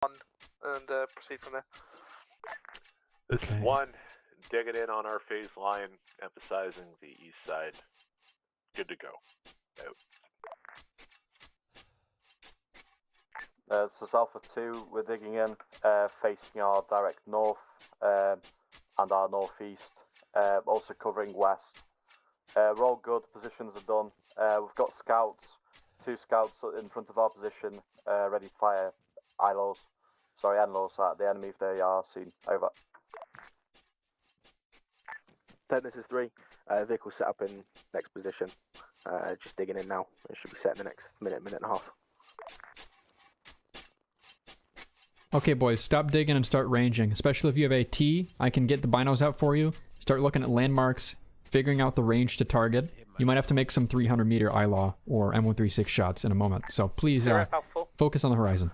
and proceed from there. This Okay. is 1, digging in on our phase line, emphasizing the east side. Good to go. Out. This is Alpha 2, we're digging in, facing our direct north and our northeast, also covering west. We're all good, positions are done. We've got scouts, 2 scouts in front of our position, ready to fire NLAWs at the enemy if they are seen. Over. Then this is 3, vehicle set up in next position, just digging in now. It should be set in the next minute and a half. Okay, boys, stop digging and start ranging. Especially if you have a T, I can get the binos out for you. Start looking at landmarks, figuring out the range to target. You might have to make some 300-meter ILAW or M136 shots in a moment. So please focus on the horizon.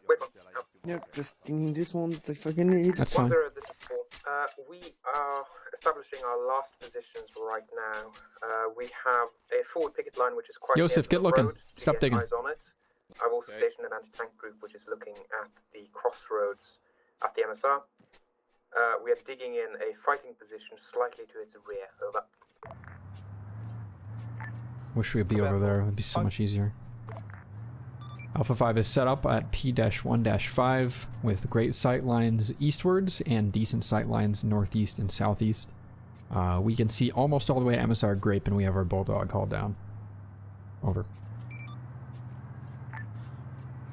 Wait. Yep, just this one they fucking need. That's fine. This is 4. We are establishing our last positions right now. We have a forward picket line which is quite Joseph, near to get the looking. road to Stop get digging. eyes on it. I've also stationed an anti-tank group which is looking at the crossroads at the MSR. We are digging in a fighting position slightly to its rear. Over. Wish we'd be over there. It'd be so much easier. Alpha 5 is set up at P-1-5 with great sight lines eastwards and decent sight lines northeast and southeast. We can see almost all the way to MSR Grape, and we have our Bulldog hull down. Over.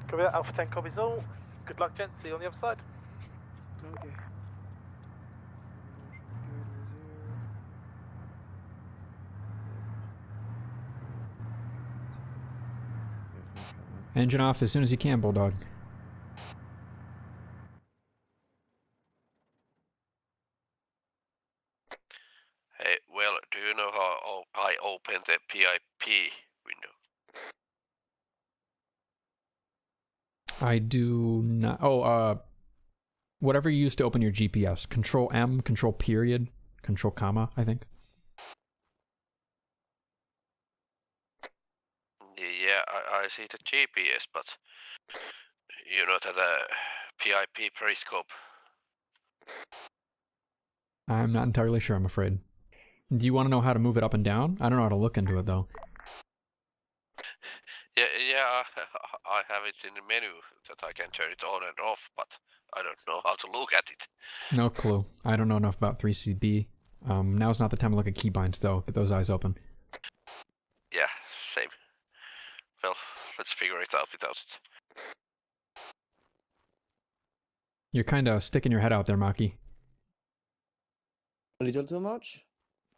Copy that, Alpha 10 copies all. Good luck, gents. See you on the other side. Okay. Engine off as soon as you can, Bulldog. Hey, well, do you know how I open the PIP window? I do not. Oh, whatever you use to open your GPS. Control M, Control period, Control comma, I think. Yeah, I see the GPS, but you know that the PIP periscope. I'm not entirely sure, I'm afraid. Do you want to know how to move it up and down? I don't know how to look into it, though. Yeah, I have it in the menu that I can turn it on and off, but I don't know how to look at it. No clue. I don't know enough about 3CB. Now's not the time to look at keybinds, though. Get those eyes open. Yeah, same. Well, let's figure it out without it. You're kind of sticking your head out there, Maki. A little too much?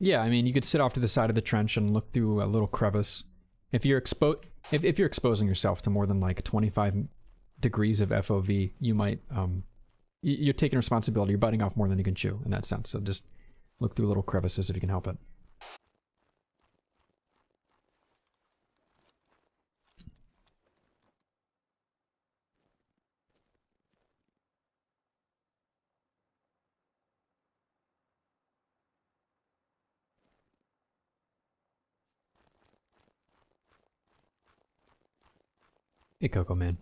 Yeah, I mean, you could sit off to the side of the trench and look through a little crevice. If you're if you're exposing yourself to more than like 25 degrees of FOV, you might you're taking responsibility. You're biting off more than you can chew in that sense. So just look through little crevices if you can help it. Hey, Coco Man.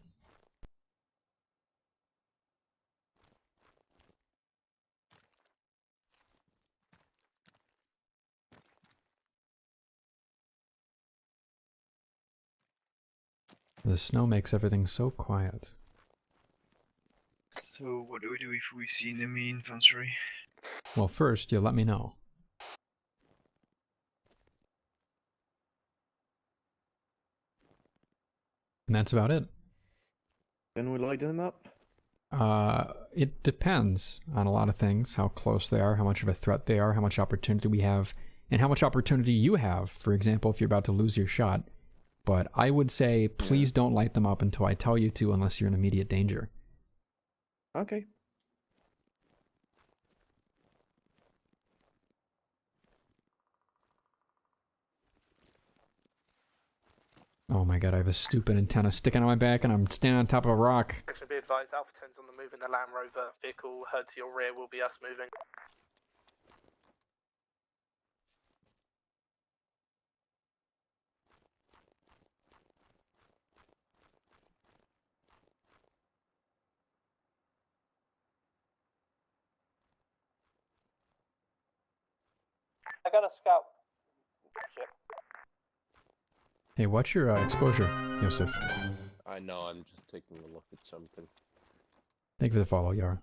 The snow makes everything so quiet. So what do we do if we see enemy infantry? Well, first, you'll let me know. And that's about it. Then we light them up? It depends on a lot of things. How close they are, how much of a threat they are, how much opportunity we have, and how much opportunity you have. For example, if you're about to lose your shot. But I would say, please don't light them up until I tell you to, unless you're in immediate danger. Okay. Oh my god, I have a stupid antenna sticking on my back and I'm standing on top of a rock. Actually, be advised, Alpha 10's on the move in the Land Rover vehicle. Heard to your rear will be us moving. I got a scout. Shit. Hey, what's your exposure, Yosef? I know, I'm just taking a look at something. Thank you for the follow, Yara.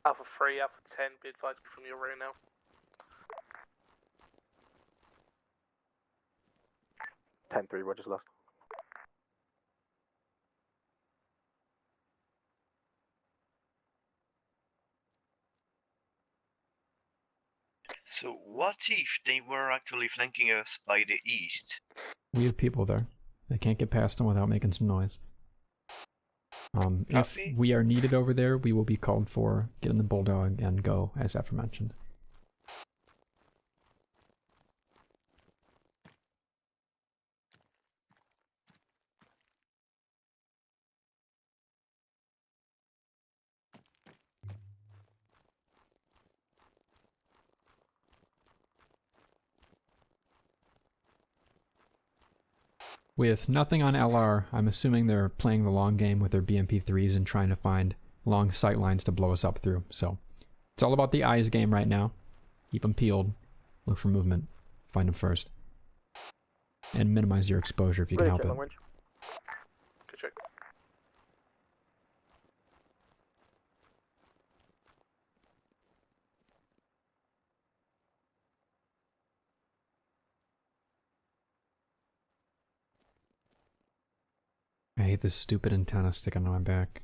Alpha 3, Alpha 10, be advised from your rear now. 10-3, Roger's lost. So what if they were actually flanking us by the east? We have people there. They can't get past them without making some noise. If Copy. we are needed over there, we will be called for, get in the bulldog, and go, as aforementioned. With nothing on LR, I'm assuming they're playing the long game with their BMP3s and trying to find long sight lines to blow us up through. So, it's all about the eyes game right now. Keep them peeled, look for movement, find them first. And minimize your exposure if you can Ready, help check it. long range. Good check. I hate this stupid antenna sticking on my back.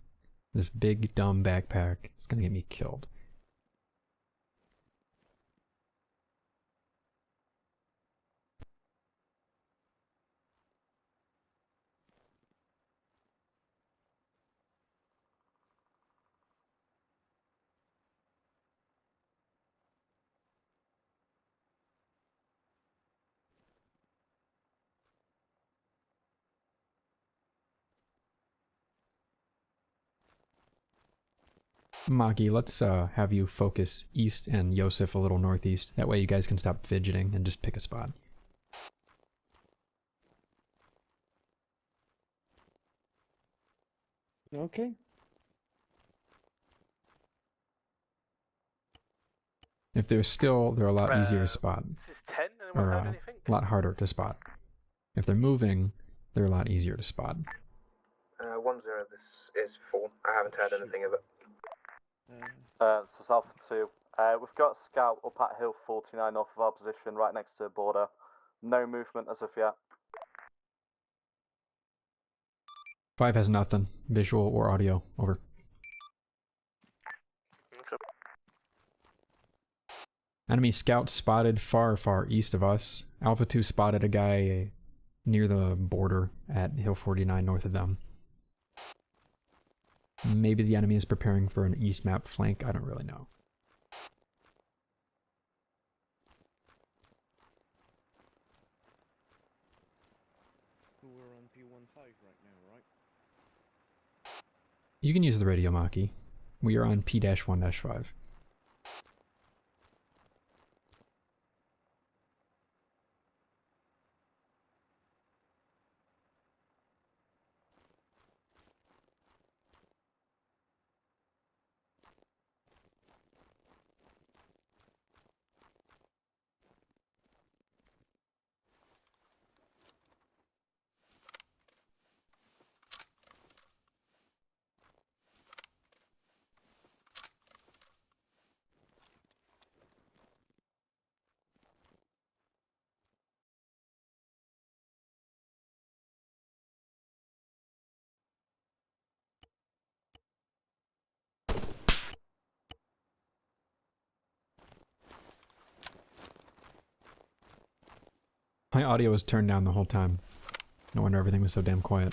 This big, dumb backpack is gonna get me killed. Maki, let's have you focus east and Yosef a little northeast. That way you guys can stop fidgeting and just pick a spot. Okay. If they're still, they're a lot easier to spot. This is 10, anyone Or heard a anything? lot harder to spot. If they're moving, they're a lot easier to spot. 1-0, this is 4. I haven't heard anything of it. So it's Alpha 2. We've got a scout up at Hill 49 off of our position, right next to the border. No movement as of yet. 5 has nothing. Visual or audio. Over. Okay. Enemy scout spotted far, far east of us. Alpha 2 spotted a guy near the border at Hill 49 north of them. Maybe the enemy is preparing for an east map flank. I don't really know. We're on P15 right now, right? You can use the radio, Maki. We are on P-1-5. My audio was turned down the whole time. No wonder everything was so damn quiet.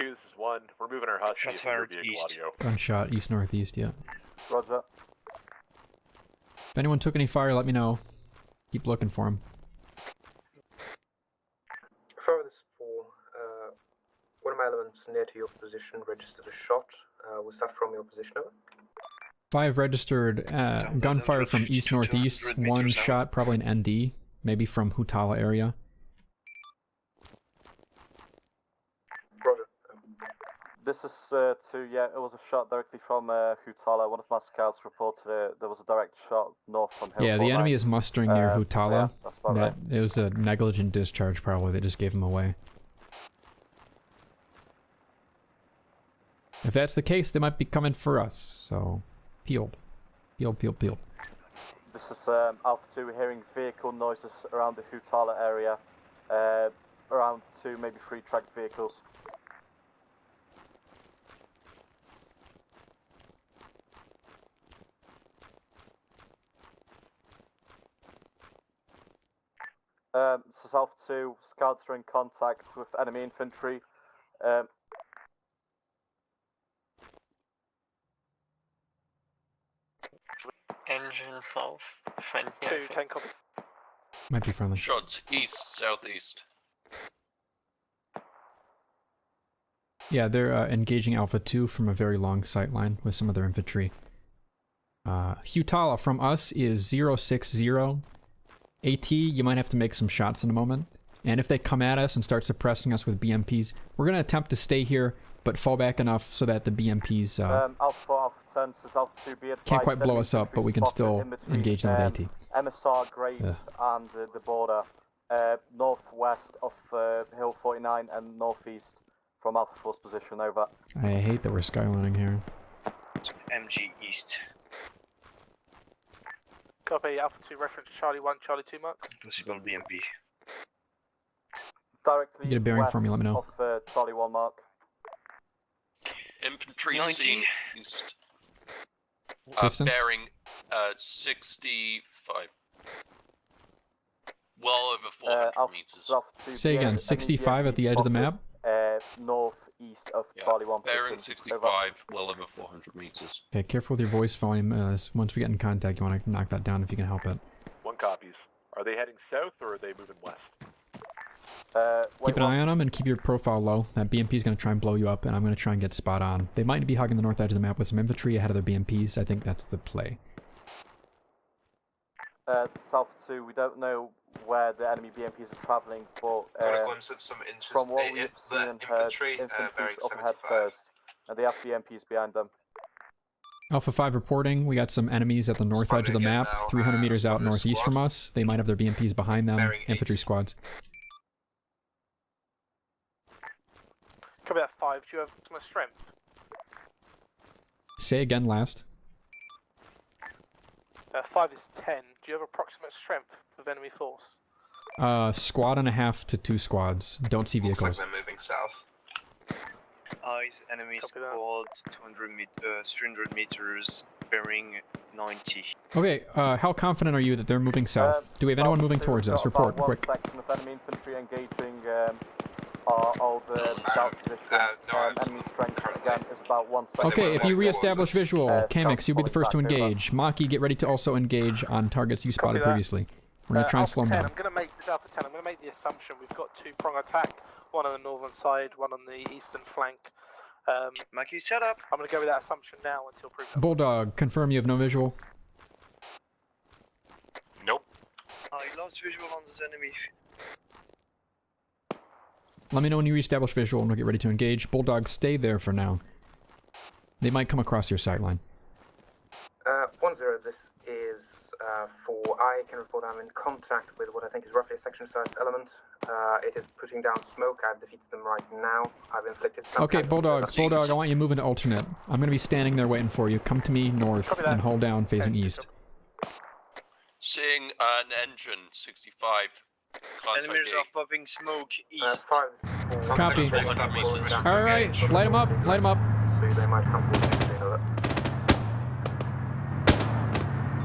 2, this is 1. We're moving our Husky. Shots It's your fired vehicle east. audio. Gunshot east-northeast, yeah. Roger. If anyone took any fire, let me know. Keep looking for him. For this 4, one of my elements near to your position registered a shot. Was that from your position, over? 5 registered gunfire from east-northeast. 1 shot, probably an ND. Maybe from Hutala area. Roger. This is 2, yeah, it was a shot directly from Hutala. One of my scouts reported there was a direct shot north from Hill. Yeah, the enemy is mustering near Hutala. Yeah, that's about right. It was a negligent discharge, probably. They just gave him away. If that's the case, they might be coming for us. So, peeled. Peeled, peeled, peeled. This is Alpha 2, hearing vehicle noises around the Hutala area. Around 2, maybe 3 tracked vehicles. This is Alpha 2, scouts are in contact with enemy infantry. Engine south. 2, 10 copies. Might be friendly. Shots east, southeast. Yeah, they're engaging Alpha 2 from a very long sight line with some of their infantry. Hutala from us is 060. AT, you might have to make some shots in a moment. And if they come at us and start suppressing us with BMPs, we're going to attempt to stay here, but fall back enough so that the BMPs Alpha 4, Alpha 10, this is Alpha 2, be advised, can't quite blow us up, but we can still engage them with AT. MSR, Great, and the border. Northwest of Hill 49 and northeast from Alpha 4's position, over. I hate that we're skylining here. MG east. Copy, Alpha 2 reference Charlie 1, Charlie 2 marks. Possible BMP. Directly You get a bearing west for me, let me know. of Charlie 1 mark. Infantry 90. seen east. Distance? Bearing 65. Well over 400 Alpha, meters. Alpha 2, Say again, 65 at the edge of the map? Northeast of Charlie 1 Bearing position. 65, well over 400 meters. Okay, careful with your voice volume. Once we get in contact, you want to knock that down if you can help it. 1 copies. Are they heading south or are they moving west? Keep an eye on them and keep your profile low. That BMP is going to try and blow you up, and I'm going to try and get spot on. They might be hugging the north edge of the map with some infantry ahead of their BMPs. I think that's the play. South 2, we don't know where the enemy BMPs are travelling, but Got a glimpse of some interest from what we've seen the and heard, infantry, infantry's bearing up ahead 75. first, and they have BMPs behind them. Alpha 5 reporting. We got some enemies at the north edge of the map, 300 meters out northeast from us. They might have their BMPs behind them. Infantry squads. Copy that 5, do you have some strength? Say again last. 5 is 10. Do you have approximate strength of enemy force? Squad and a half to 2 squads. Don't see Looks like vehicles. they're moving south. Eyes, enemy squad, 300 meters, bearing 90. Okay, how confident are you that they're moving south? Do we have anyone moving towards us? Report, quick. Section of enemy infantry engaging our south position. Enemy strength again is about 1 second. Okay, if you re-establish visual, Kamix, you'll be the first to engage. Maki, get ready to also engage on targets you spotted previously. We're going to try and slow them down. I'm going to make Alpha 10. I'm going to make the assumption we've got 2-prong attack, one on the northern side, one on the eastern flank. Maki, set up. I'm going to go with that assumption now until proven. Bulldog, confirm you have no visual. Nope. I lost visual on this enemy. Let me know when you re-establish visual and we'll get ready to engage. Bulldog, stay there for now. They might come across your sight line. 1-0, this is for I can report I'm in contact with what I think is roughly a section-sized element. It is putting down smoke. I've defeated them right now. I've inflicted some Okay, Bulldog, I want you moving to alternate. I'm going to be standing there waiting for you. Come to me north and hold down facing east. Seeing an engine, 65. Enemies are popping smoke east. Copy. Alright, light them up, light them up.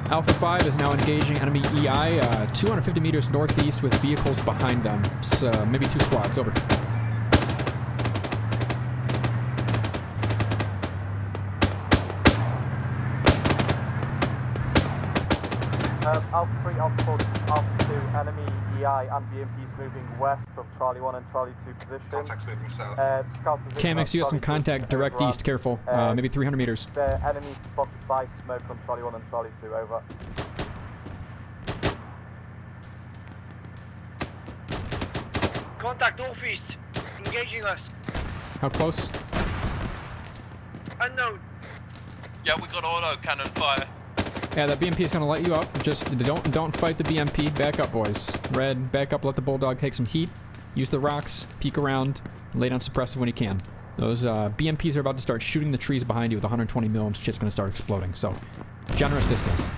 Alpha 5 is now engaging enemy EI 250 meters northeast with vehicles behind them. So maybe 2 squads, over. Alpha 3, Alpha 4, Alpha 2, enemy EI and BMPs moving west from Charlie 1 and Charlie 2 position. Contacts moving south. Scout position KMX, you have some Charlie 2 contact direct over east, careful. Maybe 300 meters. The enemy spotted by smoke on Charlie 1 and Charlie 2, over. Contact northeast, engaging us. How close? Unknown. Yeah, we got auto cannon fire. Yeah, that BMP is gonna let you up. Just don't fight the BMP. Back up, boys. Red, back up. Let the Bulldog take some heat. Use the rocks. Peek around. Lay down suppressive when you can. Those BMPs are about to start shooting the trees behind you with 120 mil, and shit's gonna start exploding. So, generous distance.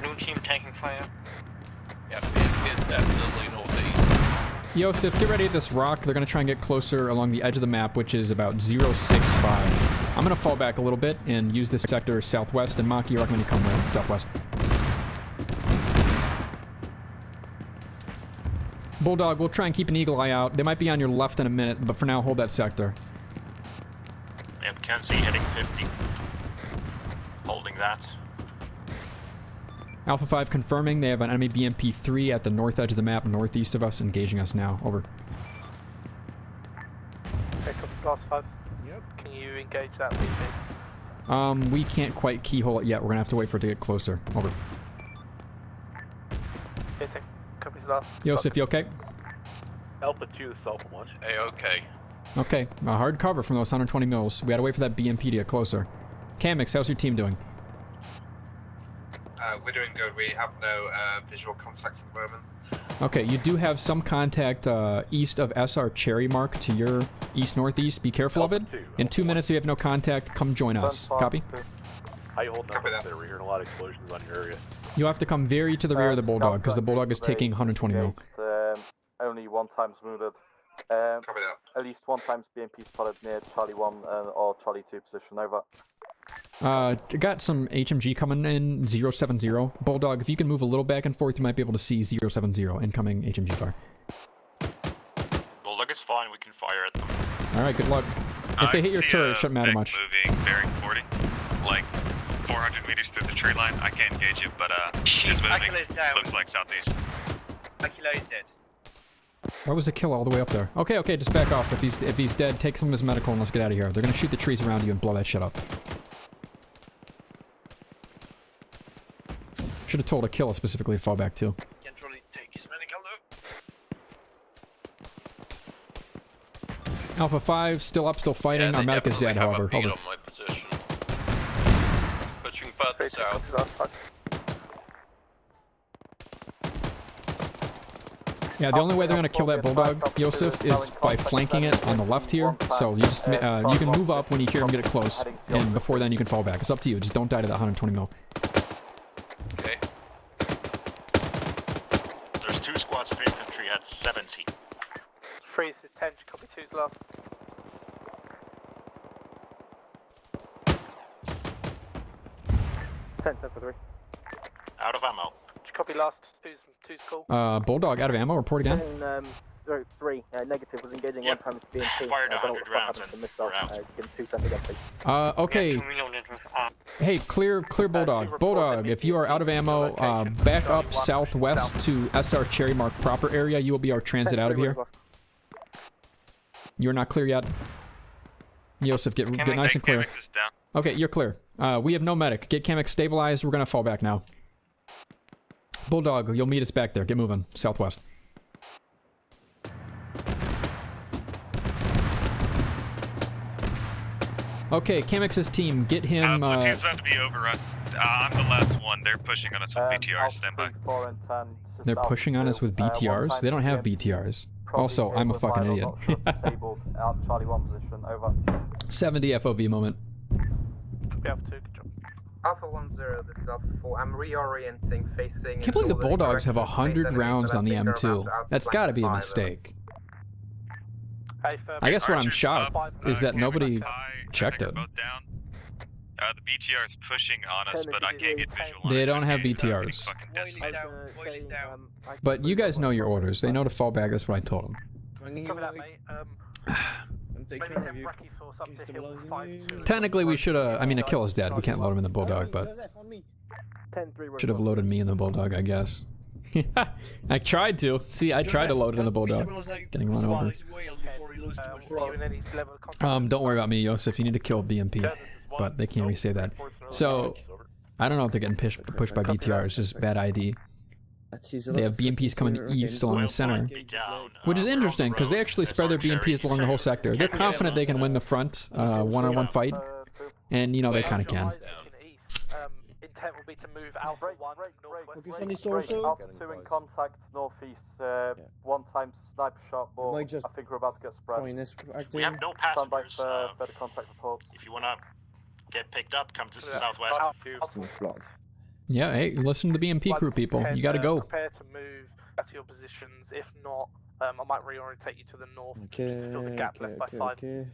Blue team taking fire. Yeah, BMP is definitely northeast. Yosef, get ready at this rock. They're gonna try and get closer along the edge of the map, which is about 065. I'm gonna fall back a little bit and use this sector southwest, and Maki, I recommend you come right southwest. Bulldog, we'll try and keep an eagle eye out. They might be on your left in a minute, but for now, hold that sector. Yep, can see heading 50. Holding that. Alpha 5 confirming they have an enemy BMP-3 at the north edge of the map, northeast of us, engaging us now. Over. Okay, copy, last 5. Yep. Can you engage that BP? We can't quite keyhole it yet. We're gonna have to wait for it to get closer. Over. Hitting. Copies last. Yosef, you okay? Alpha 2, this is Alpha 1. Hey, okay. Okay, a hard cover from those 120 mils. We gotta wait for that BMP to get closer. Kamix, how's your team doing? We're doing good. We have no visual contacts at the moment. Okay, you do have some contact east of SR Cherry Mark to your east-northeast. Be careful of it. In 2 minutes, if you have no contact, come join us. Copy? How you holding up Copy up that. there? We're hearing a lot of explosions on your area. You'll have to come very to the rear of the Bulldog, because the Bulldog is taking 120 mil. Only one time's wounded. Copy that. At least one time's BMP spotted near Charlie 1 or Charlie 2 position, over. Got some HMG coming in, 070. Bulldog, if you can move a little back and forth, you might be able to see 070 incoming HMG fire. Bulldog is fine, we can fire at them. Alright, good luck. If they hit your turret, it shouldn't matter much. Moving, bearing 40, like 400 meters through the tree line. I can't engage it, but it's moving. Akula's down. Looks like southeast. Akula is dead. Why was the kill all the way up there? Okay, okay, just back off. If he's dead, take some of his medical and let's get out of here. They're gonna shoot the trees around you and blow that shit up. Should have told Akila specifically to fall back too. Can't really take his medical though. Alpha 5, still up, still fighting. Yeah, Our medic is dead, however. Beat Over. on my position. Pushing further south. Last 5. Yeah, the only way they're gonna kill that Bulldog, Yosef, is by flanking it on the left here. So you just you can move up when you hear him get it close, and before then you can fall back. It's up to you. Just don't die to that 120 mil. Okay. There's 2 squads of infantry at 70. Freeze is 10, copy 2's last. Out of ammo. Copy last. 2's cool. Bulldog out of ammo. Report again. 3, negative, was engaging Yep. one time with BMP. Fired I don't know 100 what the fuck rounds happened and to the we're out. missile. Give him 2 seconds again, please. Okay. Reloaded with Hey, clear Bulldog. Bulldog, if you are out of ammo, back up southwest to SR Cherry Mark proper area. You will be our transit out of here. You're not clear yet. Yosef, get nice and clear. Kamix is down. Okay, you're clear. We have no medic. Get Kamix stabilized. We're gonna fall back now. Bulldog, you'll meet us back there. Get moving. Southwest. Okay, Kamix's team, get him, Platoon's about to be overrun. I'm the last one. They're pushing on us with BTRs. Stand by. 4 and 10. they're pushing on us with BTRs? They don't have BTRs. Also, I'm a fucking idiot. Disabled out Charlie 1 position, over. 70 FOV moment. Copy Alpha 2, good job. Alpha 1-0, this is Alpha 4. I'm reorienting, facing... Can't believe the northerly Bulldogs have direction, 100 enemies, rounds so on the they're M2. about to That's outflank gotta be a five. mistake. Hey, I guess what I'm Archers shocked up, is that Kamix nobody high, I checked think it. are both down. The BTR is pushing on us, but I can't get visual on They it. don't have Getting BTRs. fucking Boil is decimated. down. Boil is down. But you guys know your orders. They know to fall back. That's what I told them. Copy that, mate. I'm taking Maybe care send of you. Bracky Source up to hill Stabilizing 5-2. you. Technically, we should have. I mean, Akila's dead. We can't load him in the Bulldog, but Joseph, on me. 10-3. should have loaded me in the Bulldog, I guess. I tried to. See, I tried to load it in the Bulldog. Getting run over. Don't worry about me, Joseph. You need to kill BMP, but they can't really say that. So, I don't know if they're getting pushed by BTR. It's just bad ID. They have BMPs coming east along the center, which is interesting because they actually spread their BMPs along the whole sector. They're confident they can win the front one-on-one fight, and you know they kind of can. Intent will be to move Alpha 1 Focus on northwest. his torso. Alpha 2 in contact northeast. One time sniper shot, but Might just I think we're about to get spread. point this active. We have no Stand by passengers. for better contact reports. If you wanna get picked up, come to the Yeah. southwest. Too much blood. Yeah, hey, listen to the BMP crew, people. You gotta go. Prepare to move back to your positions. If not, I might reorientate you to the north. Okay, Just to fill the gap left by 5. okay.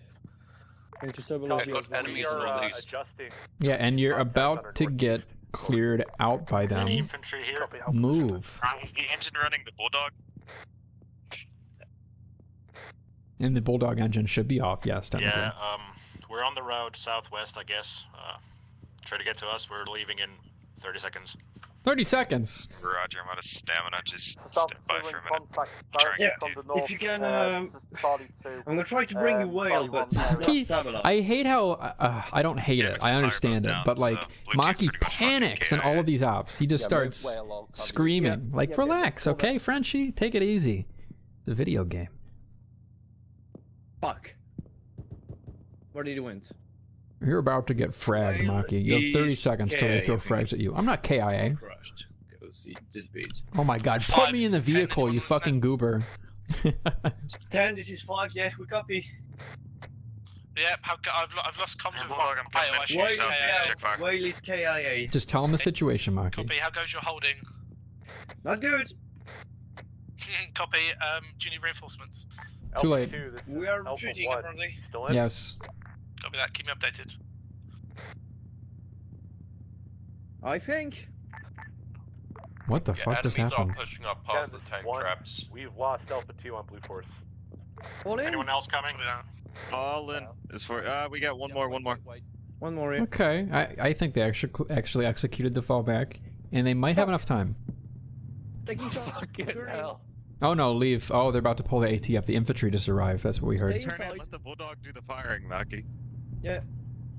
Going to stabilize you. enemies We are northeast. adjusting. Yeah, and you're about to get cleared out by Any them. infantry here? Move. Is the engine running the Bulldog? And the Bulldog engine should be off, yes, technically. Yeah, we're on the road southwest, I guess. Try to get to us. We're leaving in 30 seconds. 30 seconds. Roger, I'm out of stamina. Just South stand by 2 in for a minute. contact Try and Yeah, get from you. the north. if you can, this is Charlie 2. I'm gonna try to bring you whale, but it's not He- stabilized. I hate how I don't hate it. I understand it, but like Maki panics in all of these ops. He just starts screaming. Like, relax, okay, Frenchie, take it easy. It's a video game. Fuck. Where did he went? You're about to get fragged, Maki. You have 30 He's seconds till they throw KIA. frags at you. I'm not KIA. Crushed. Goes he did beat. Oh my god, put me in the vehicle, you fucking goober. 10, this is 5, yeah, we copy. Yep, I've lost comms with Bulldog, I'm coming in. Whale is Check fire. Whale is KIA. Just tell him the situation, Maki. Copy, how goes your holding? Not good. Copy, do you need reinforcements? Too late. We are retreating apparently. Still in? Yes. Copy that, keep me updated. I think. What the fuck just happened? pushing up past the tank One. traps. We've lost Alpha 2 on Blue Force. All in. Anyone else coming? Copy that. All in. As for we got one more. One more in. Okay, I think they actually executed the fallback, and they might have enough time. Taking shots. Turning. Oh no, leave. Oh, they're about to pull the AT up. The infantry just arrived. That's what we heard. Stay Turn inside. in. Let the Bulldog do the firing, Maki. Yeah.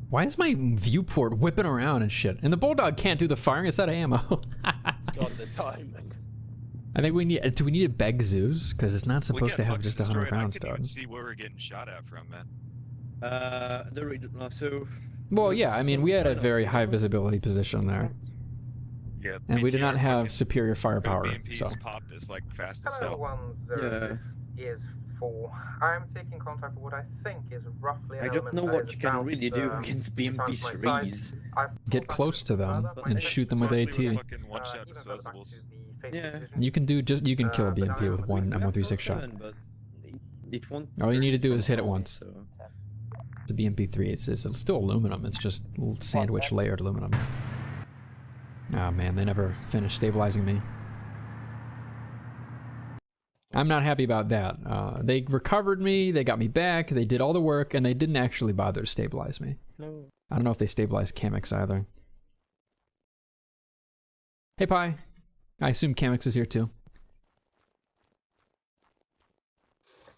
Why is my viewport whipping around and shit? And the Bulldog can't do the firing. It's out of ammo. God, the timing. I think we need. Do we need to beg Zeus? Because it's not supposed to have fucking just 100 destroyed. rounds, I couldn't dog. even see where we're getting shot at from, man. The read so. Well, yeah. I mean, we had a very high visibility position there, Yeah. and we did not have superior firepower. BMP's So popped is like fast as Hello, hell. 10 is 4. I'm taking contact with what I think is roughly an I don't know element that what is you can about, really do against BMP times my size. 3s. I've get pulled close back to them further, and but shoot them with Especially AT. fucking one-shot even further back disposables. to the face Yeah. position. You can do you can kill a but I BMP with am one We have M136 shot. 4-7, but it won't All you need to burst do is from hit it only, once. So. It's a BMP3. It's still aluminum. It's just sandwich layered aluminum. Oh man, they never finished stabilizing me. I'm not happy about that. They recovered me, they got me back, they did all the work, and they didn't actually bother to stabilize me. No. I don't know if they stabilized Kamix either. Hey Pi. I assume Kamix is here too.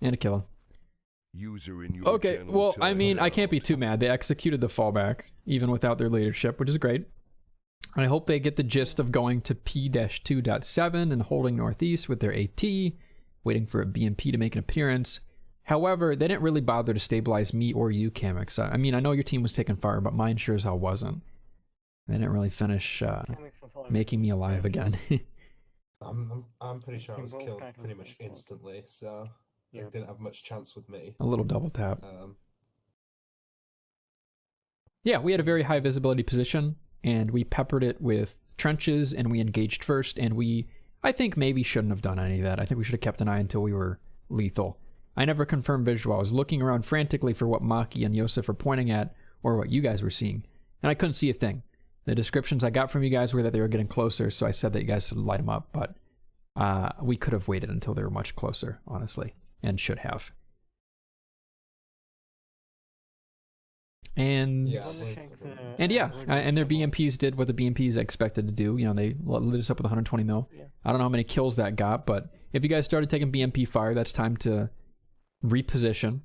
And a killer. User in your Okay, channel well, I timed mean, I out. can't be too mad. They executed the fallback, even without their leadership, which is great. I hope they get the gist of going to P-2.7 and holding northeast with their AT, waiting for a BMP to make an appearance. However, they didn't really bother to stabilize me or you, Kamix. I mean, I know your team was taking fire, but mine sure as hell wasn't. They didn't really finish making me alive again. I'm pretty sure I was killed pretty much instantly, so it didn't have much chance with me. A little double tap. Yeah, we had a very high visibility position, and we peppered it with trenches, and we engaged first, and we, I think, maybe shouldn't have done any of that. I think we should have kept an eye until we were lethal. I never confirmed visual. I was looking around frantically for what Maki and Yosef were pointing at, or what you guys were seeing, and I couldn't see a thing. The descriptions I got from you guys were that they were getting closer, so I said that you guys should light them up, but we could have waited until they were much closer, honestly, and should have. And Yeah. and their BMPs did what the BMPs expected to do. You know, they lit us up with 120 mil. I don't know how many kills that got, but if you guys started taking BMP fire, that's time to reposition.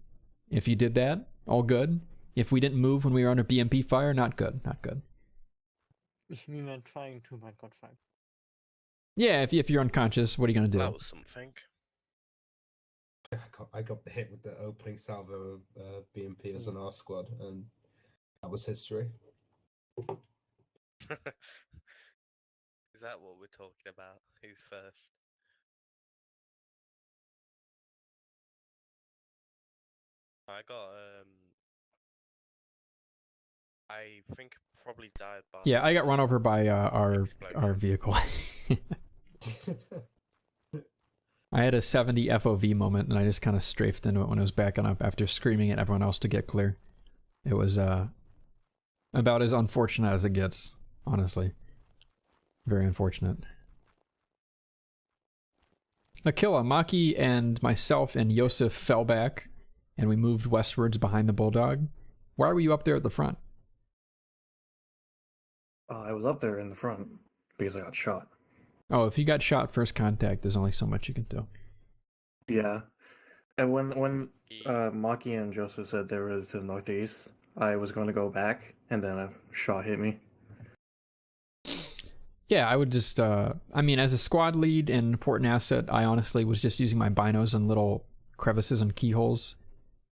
If you did that, all good. If we didn't move when we were under BMP fire, not good, not good. We were trying to, but got fucked. Yeah, if you're unconscious, what are you gonna do? That was something. I got the hit with the opening salvo of BMP as an R squad, and that was history. Is that what we're talking about? Who's first? I got I think probably died by. Yeah, I got run over by our vehicle. I had a 70 FOV moment, and I just kind of strafed into it when it was backing up after screaming at everyone else to get clear. It was about as unfortunate as it gets, honestly. Very unfortunate. Akila, Maki, and myself and Yosef fell back, and we moved westwards behind the Bulldog. Why were you up there at the front? I was up there in the front because I got shot. Oh, if you got shot first contact, there's only so much you can do. Yeah. And when Maki and Joseph said they were to the northeast, I was going to go back, and then a shot hit me. Yeah, I would just, I mean, as a squad lead and important asset, I honestly was just using my binos in little crevices and keyholes.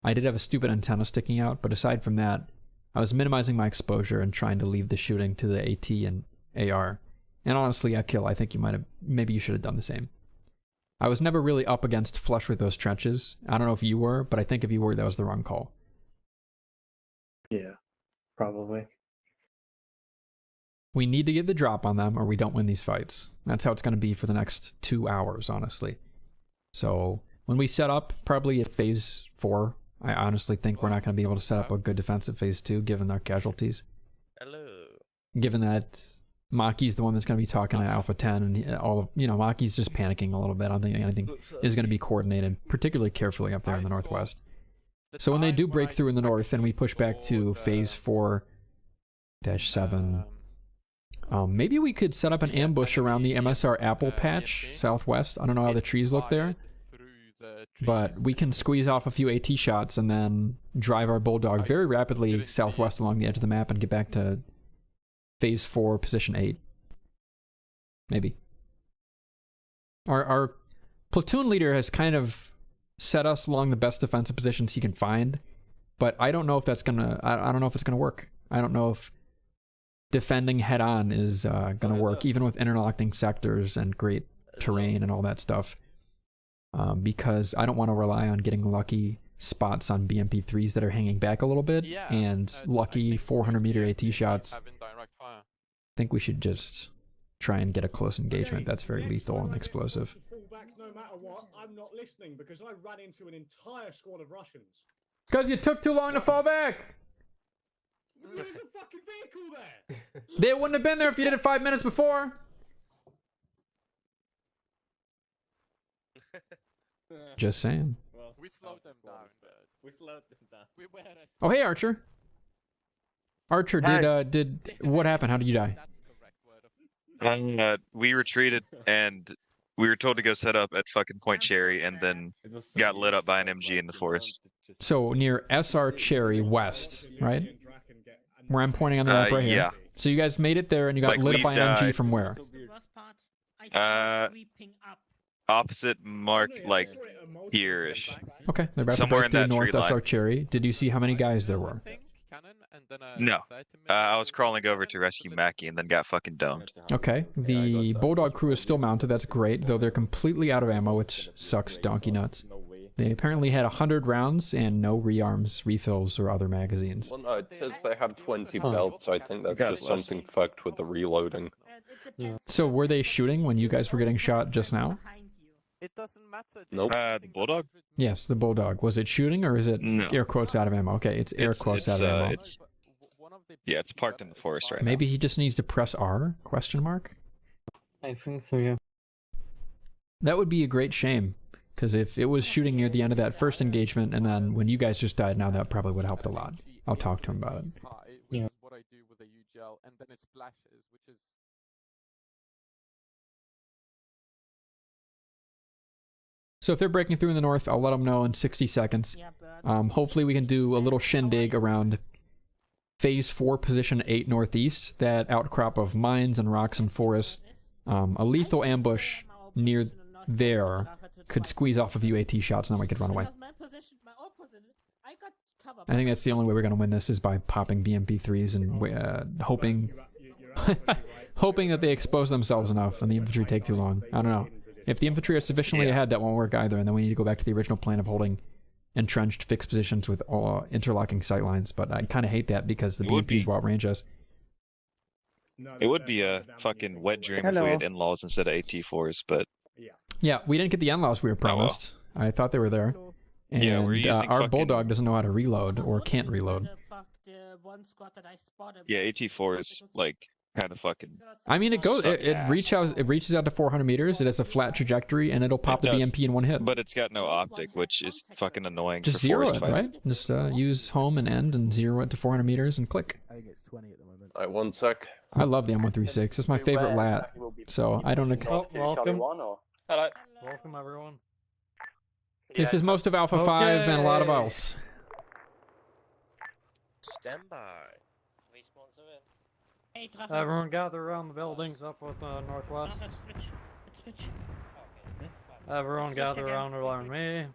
I did have a stupid antenna sticking out, but aside from that, I was minimizing my exposure and trying to leave the shooting to the AT and AR. And honestly, Akil, I think maybe you should have done the same. I was never really up against flush with those trenches. I don't know if you were, but I think if you were, that was the wrong call. Yeah, probably. We need to get the drop on them or we don't win these fights. That's how it's going to be for the next 2 hours, honestly. So when we set up, probably at phase 4, I honestly think we're not going to be able to set up a good defensive phase 2 given our casualties. Hello. Given that Maki's the one that's going to be talking to Alpha 10 and all of, you know, Maki's just panicking a little bit. I don't think anything is going to be coordinated particularly carefully up there in the northwest. So when they do break through in the north and we push back to phase 4-7, maybe we could set up an ambush around the MSR Apple Patch southwest. I don't know how the trees look there, but we can squeeze off a few AT shots and then drive our Bulldog very rapidly southwest along the edge of the map and get back to phase 4, position 8. Maybe. Our platoon leader has kind of set us along the best defensive positions he can find, but I don't know if that's gonna. I don't know if it's gonna work. I don't know if defending head-on is gonna work, even with interlocking sectors and great terrain and all that stuff. Because I don't want to rely on getting lucky spots on BMP3s that are hanging back a little bit and lucky 400-meter AT shots. I think we should just try and get a close engagement that's very lethal and explosive. No matter what, I'm not listening because I ran into an entire squad of Russians. Because you took too long to fall back! There's a fucking vehicle there! They wouldn't have been there if you did it 5 minutes before! Just saying. Well, we slowed them down. We slowed them down. Oh, hey, Archer. Archer, did what happened? How did you die? We retreated and we were told to go set up at fucking Point Cherry and then got lit up by an MG in the forest. So near SR Cherry West, right? Where I'm pointing on the map right here. Yeah. So you guys made it there and you got lit up by an MG from where? Opposite Mark, like here-ish. Okay, they're about somewhere to break in through that north tree SR line. Cherry. Did you see how many guys there were? No. I was crawling over to rescue Mackie and then got fucking domed. Okay, the Bulldog crew is still mounted, that's great, though they're completely out of ammo, which sucks donkey nuts. They apparently had 100 rounds and no rearms, refills, or other magazines. Well, no, it says they had 20 belts, so I think that's just something fucked with the reloading. So were they shooting when you guys were getting shot just now? It doesn't matter. Nope. The Bulldog? Yes, the Bulldog. Was it shooting or is it air quotes out of ammo? Okay, it's air quotes out of ammo. Yeah, it's parked in the forest right now. Maybe he just needs to press R? Question mark? I think so, yeah. That would be a great shame, because if it was shooting near the end of that first engagement and then when you guys just died now, that probably would have helped a lot. I'll talk to him about it. Which is what I do with a UGL, and then it splashes, which is. So if they're breaking through in the north, I'll let them know in 60 seconds. Hopefully we can do a little shindig around Phase 4, Position 8 northeast, that outcrop of mines and rocks and forests. A lethal ambush near there could squeeze off a few AT shots and then we could run away. I think that's the only way we're going to win this, is by popping BMP3s and hoping hoping that they expose themselves enough and the infantry take too long. I don't know. If the infantry are sufficiently ahead, that won't work either, and then we need to go back to the original plan of holding entrenched fixed positions with interlocking sight lines, but I kind of hate that because the BMPs will outrange us. It would be a fucking wet dream if we had in-laws instead of AT4s, but... Yeah, we didn't get the in-laws we were promised. I thought they were there. And yeah, we're using our fucking... Bulldog doesn't know how to reload, or can't reload. Yeah, AT4 is, like, kind of fucking... I mean, it goes. It reaches out to 400 meters. It has a flat trajectory, and it'll pop the BMP in one hit. But it's got no optic, which is fucking annoying. Just for zero forest it, fighting. right? Just use home and end and zero it to 400 meters and click. I think it's 20 at the moment. Alright, 1 sec. I love the M136. It's my favorite lat. So I don't. Welcome. Hello. Welcome, everyone. This is most of Alpha 5 and a lot of else. Stand by. Everyone gather around the buildings up with northwest. Everyone gather around me.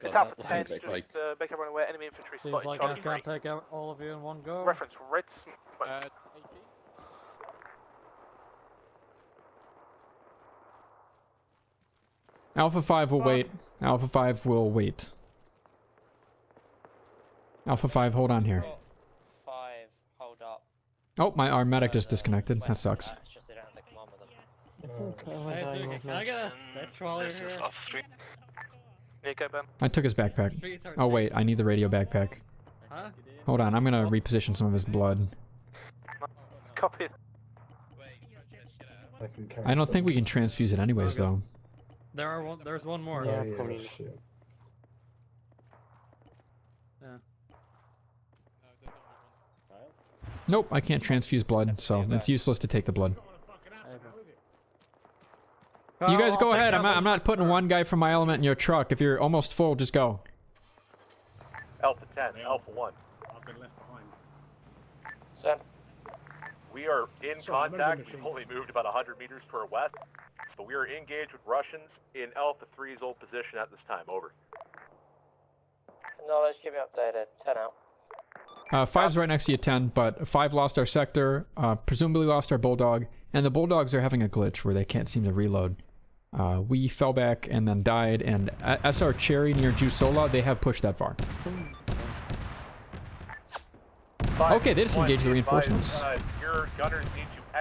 It's Alpha 10, just make everyone aware enemy infantry Seems spotted like Charlie I 3. can't take out all of you in one go. Reference red smoke. Alpha 5 will wait. Alpha 5 will wait. Alpha 5, hold on here. 5, hold up. Oh, our medic just disconnected. That sucks. Hey, can I get a stitch while you're here? Yeah, go, Ben. I took his backpack. Oh wait, I need the radio backpack. Huh? Hold on, I'm gonna reposition some of his blood. Copy. I don't think we can transfuse it anyways, though. There's one more. Yeah, shit. Yeah. Nope, I can't transfuse blood, so it's useless to take the blood. You guys go ahead. I'm not putting one guy from my element in your truck. If you're almost full, just go. Alpha 10, Alpha 1. I've been left behind. Sir. We are in contact. We've only moved about 100 meters per west, but we are engaged with Russians in Alpha 3's old position at this time. Over. Knowledge, keep me updated. 10 out. 5's right next to you, 10, but 5 lost our sector, presumably lost our Bulldog, and the Bulldogs are having a glitch where they can't seem to reload. We fell back and then died, and SR Cherry near Jusola, they have pushed that far. Okay, they just engaged the reinforcements. Your gunners need to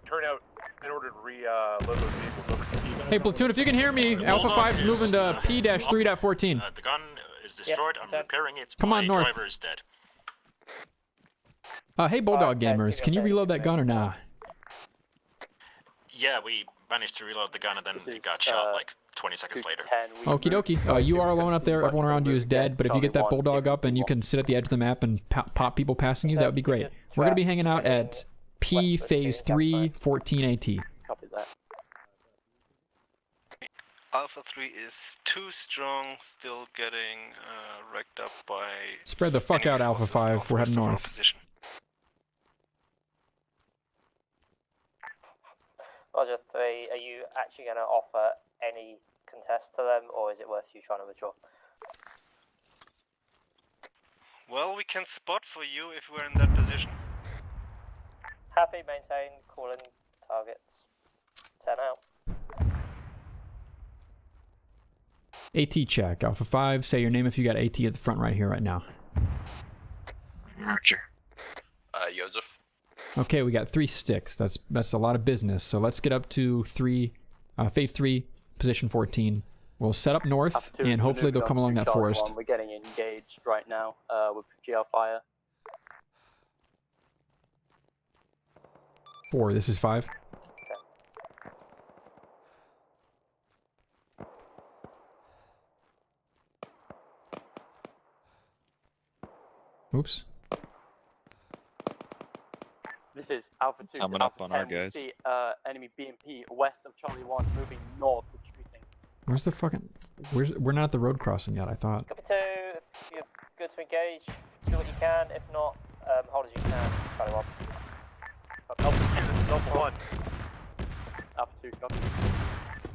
turn out in order to reload those vehicles over to you. Hey, Platoon, if you can hear me, Alpha 5's moving to P-3.14. The gun is destroyed. I'm repairing it. Come on, My north. driver is dead. Hey, Bulldog gamers, can you reload that gun or nah? Yeah, we managed to reload the gun and then it got shot like 20 seconds later. Okie dokie. You are alone up there. Everyone around you is dead. But if you get that Bulldog up and you can sit at the edge of the map and pop people passing you, that would be great. We're going to be hanging out at P Phase 3, 14 AT. Copy that. Alpha 3 is too strong, still getting wrecked up by... Spread the fuck out, Alpha 5. We're heading north. Roger 3, are you actually going to offer any contest to them, or is it worth you trying to withdraw? Well, we can spot for you if we're in that position. Happy, maintain, call in targets. 10 out. AT check. Alpha 5, say your name if you got AT at the front right here, right now. Roger. Joseph. Okay, we got 3 sticks. That's a lot of business. So let's get up to Phase 3, Position 14. We'll set up north, and hopefully they'll come along that forest. We're getting engaged right now with GL fire. 4, this is 5. Oops. This is Alpha 2 Coming to up Alpha on 10. our guys. We see enemy BMP west of Charlie 1 moving north, retreating. Where's the fucking... We're not at the road crossing yet, I thought. Copy 2, if you're good to engage, do what you can. If not, hold as you can. Charlie 1. Alpha 2, this is Alpha 1. Alpha 2, copy.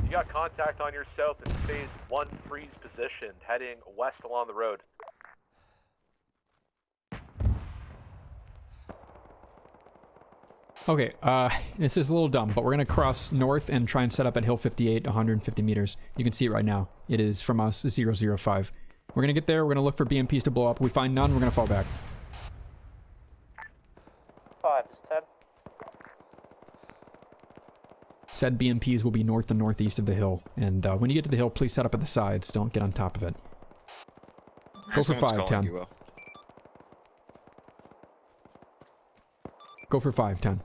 You got contact on your south in phase 1 freeze position, heading west along the road. Okay, this is a little dumb, but we're gonna cross north and try and set up at Hill 58, 150 meters. You can see it right now. It is from us, 005. We're gonna get there, we're gonna look for BMPs to blow up. We find none, we're gonna fall back. 5 is 10. Said BMPs will be north and northeast of the hill, and when you get to the hill, please set up at the sides, don't get on top of it. Go for 5, 10. Go for 5, 10.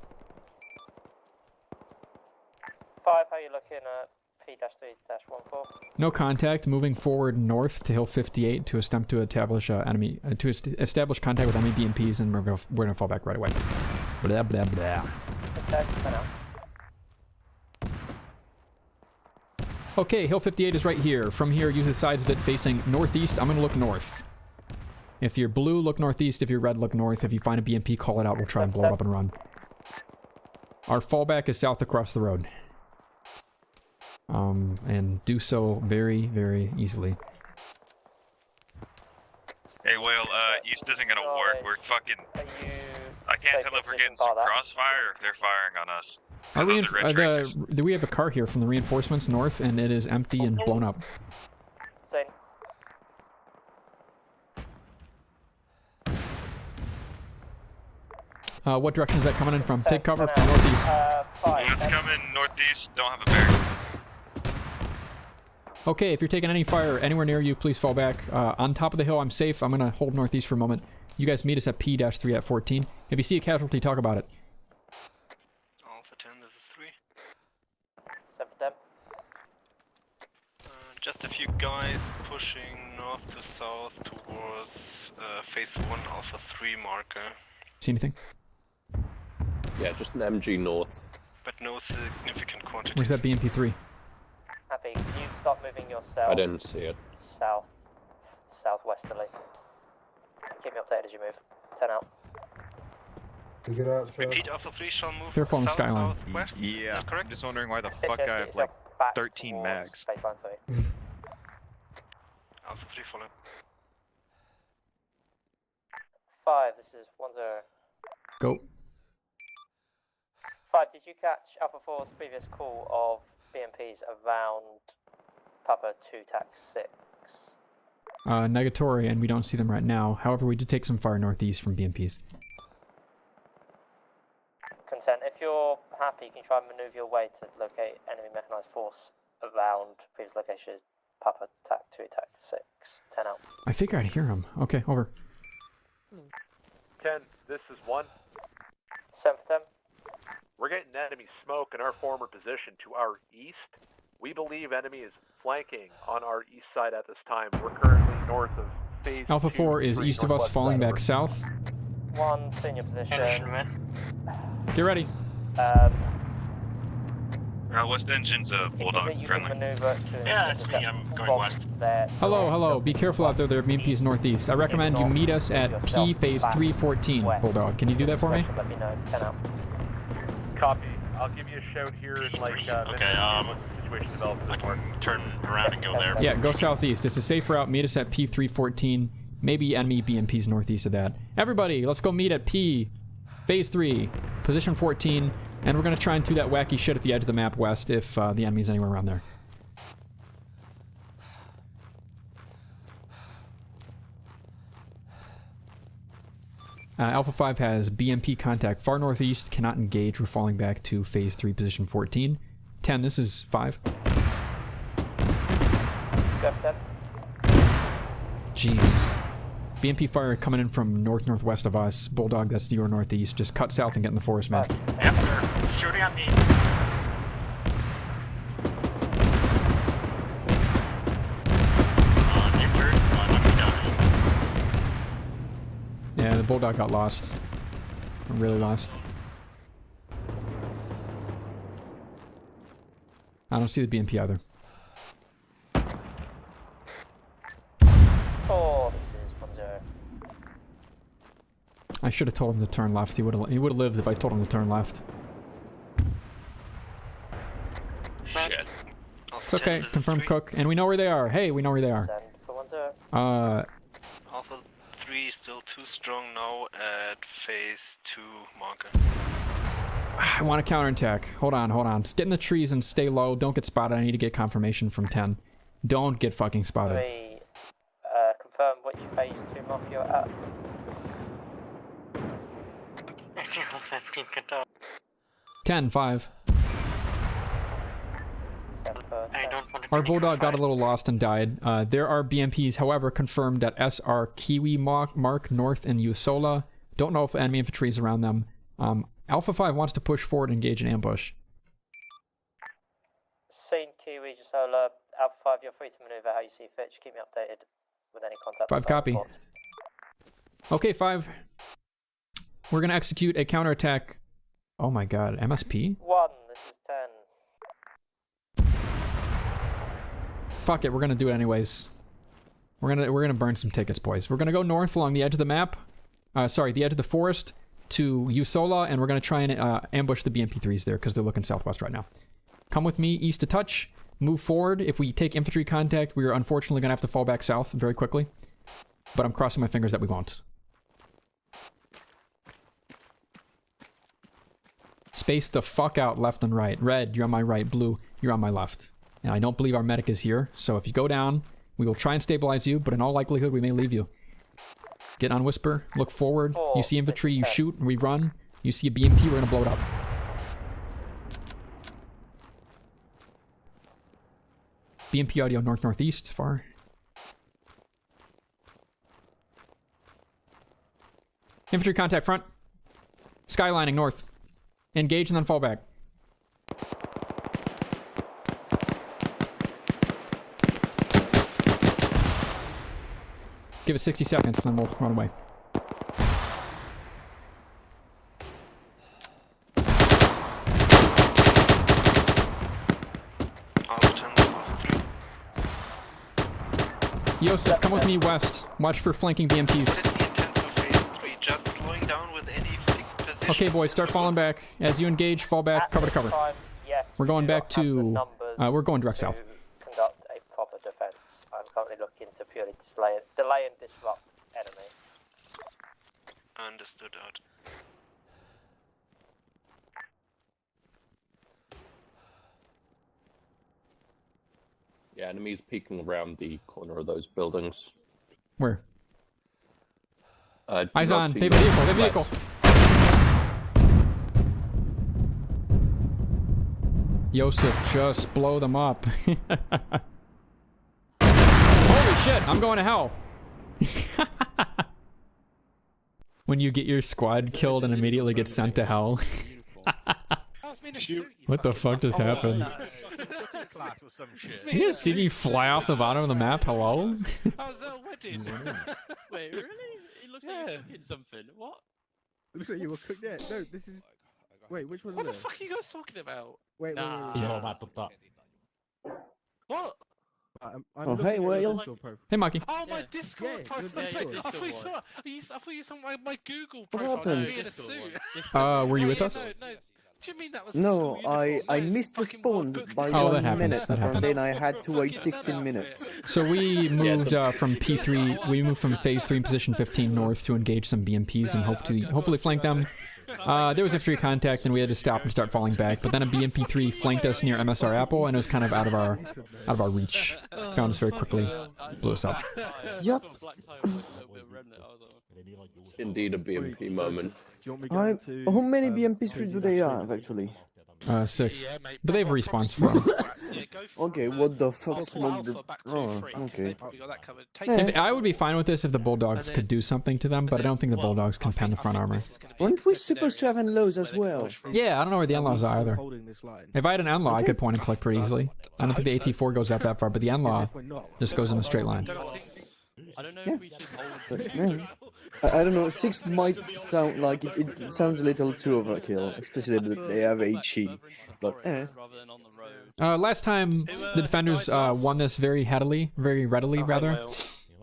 5, how you looking at P-3-14? No contact. Moving forward north to Hill 58 to attempt to establish establish contact with enemy BMPs, and we're gonna fall back right away. Blah blah blah. Okay, Hill 58 is right here. From here, use the sides of it facing northeast. I'm gonna look north. If you're blue, look northeast. If you're red, look north. If you find a BMP, call it out. We'll try and blow it up and run. Our fallback is south across the road. And do so very, very easily. Hey, Whale, east isn't gonna work. We're fucking... I can't tell if we're getting some crossfire or if they're firing on us. We have a car here from the reinforcements north, and it is empty and blown up. Same. What direction is that coming in from? Take cover from northeast. It's coming northeast, don't have a bearing. Okay, if you're taking any fire anywhere near you, please fall back. On top of the hill, I'm safe. I'm gonna hold northeast for a moment. You guys meet us at P-3 at 14. If you see a casualty, talk about it. Alpha 10, this is 3. 7 them. Just a few guys pushing north to south towards phase 1 Alpha 3 marker. See anything? Yeah, just an MG north. But no significant quantities. Where's that BMP-3? Happy, can you start moving yourself? I didn't see it. Southwesterly. Keep me updated as you move. 10 out. Get out, sir. Repeat, Alpha 3 shall move They're following Skyline. southwest. Yeah, I'm just wondering why the fuck I have like 13 mags. Alpha 3 follow. 5, this is 1-0. Go. 5, did you catch Alpha 4's previous call of BMPs around Papa 2 TAC 6? Negatory, and we don't see them right now. However, we did take some fire northeast from BMPs. Consent, if you're happy, you can try and maneuver your way to locate enemy mechanized force around previous locations. Papa TAC 2 TAC 6. 10 out. I figure I'd hear him. Okay, over. 10, this is 1. 7 for 10. We're getting enemy smoke in our former position to our east. We believe enemy is flanking on our east side at this time. We're currently north of phase Alpha 4 is 3, east of us, falling back south. 1, senior position. Get ready. West engine's a Bulldog friendly. Yeah, it's me, I'm going west. Hello, hello. Be careful out there. There are BMPs northeast. I recommend you meet us at P phase 314, Bulldog. Can you do that for me? Let me know. 10 out. Copy. I'll give you a shout here in like okay, once the situation develops. I can turn around and go there. Yeah, go southeast. It's a safe route. Meet us at P314. Maybe enemy BMPs northeast of that. Everybody, let's go meet at P phase 3, position 14, and we're gonna try and do that wacky shit at the edge of the map west if the enemy's anywhere around there. Alpha 5 has BMP contact far northeast, cannot engage. We're falling back to phase 3, position 14. 10, this is 5. Jeez. BMP fire coming in from north-northwest of us. Bulldog, that's to your northeast. Just cut south and get in the forest, man. Yep, they're shooting at me. Yeah, Bulldog got lost. Really lost. I don't see the BMP either. Oh, this is 1-0. I should have told him to turn left. He would have lived if I told him to turn left. Shit. It's okay. Confirm Cook, and we know where they are. Hey, we know where they are. Alpha 3 is still too strong now at phase 2 marker. I want to counterattack. Hold on. Just get in the trees and stay low. Don't get spotted. I need to get confirmation from 10. Don't get fucking spotted. We confirm which phase 2 marker you're at. 10-5. Our Bulldog got a little lost and died. There are BMPs, however, confirmed at SR Kiwi Mark North and Usola. Don't know if enemy infantry is around them. Alpha 5 wants to push forward and engage an ambush. Seen Kiwi, Usola, Alpha 5, you're free to maneuver how you see fit. Just keep me updated with any contact. 5 copy. Okay, 5. We're gonna execute a counterattack. Oh my god, MSP? 1, this is 10. Fuck it, we're gonna do it anyways. We're gonna burn some tickets, boys. We're gonna go north along the edge of the map. Sorry, the edge of the forest to Usola, and we're gonna try and ambush the BMP3s there because they're looking southwest right now. Come with me east to touch. Move forward. If we take infantry contact, we are unfortunately gonna have to fall back south very quickly. But I'm crossing my fingers that we won't. Space the fuck out left and right. Red, you're on my right. Blue, you're on my left. And I don't believe our medic is here, so if you go down, we will try and stabilize you, but in all likelihood, we may leave you. Get on Whisper, look forward. You see infantry, you shoot, we run. You see a BMP, we're gonna blow it up. BMP audio north-northeast, far. Infantry contact front. Skylining north. Engage and then fall back. Give it 60 seconds, then we'll run away. Yosef, come with me west. Watch for flanking BMPs. Okay, boys, start falling back. As you engage, fall back, cover to cover. We're going back to... we're going direct south. Conduct a proper defense. I'm currently looking to purely delay and disrupt enemy. Understood out. Yeah, enemies peeking around the corner of those buildings. Where? Do Eyes not on. see They your vehicle. They left. vehicle. Yosef, just blow them up. Holy shit, I'm going to hell. When you get your squad killed and immediately get sent to hell. What the fuck just happened? You guys see me fly off the bottom of the map? Hello? I was at a wedding. Wait, really? It looks like you're cooking something. What? It looks like you were cooked there. No, this is... Wait, which one is What the it? fuck are you guys talking about? Wait. What? I'm hey, Whale. Hey, Maki. Oh, my Discord profile. Sorry, I thought you saw my Google profile. happened? Me in a suit. Were you with us? No. Do you mean that was No, I missed the spawn by Oh, 1 that happens, minute, that and happens. then I had to wait 16 minutes. So we moved from P3, we moved from phase 3 in position 15 north to engage some BMPs and hopefully flank them. There was infantry contact and we had to stop and start falling back, but then a BMP3 flanked us near MSR Apple and it was kind of out of our reach. Found us very quickly, blew us up. Yep. Indeed a BMP moment. How many BMPs do they have, actually? 6. But they have a response for them. Okay, what the fuck smoked the... Oh, okay. I would be fine with this if the Bulldogs could do something to them, but I don't think the Bulldogs can pen the front armor. Weren't we supposed to have NLOs as well? Yeah, I don't know where the NLAWs are either. If I had an NLAW, I could point and click pretty easily. I don't think the AT4 goes out that far, but the NLAW just goes in a straight line. I don't know if we should hold I don't know. 6 might sound like it sounds a little too overkill, especially that they have HE. But Last time the defenders won this very readily rather,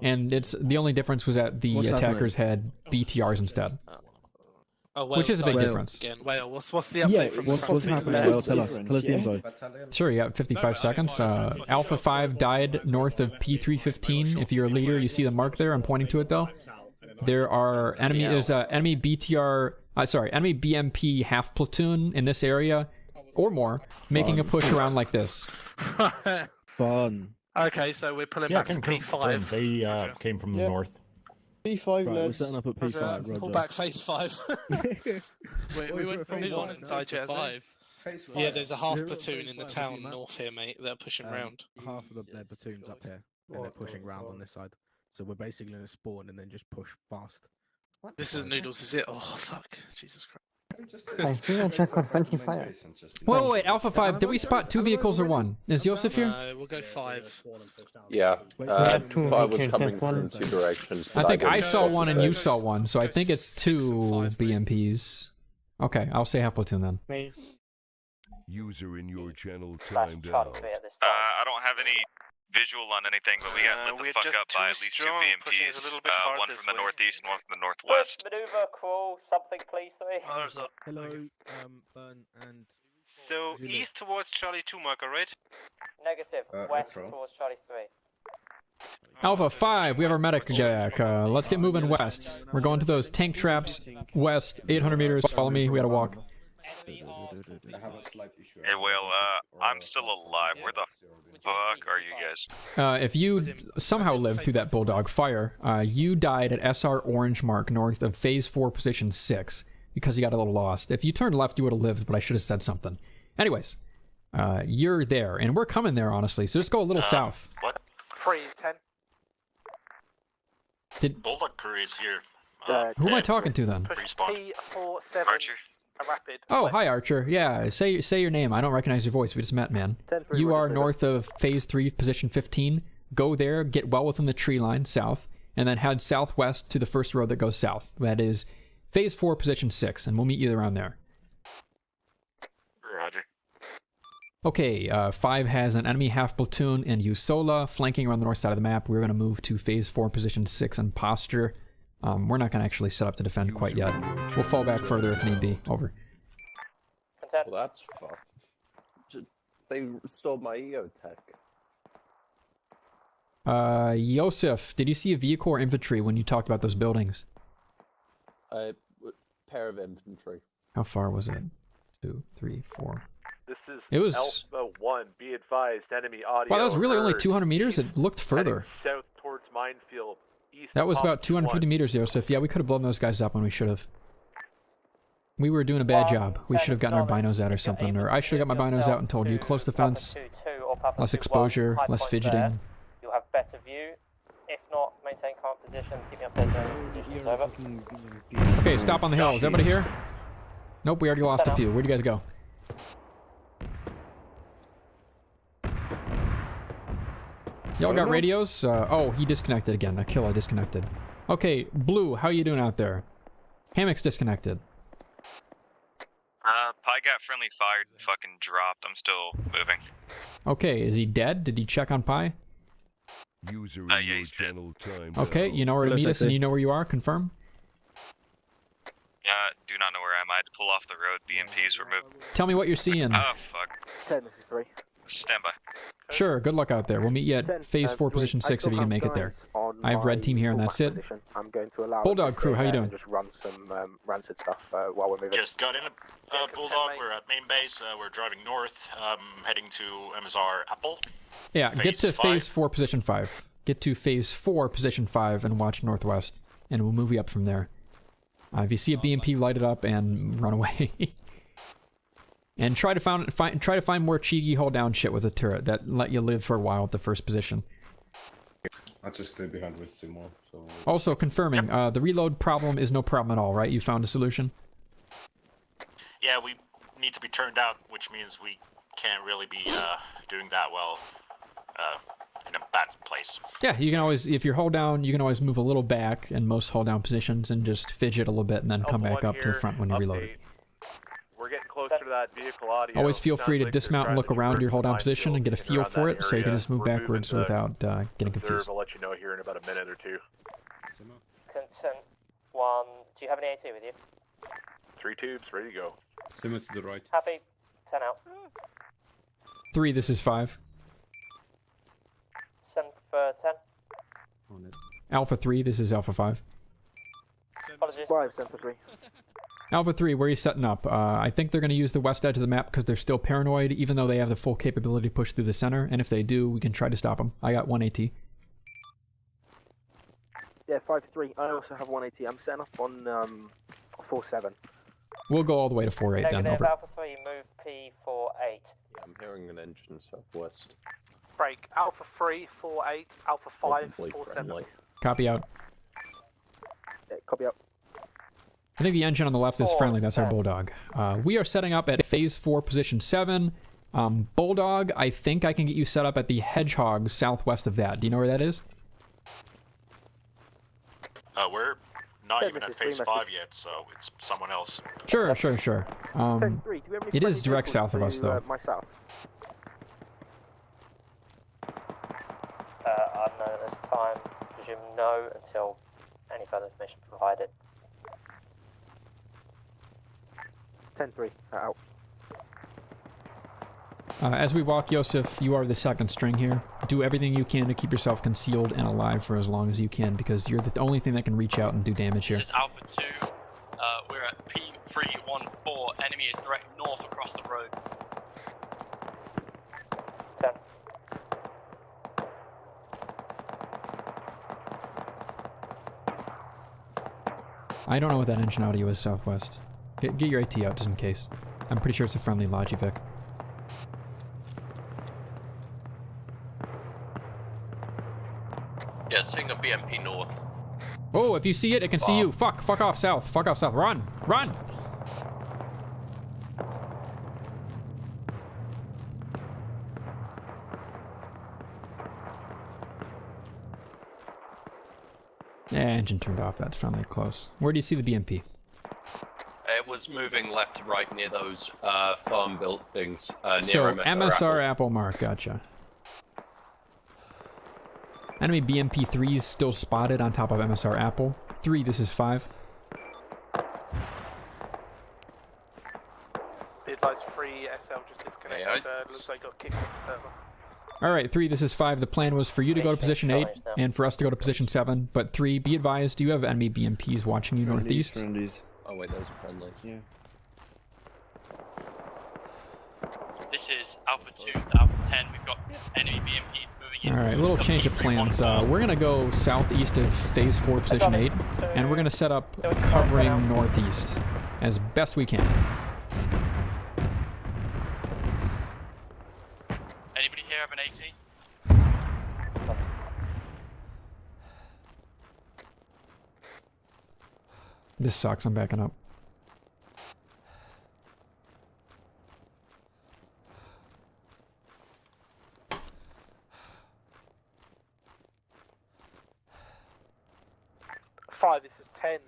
and it's the only difference was that the attackers had BTRs instead. Which is a big difference. Again. Whale, what's the update from what's happening? Whale, tell us the info. Sure, you got 55 seconds. Alpha 5 died north of P315. If you're a leader, you see the mark there. I'm pointing to it though. There are there's enemy BTR, enemy BMP half platoon in this area, or more, making a push around like this. Fun. Okay, so we're pulling back to P5. They came from the north. P5, we're setting up at P5. Roger. Pull back phase 5. Wait, we went from phase 1 inside to 5. Yeah, there's a half platoon in the town north here, mate. They're pushing round. Half of their platoons up here, and they're pushing round on this side. So we're basically going to spawn and then just push fast. This is Noodles, is it? Oh, fuck. Jesus Christ. I think I check on friendly fire. Wait, Alpha 5, did we spot 2 vehicles or 1? Is Joseph here? We'll go 5. Yeah, 5 was coming from 2 directions. I think I saw 1 and you saw 1, so I think it's 2 BMPs. Okay, I'll say half platoon then. User in your channel timed out. I don't have any visual on anything, but we got lit the fuck up by at least 2 BMPs. One from the northeast and one from the northwest. Maneuver, crawl, something please, 3. Hello, Burn and... So, east towards Charlie 2 marker, right? Negative, west towards Charlie 3. Alpha 5, we have our medic jack. Let's get moving west. We're going to those tank traps west, 800 meters. Follow me, we gotta walk. Hey, Whale, I'm still alive. Where the fuck are you guys? If you somehow lived through that bulldog fire, you died at SR Orange Mark north of Phase 4 position 6 because you got a little lost. If you turned left, you would have lived, but I should have said something. Anyways, you're there, and we're coming there, honestly, so just go a little south. What? 310. Bulldog crew is here. Who am I talking to then? P47. Archer. A rapid. Oh, hi Archer. Yeah, say your name. I don't recognize your voice. We just met, man. You are north of Phase 3, position 15. Go there, get well within the tree line, south, and then head southwest to the first road that goes south. That is Phase 4, position 6, and we'll meet you around there. Roger. Okay, 5 has an enemy half platoon in Usola, flanking around the north side of the map. We're going to move to Phase 4, position 6 and posture. We're not going to actually set up to defend quite yet. We'll fall back further if need be. Over. Well, that's fucked. They stole my EO tech. Yosef, did you see a vehicle or infantry when you talked about those buildings? A pair of infantry. How far was it? 2, 3, 4. This is it was Alpha 1. Be advised, enemy audio. Wow, that was really only heard. 200 meters? It looked further. South towards minefield. East That was about 250 meters, Joseph. Yeah, we could have blown those guys up when we should have. We were doing a bad job. We should have gotten our binos out or something. Or I should have got my binos out and told you, close the fence, less exposure, less fidgeting. You'll have better view. If not, maintain current position. Keep me updated on positions. Over. Okay, stop on the hill. Is everybody here? Nope, we already lost a few. Where'd you guys go? Y'all got radios? Oh, he disconnected again. Akilla disconnected. Okay, Blue, how you doing out there? Hammock's disconnected. Pi got friendly fired and fucking dropped. I'm still moving. Okay, is he dead? Did he check on Pi? User yeah, he's dead. Okay, you know where to meet us and you know where you are? Confirm? Do not know where I am. I had to pull off the road. BMPs were moved. Tell me what you're seeing. Oh, fuck. 10, this is 3. Stand by. Sure, good luck out there. We'll meet you at Phase 4, position 6 if you can make it there. I have red team here and that's it. I'm going to allow Bulldog crew, how you doing? Just run some rancid stuff while we're moving. Just got in a Bulldog. We're at main base. We're driving north, heading to MSR Apple. Yeah, get to Phase 4, position 5. Get to Phase 4, position 5 and watch northwest. And we'll move you up from there. If you see a BMP, light it up and run away. And try to find more cheeky hold down shit with a turret that let you live for a while at the first position. I'll just stay behind with 2 more. So. Also confirming, the reload problem is no problem at all, right? You found a solution? Yeah, we need to be turned out, which means we can't really be doing that well in a that place. Yeah, you can always, if you're hold down, you can always move a little back in most hold down positions and just fidget a little bit and then come back up to the front when you reload it. We're getting closer to that vehicle audio. Always feel free to Sounds like dismount and they're look trying to around your hold down divert position and get a feel around for that it, so you can area. just move We're moving backwards to without getting observe. confused. I'll let you know here in about a minute or two. Content 1. Do you have any AT with you? 3 tubes, ready to go. Similar to the right. Happy. 10 out. 3, this is 5. Send for 10. Alpha 3, this is Alpha 5. Apologies. 5, send for 3. Alpha 3, where are you setting up? I think they're going to use the west edge of the map because they're still paranoid, even though they have the full capability to push through the center, and if they do, we can try to stop them. I got 1 AT. Yeah, 5-3. I also have 1 AT. I'm setting up on 4-7. We'll go all the way to 4-8 then. Negative, Over. Alpha 3, move P48. Yeah, I'm hearing an engine southwest. Break. Alpha 3, 4-8, Alpha 5, Probably 4-7. friendly. Copy out. Yeah, copy out. I think the engine on the left is friendly. That's our Bulldog. We are setting up at Phase 4, Position 7. Bulldog, I think I can get you set up at the Hedgehog southwest of that. Do you know where that is? We're not even at phase 5 yet, so it's someone else. Sure. It is direct south of us, though. My south. Unknown at this time. Presume no until any further information provided. 10-3. Out. As we walk, Yosef, you are the second string here. Do everything you can to keep yourself concealed and alive for as long as you can, because you're the only thing that can reach out and do damage here. This is Alpha 2. We're at P314. Enemy is direct north across the road. 10. I don't know what that engine audio is southwest. Get your AT out just in case. I'm pretty sure it's a friendly Logivic. Yeah, seeing a BMP north. Oh, if you see it, it can see you. Fuck off south. Fuck off south. Run! Yeah, engine turned off. That's friendly close. Where do you see the BMP? It was moving left to right near those farm-built things. Near So, MSR Apple. Apple mark. Gotcha. Enemy BMP-3 is still spotted on top of MSR Apple. 3, this is 5. Be advised, 3 SL just disconnected. Looks like got kicked off the server. Alright, 3, this is 5. The plan was for you to go to position 8 and for us to go to position 7. But 3, be advised, do you have enemy BMPs watching you northeast? Oh wait, those are friendly. Yeah. This is Alpha 2 to Alpha 10. We've got enemy BMP moving in. Alright, little change of plans. We're gonna go southeast of Phase 4, Position 8, and we're gonna set up covering northeast as best we can. Anybody here have an AT? This sucks, I'm backing up. This is 10.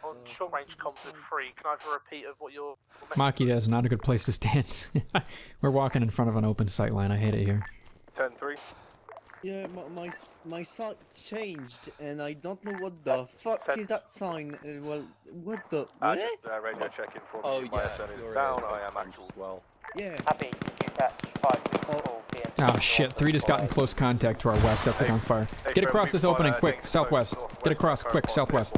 On short range comms with 3. Can I have a repeat of what your Maki, that's not a good place to stand. We're walking in front of an open sight line. I hate it here. 10-3. Yeah, my sight changed, and I don't know what the fuck is that sign. Well, what the? Where? Just radio check informs Oh you my yeah, SN is you're down. I am actual. as well. Yeah. Happy, you catch 5 Oh shit, 3 just got in close contact to our west. That's like on fire. Get across this opening quick, southwest. Get across quick, southwest.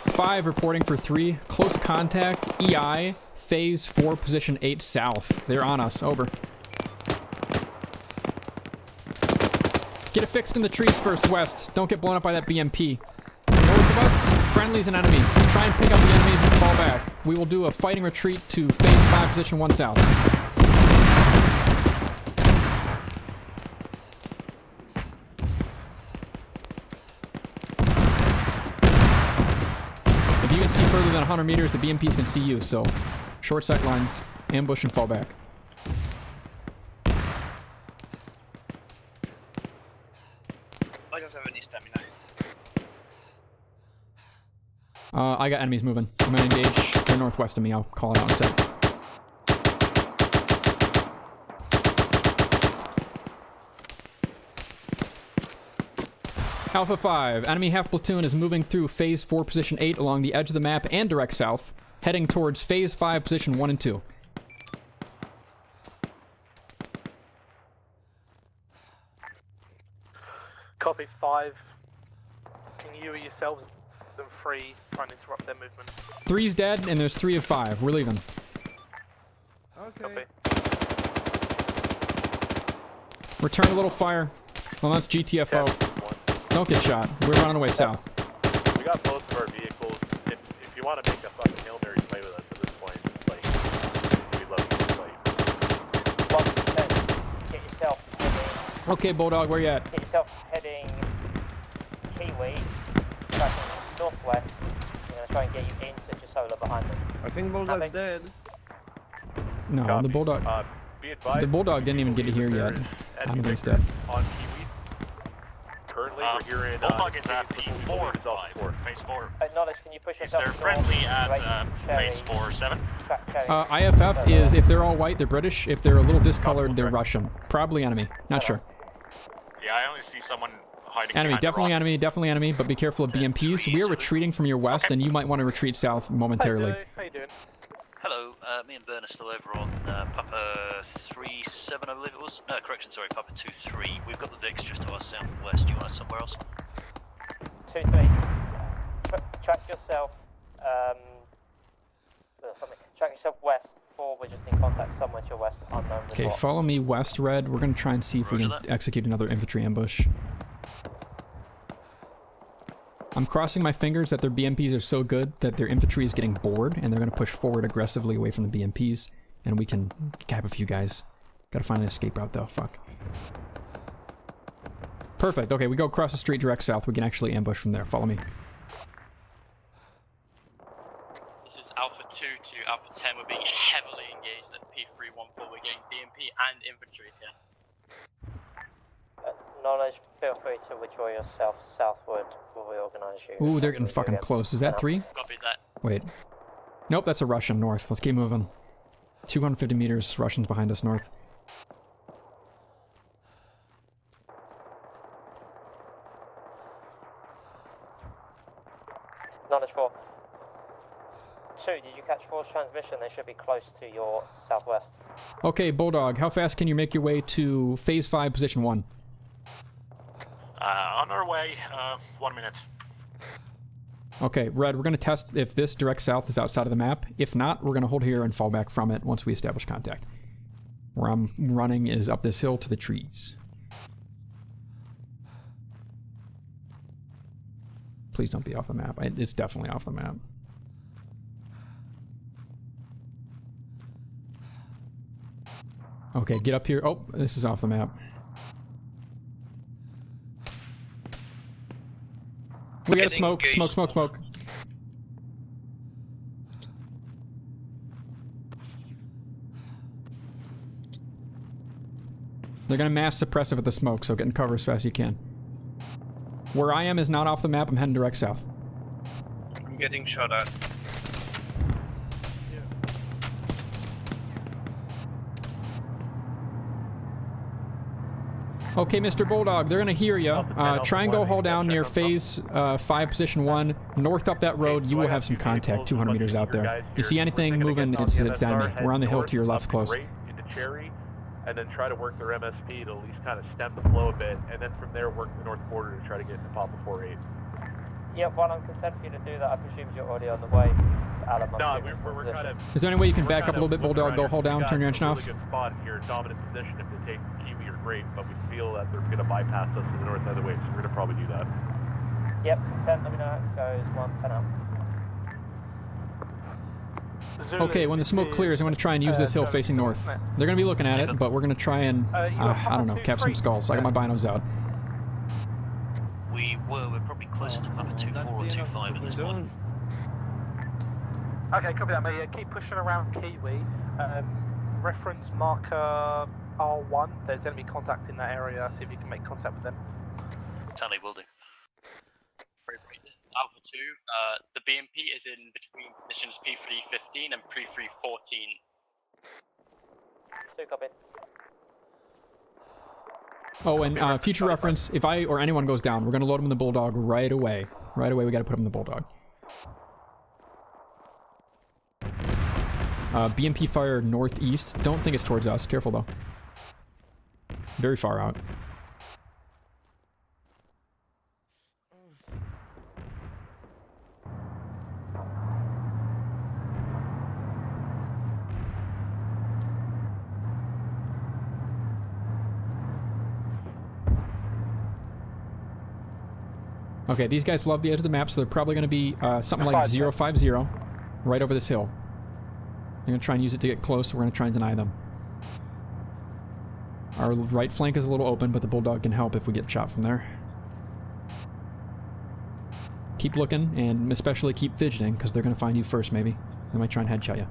5 reporting for 3. Close contact, EI, Phase 4, Position 8 south. They're on us, over. Get it fixed in the trees first, west. Don't get blown up by that BMP. North of us, friendlies and enemies. Try and pick up the enemies and fall back. We will do a fighting retreat to Phase 5, Position 1 south. If you can see further than 100 meters, the BMPs can see you, so Short sight lines. Ambush and fall back. I don't have any stamina. I got enemies moving. I'm gonna engage. They're northwest of me. I'll call it out in a sec. Alpha 5. Enemy half platoon is moving through Phase 4 Position 8 along the edge of the map and direct south, heading towards Phase 5 Position 1 and 2. Copy 5. Can you yourselves and 3 try and interrupt their movement? 3's dead, and there's 3 of 5. We're leaving. Copy. Return a little fire. Well, that's GTFO. Don't get shot. We're running away south. We got both of our vehicles. If you want to make a fucking Hail Mary play with us at this point, like, we'd love you to play. Get yourself heading. Okay, Bulldog, where you at? Get yourself heading Kiwi, tracking northwest. I'm going to try and get you into Jasola behind them. I think Bulldog's dead. No, Copy. the Bulldog. Be advised, The Bulldog didn't even get to here yet. I don't think he's dead. On Kiwi. Currently, we're here in Bulldog is at P4, Phase 4. Acknowledge, can you push Is yourself there friendly at Phase 4-7? IFF is, if they're all white, they're British. If they're a little discolored, they're Russian. Probably enemy. Not sure. Yeah, I only see someone hiding Enemy, behind the definitely rock. enemy, definitely enemy, but be careful of BMPs. We are retreating from your west, and you might want to retreat south momentarily. How you doing? Hello, me and Bern are still over on Papa 3-7, I believe it was. No, correction, sorry, Papa 2-3. We've got the VIX just to our southwest. Do you want us somewhere else? 2-3. Track yourself. Track yourself west. 4. We're just in contact somewhere to your west. Unknown. Okay, follow me west, Red. We're going to try and see if we can execute another infantry ambush. I'm crossing my fingers that their BMPs are so good that their infantry is getting bored, and they're going to push forward aggressively away from the BMPs, and we can cap a few guys. Gotta find an escape route, though. Fuck. Perfect. Okay, we go across the street direct south. We can actually ambush from there. Follow me. This is Alpha 2 to Alpha 10. We're being heavily engaged at P314. We're getting BMP and infantry here. Knowledge, feel free to withdraw yourself southward. We'll reorganize you. Ooh, they're getting fucking close. Is that 3? Copy that. Wait. Nope, that's a Russian north. Let's keep moving. 250 meters, Russians behind us north. Knowledge 4. 2, did you catch 4's transmission? They should be close to your southwest. Okay, Bulldog, how fast can you make your way to Phase 5, Position 1? On our way, 1 minute. Okay, Red, we're going to test if this direct south is outside of the map. If not, we're going to hold here and fall back from it once we establish contact. Where I'm running is up this hill to the trees. Please don't be off the map. It's definitely off the map. Okay, get up here. Oh, this is off the map. We gotta smoke, smoke, smoke, smoke. They're gonna mass suppressive at the smoke, so get in cover as fast as you can. Where I am is not off the map. I'm heading direct south. I'm getting shot at. Okay, Mr. Bulldog, they're gonna hear you. Try and go hold down near Phase 5, Position 1. North up that road, you will have some contact 200 meters out there. You see anything moving, it's enemy. We're on the hill to your left, close. Into Cherry, and then try to work their MSP to at least kind of stem the flow a bit, and then from there work the north border to try to get into Papa 48. Yeah, while I'm content for you to do that, I presume you're already on the way. No, we're kind of... Is there any way you can back up a little bit, Bulldog? Go hold down, turn your engine off. Really good spot here, dominant position. If they take Kiwi or great, but we feel that they're going to bypass us to the north other way, so we're going to probably do that. Yep, 10, let me know how it goes. 1, 10 out. Okay, when the smoke clears, I'm going to try and use this hill facing north. They're going to be looking at it, but we're going to try and, I don't know, cap some skulls. I got my binos out. We're probably closer to Papa 2-4 or 2-5 at this point. Okay, copy that, mate. Yeah, keep pushing around Kiwi. Reference marker R1. There's enemy contact in that area. See if you can make contact with them. Tally will do. This is Alpha 2. The BMP is in between positions P315 and P314. 2 copy. Oh, and future reference, if I or anyone goes down, we're going to load him in the Bulldog right away. Right away, we got to put him in the Bulldog. BMP fire northeast. Don't think it's towards us. Careful, though. Very far out. Okay, these guys love the edge of the map, so they're probably going to be something like 050 right over this hill. They're going to try and use it to get close, so we're going to try and deny them. Our right flank is a little open, but the Bulldog can help if we get shot from there. Keep looking, and especially keep fidgeting, because they're going to find you first, maybe. They might try and headshot you.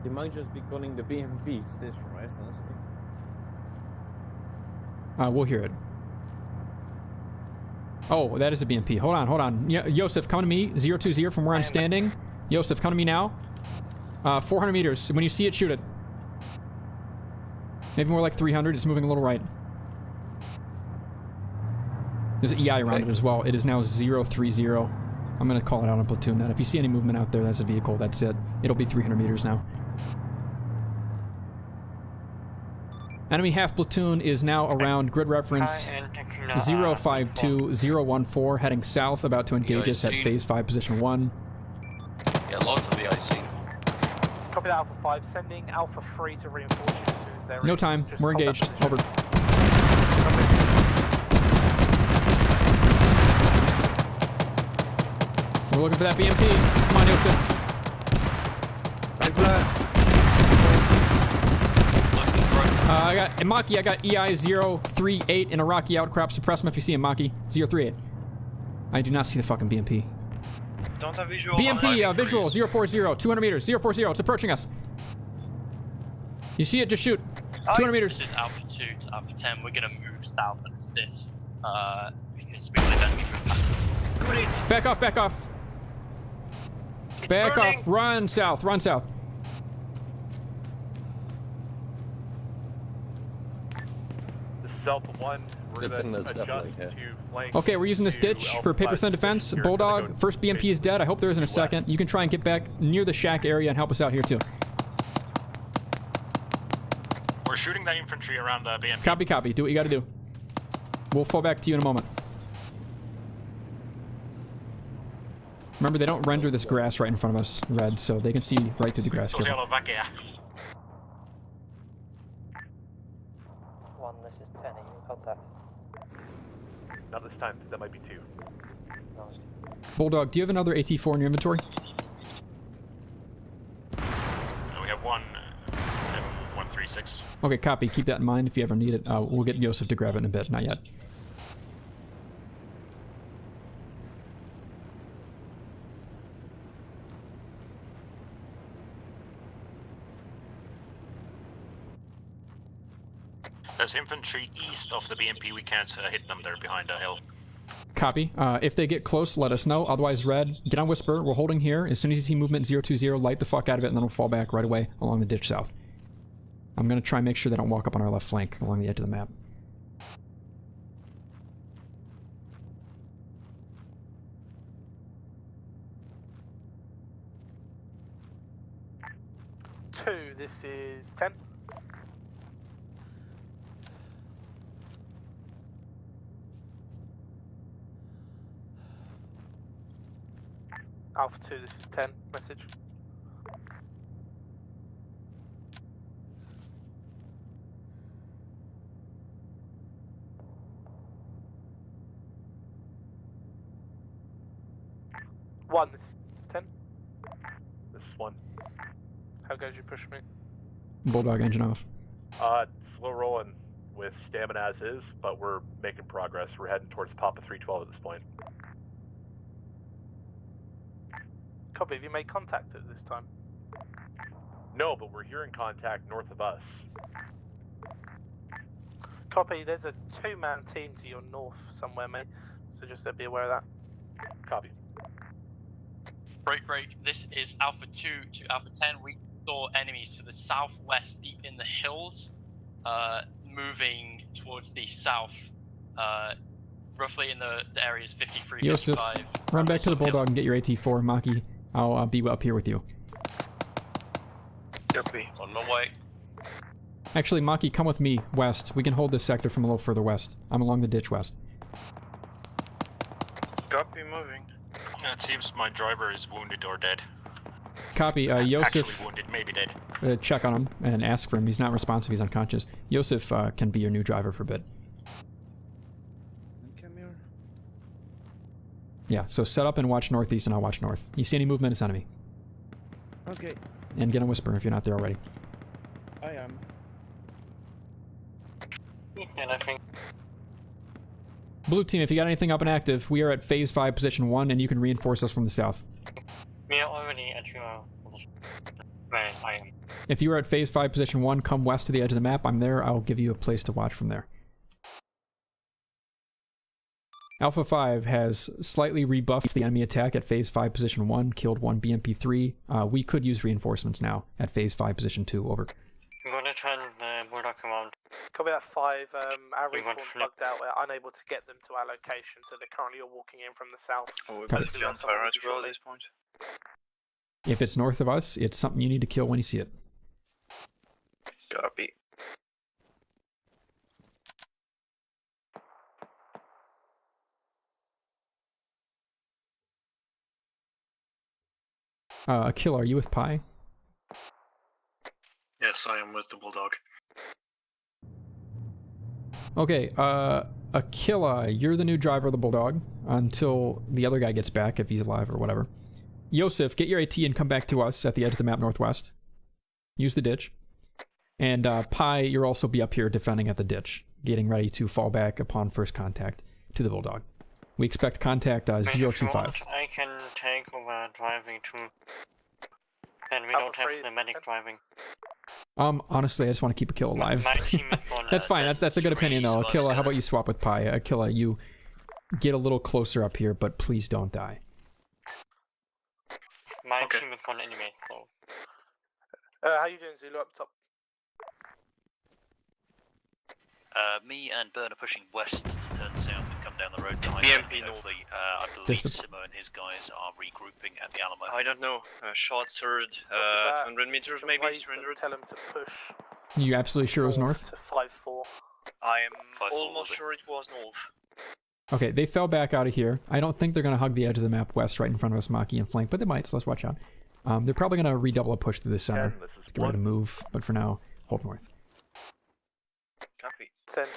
They might just be calling the BMP to this from us, honestly. We'll hear it. Oh, that is a BMP. Hold on. Yosef, come to me. 020 from where I'm standing. Yosef, come to me now. 400 meters. When you see it, shoot it. Maybe more like 300. It's moving a little right. There's an EI around it as well. It is now 030. I'm going to call it out on platoon net. If you see any movement out there, that's a vehicle. That's it. It'll be 300 meters now. Enemy half platoon is now around grid reference 052014, heading south, about to engage us at phase 5, position 1. Yeah, lots of VIC. Copy that, Alpha 5. Sending Alpha 3 to reinforce you as soon as they're No in. time. Just We're hold that engaged. position. Over. We're looking for that BMP. Come on, Yosef. I got Maki, I got EI 038 in Iraqi outcrop. Suppress him if you see him, Maki. 038. I do not see the fucking BMP. Don't have visual. BMP, visual, 040, 200 meters, 040, it's approaching us. You see it, just shoot. 200 meters. This is Alpha 2 to Alpha 10. We're gonna move south and assist. Because we believe enemy through passes. Back off, back off. Back off, run south, run south. Alpha 1, we're Good thing going that's to adjust definitely to flank. Okay, we're using this to ditch Alpha for paper 5 thin defense. position. Bulldog, first BMP is dead. I hope there isn't a second. You can try and get back near the shack area and help us out here too. We're shooting the infantry around the BMP. Copy, copy. Do what you gotta do. We'll fall back to you in a moment. Remember, they don't render this grass right in front of us red, so they can see right through the grass. Careful. 1, this is 10. Are you in contact? Not this time. That might be 2. Nice. Bulldog, do you have another AT4 in your inventory? We have one 136. Okay, copy. Keep that in mind if you ever need it. We'll get Yosef to grab it in a bit. Not yet. There's infantry east of the BMP. We can't hit them. They're behind a hill. Copy. If they get close, let us know. Otherwise, Red, get on Whisper. We're holding here. As soon as you see movement 020, light the fuck out of it, and then we'll fall back right away along the ditch south. I'm going to try and make sure they don't walk up on our left flank along the edge of the map. This is 10. Alpha 2, this is 10. Message. One, this is 10. This is 1. How goes you push me? Bulldog, engine off. Slow rolling with stamina as is, but we're making progress. We're heading towards Papa 312 at this point. Copy, have you made contact at this time? No, but we're hearing contact north of us. Copy, there's a 2-man team to your north somewhere, mate. So just be aware of that. Copy. Break. This is Alpha 2 to Alpha 10. We saw enemies to the southwest, deep in the hills, moving towards the south, roughly in the areas 53, Yosef, 55. run back to the Bulldog and get your AT4. Maki, I'll be up here with you. Copy. On my way. Actually, Maki, come with me west. We can hold this sector from a little further west. I'm along the ditch west. Copy, moving. It seems my driver is wounded or dead. Copy, Yosef. Actually wounded, maybe dead. Check on him and ask for him. He's not responsive, he's unconscious. Yosef can be your new driver for a bit. Come here. Yeah, so set up and watch northeast and I'll watch north. You see any movement, it's enemy. Okay. And get a whisper if you're not there already. I am. And I think Blue team, if you got anything up and active, we are at phase 5, position 1, and you can reinforce us from the south. we are already at your position. Where I am. If you are at phase 5, position 1, come west to the edge of the map. I'm there. I'll give you a place to watch from there. Alpha 5 has slightly rebuffed the enemy attack at phase 5, position 1, killed 1 BMP3. We could use reinforcements now at phase 5, position 2, over. I'm gonna turn the Bulldog around. Copy that 5. Our We want respawn's flip. bugged out. We're unable to get them to our location, so they're currently all walking in from the south. Oh, we're Copy. basically on fire as well at this point. If it's north of us, it's something you need to kill when you see it. Copy. Akil, are you with Pi? Yes, I am with the Bulldog. Okay, Aquila, you're the new driver of the Bulldog until the other guy gets back, if he's alive or whatever. Yosef, get your AT and come back to us at the edge of the map northwest. Use the ditch. And Pi, you'll also be up here defending at the ditch, getting ready to fall back upon first contact to the Bulldog. We expect contact 025. I can take over driving too. And we don't have the medic driving. Honestly, I just want to keep Aquila alive. My team is on, That's fine. That's a good opinion, though. Aquila, how about you swap with Pi? Aquila, you get a little closer up here, but please don't die. My team is gone anyway, so. How you doing, Zulu, up top? Me and Burn are pushing west to turn south and come down the road behind BMP me. north. Hopefully, I believe Distant. Simo and his guys are regrouping at the Alamo. I don't know. Short third, 100 meters maybe, 300. Tell them to push. You absolutely sure it was north? To 5-4. I am 5-4 almost sure it was north. Okay, they fell back out of here. I don't think they're going to hug the edge of the map west right in front of us, Maki, and flank, but they might, so let's watch out. They're probably going to redouble a push through the center. Let's get ready to move, but for now, hold north. Copy. Send.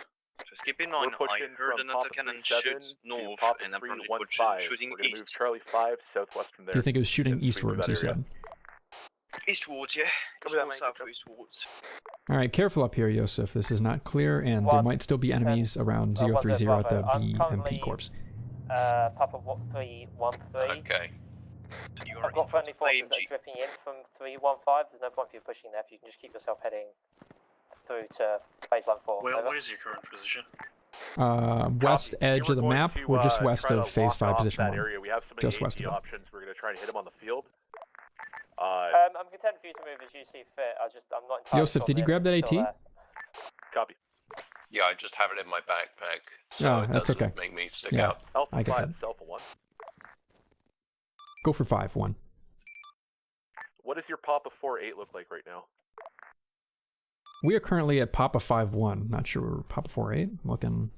Just keep in mind, I heard another cannon shoot north, and apparently shooting We're gonna east. move Charlie 5 southwest from there. Do you think it was shooting Just sweep eastwards, that you area. said? Eastwards, yeah. Copy that, Eastwards, mate. south, eastwards. Alright, careful up here, Yosef. This is not clear, and there might still be enemies around 030 at the BMP Corps. Papa 313. Okay. I've got friendly forces that are dripping in from 315. There's no point for you pushing there if you can just keep yourself heading through to baseline 4. Well, Over. what is your current position? West edge of the map. We're just west of phase 5, position 1. Area. We have so many Just west of it. options. We're going to try and hit them on the field. I'm content for you to move as you see fit. I'm not entirely Yosef, sure did you that grab that it's still AT? there. Copy. Yeah, I just have it in my backpack, so Oh, it that's doesn't okay. make me stick Yeah. out. Alpha I get 5, that. Alpha 1. Go for 5-1. What does your Papa 4-8 look like right now? We are currently at Papa 5-1. Not sure where Papa 4-8. Looking.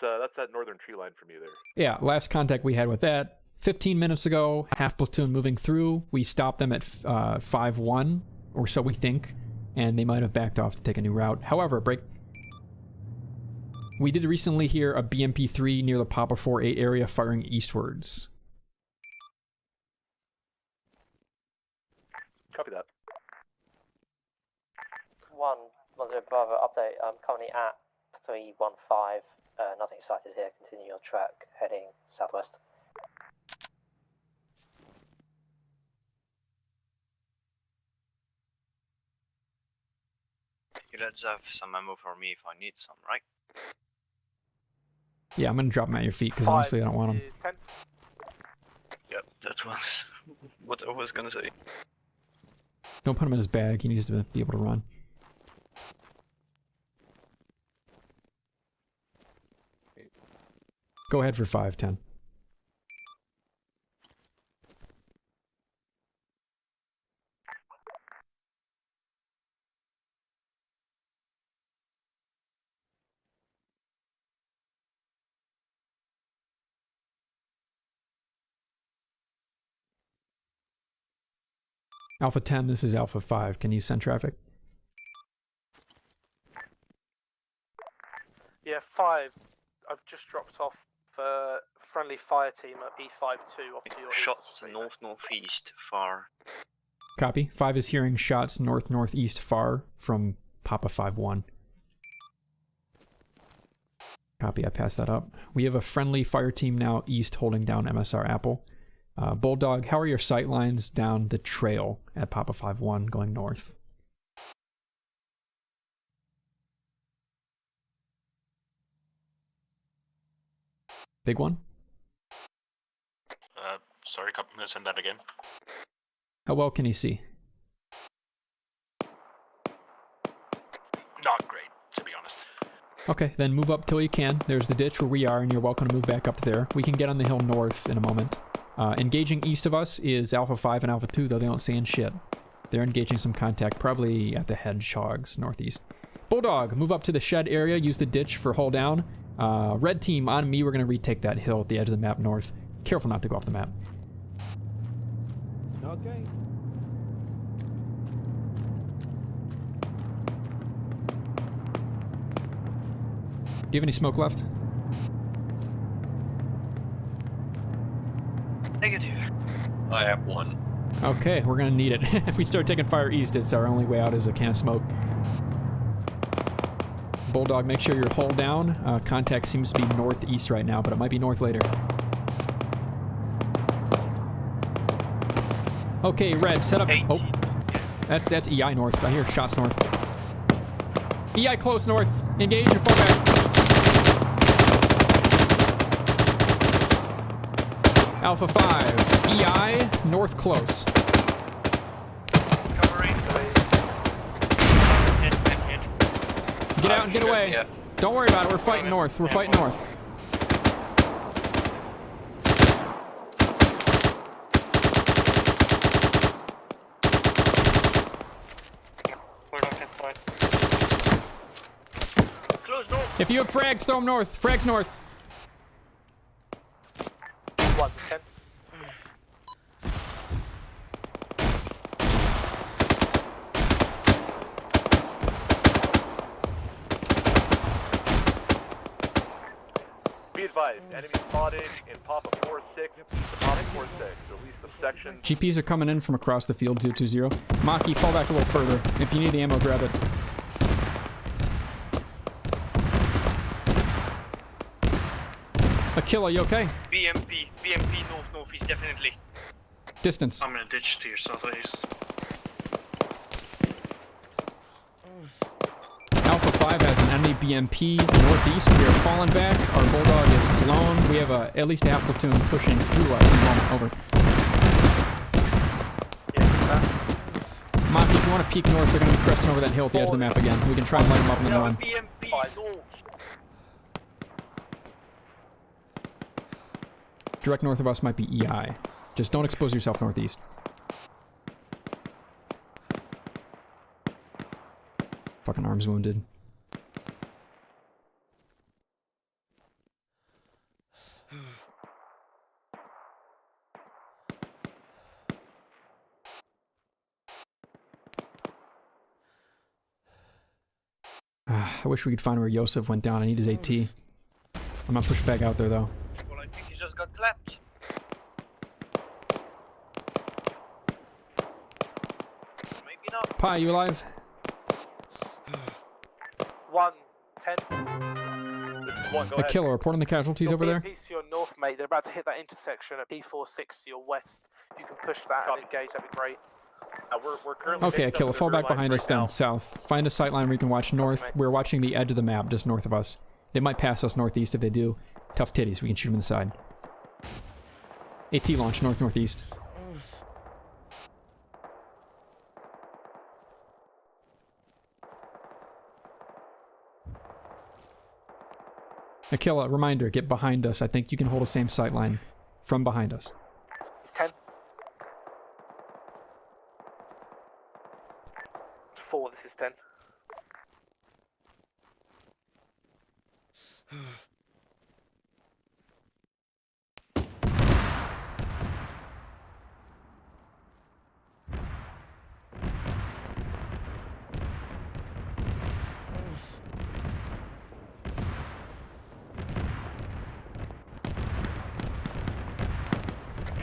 That's that northern tree line from you there. Yeah, last contact we had with that. 15 minutes ago, half platoon moving through. We stopped them at 5-1, or so we think, and they might have backed off to take a new route. However, we did recently hear a BMP-3 near the Papa 4-8 area firing eastwards. Copy that. 110 Bravo update. I'm currently at 315. Nothing sighted here. Continue your track heading southwest. You let's have some ammo for me if I need some, right? Yeah, I'm gonna drop him at your feet because honestly I don't want him. Yep, that was what I was gonna say. Don't put him in his bag. He needs to be able to run. Go ahead for 5-10. Alpha 10, this is Alpha 5. Can you send traffic? Yeah, 5. I've just dropped off friendly fire team at E52 off to your shots north-northeast far. Copy. 5 is hearing shots north-northeast far from Papa 5-1. Copy, I passed that up. We have a friendly fire team now east holding down MSR Apple. Bulldog, how are your sight lines down the trail at Papa 5-1 going north? Big one? Sorry, I'm gonna send that again. How well can you see? Not great, to be honest. Okay, then move up till you can. There's the ditch where we are, and you're welcome to move back up there. We can get on the hill north in a moment. Engaging east of us is Alpha 5 and Alpha 2, though they don't see in shit. They're engaging some contact, probably at the Hedgehogs northeast. Bulldog, move up to the shed area, use the ditch for hull down. Red team, on me, we're going to retake that hill at the edge of the map north. Careful not to go off the map. Okay. Do you have any smoke left? Negative. I have one. Okay, we're gonna need it. If we start taking fire east, it's our only way out is a can of smoke. Bulldog, make sure you're hull down. Contact seems to be northeast right now, but it might be north later. Okay, Red, set up. Oh, that's EI north. I hear shots north. EI close north. Engage and fall back. Alpha 5, EI, north close. Covering. Get out and get away. Yeah. Don't worry about it, we're fighting north. We're fighting north. Close door. If you have frags, throw them north. Frags north. 1-10. Be advised, enemy spotted in Papa 4-6, east of Papa 4-6, release the section. GPs are coming in from across the field, 020. Maki, fall back a little further. If you need the ammo, grab it. Aquila, you okay? BMP north-northeast, definitely. Distance. I'm in a ditch to your southeast. Alpha 5 has an enemy BMP northeast. We are falling back. Our Bulldog is blown. We have at least a half platoon pushing through us in a moment. Over. Maki, if you want to peek north, they're going to be cresting over that hill at the edge of the map again. We can try and light them up and then run. BMP north. Direct north of us might be EI. Just don't expose yourself northeast. Fucking arms wounded. I wish we could find where Yosef went down. I need his AT. I'm gonna push back out there though. Well, I think he just got clapped. Maybe not. Pi, you alive? 1-10. This is one, go A ahead. killer. Reporting the casualties over there. BMP's to your north, mate. They're about to hit that intersection at P46 to your west. If you can push that and engage, that'd be great. We're currently Okay, based Killa, up the fall rear back line behind right us then, now. south. Find a sight line where you can watch north. We're watching the edge of the map, just north of us. They might pass us northeast. If they do, tough titties, we can shoot them in the side. AT launch, north-northeast. Akilla, reminder, get behind us. I think you can hold the same sight line from behind us. It's 10. 4, this is 10.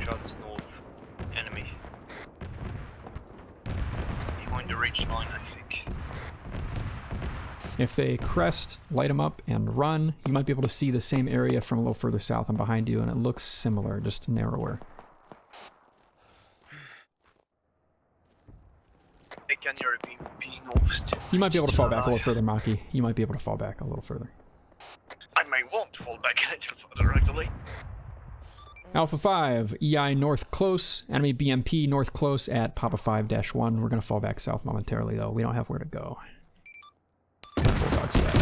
Shots north. Enemy. Behind the ridge line, I think. If they crest, light them up, and run, you might be able to see the same area from a little further south and behind you, and it looks similar, just narrower. Hey, can you repeat being north? You might be able to fall back a little further, Maki. You might be able to fall back a little further. I may want to fall back a little further, actually. Alpha 5, EI north close, enemy BMP north close at Papa 5-1. We're going to fall back south momentarily, though. We don't have where to go. Bulldogs back.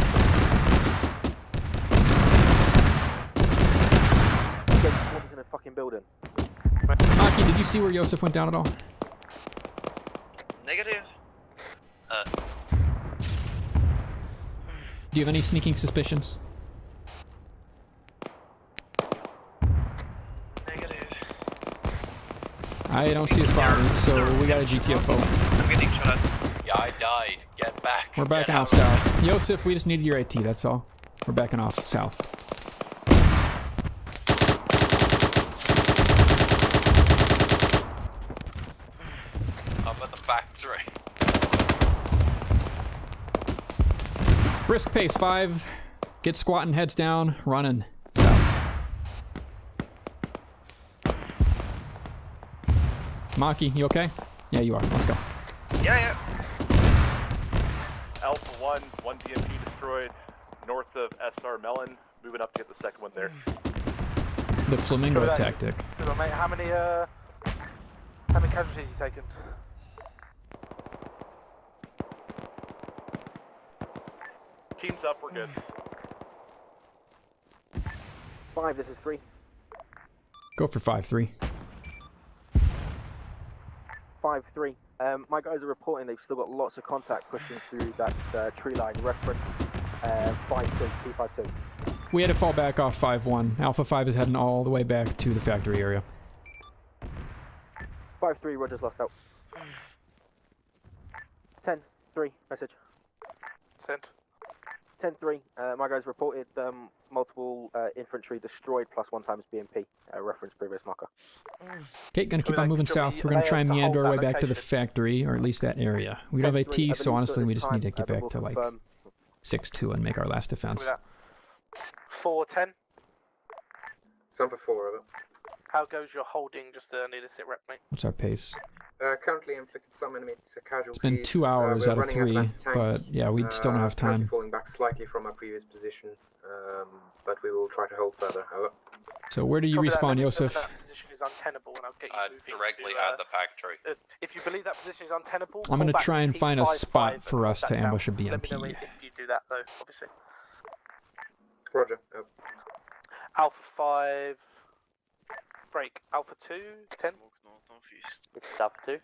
One's in a fucking building. Maki, did you see where Yosef went down at all? Negative. Do you have any sneaking suspicions? Negative. I don't see his body, so we got a GTFO. I'm getting shot at. Yeah, I died. Get back. We're backing off south. Yosef, we just needed your AT, that's all. We're backing off south. I'm at the factory. Brisk pace 5. Get squatting, heads down, running south. Maki, you okay? Yeah, you are. Let's go. Yeah. Alpha 1, 1 DMP destroyed north of SR Melon. Moving up to get the second one there. The flamingo tactic. Good on, mate. How many casualties you taken? Teams up, we're good. 5, this is 3. Go for 5-3. 5-3. My guys are reporting they've still got lots of contact pushing through that tree line. Reference 5-2, P52. We had to fall back off 5-1. Alpha 5 is heading all the way back to the factory area. 5-3, Rogers lost out. 10-3, message. Sent. 10-3, my guys reported multiple infantry destroyed plus 1 times BMP, reference previous marker. Okay, gonna keep on moving south. We're gonna try and meander our way back to the factory, or at least that area. We don't have AT, so honestly we just need to get back to like 6-2 and make our last defense. 4-10. Number 4, over. How goes your holding? Just need a sit rep, mate. What's our pace? Currently inflicted some enemy casualties. It's been 2 hours out of 3, but yeah, we still don't have time. Falling back slightly from our previous position, but we will try to hold further, however. So where do you respawn, Yosef? That position is untenable, and I'll get you moving directly to, at the factory. If you believe that position is untenable, I'm gonna pull back try and to find a P55 spot for us to and ambush a let me know BMP. if you do that, though, obviously. Roger. Alpha 5. Break. Alpha 2. 10. This is Alpha 2.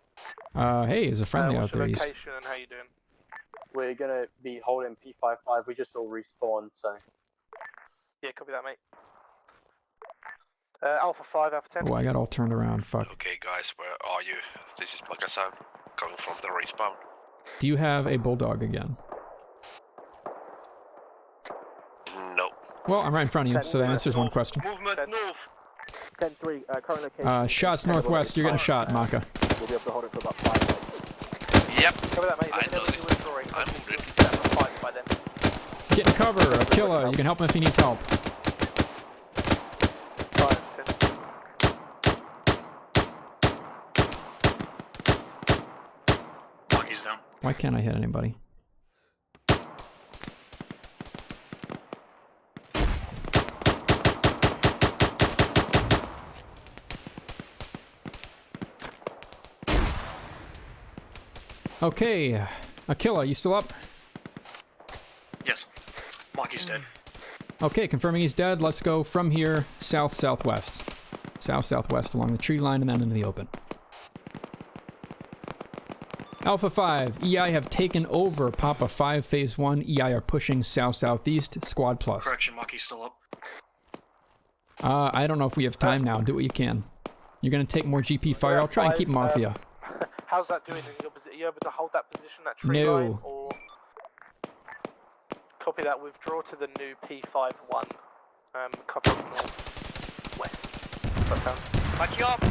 Hey, there's a friendly out What's your there. East. location and how you doing? We're gonna be holding P55. We just all respawned, so. Yeah, copy that, mate. Alpha 5, Alpha 10. Oh, I got all turned around. Fuck. Okay, guys, where are you? This is Plagasan, coming from the respawn. Do you have a bulldog again? No. Well, I'm right in front of you, so that answers one question. Movement north. 10-3, current location. Shots northwest. You're getting shot, Maka. We'll be able to hold it for about 5 minutes. Yep. Cover that, mate. I know this. I'm wounded. By then. Get in cover. Killa. You can help him if he needs help. Maki's down. Why can't I hit anybody? Okay, Aquila, you still up? Yes. Maki's dead. Okay, confirming he's dead. Let's go from here south-southwest. South-southwest along the tree line and then into the open. Alpha 5, EI have taken over Papa 5 Phase 1. EI are pushing south-southeast. Squad plus. Correction, Maki's still up. I don't know if we have time now. Do what you can. You're gonna take more GP fire. I'll try and keep Mafia. How's that doing in your position? Are you able to hold that position, that tree line, or copy that? Withdraw to the new P51. Cover up north-west. That sounds. Maki up.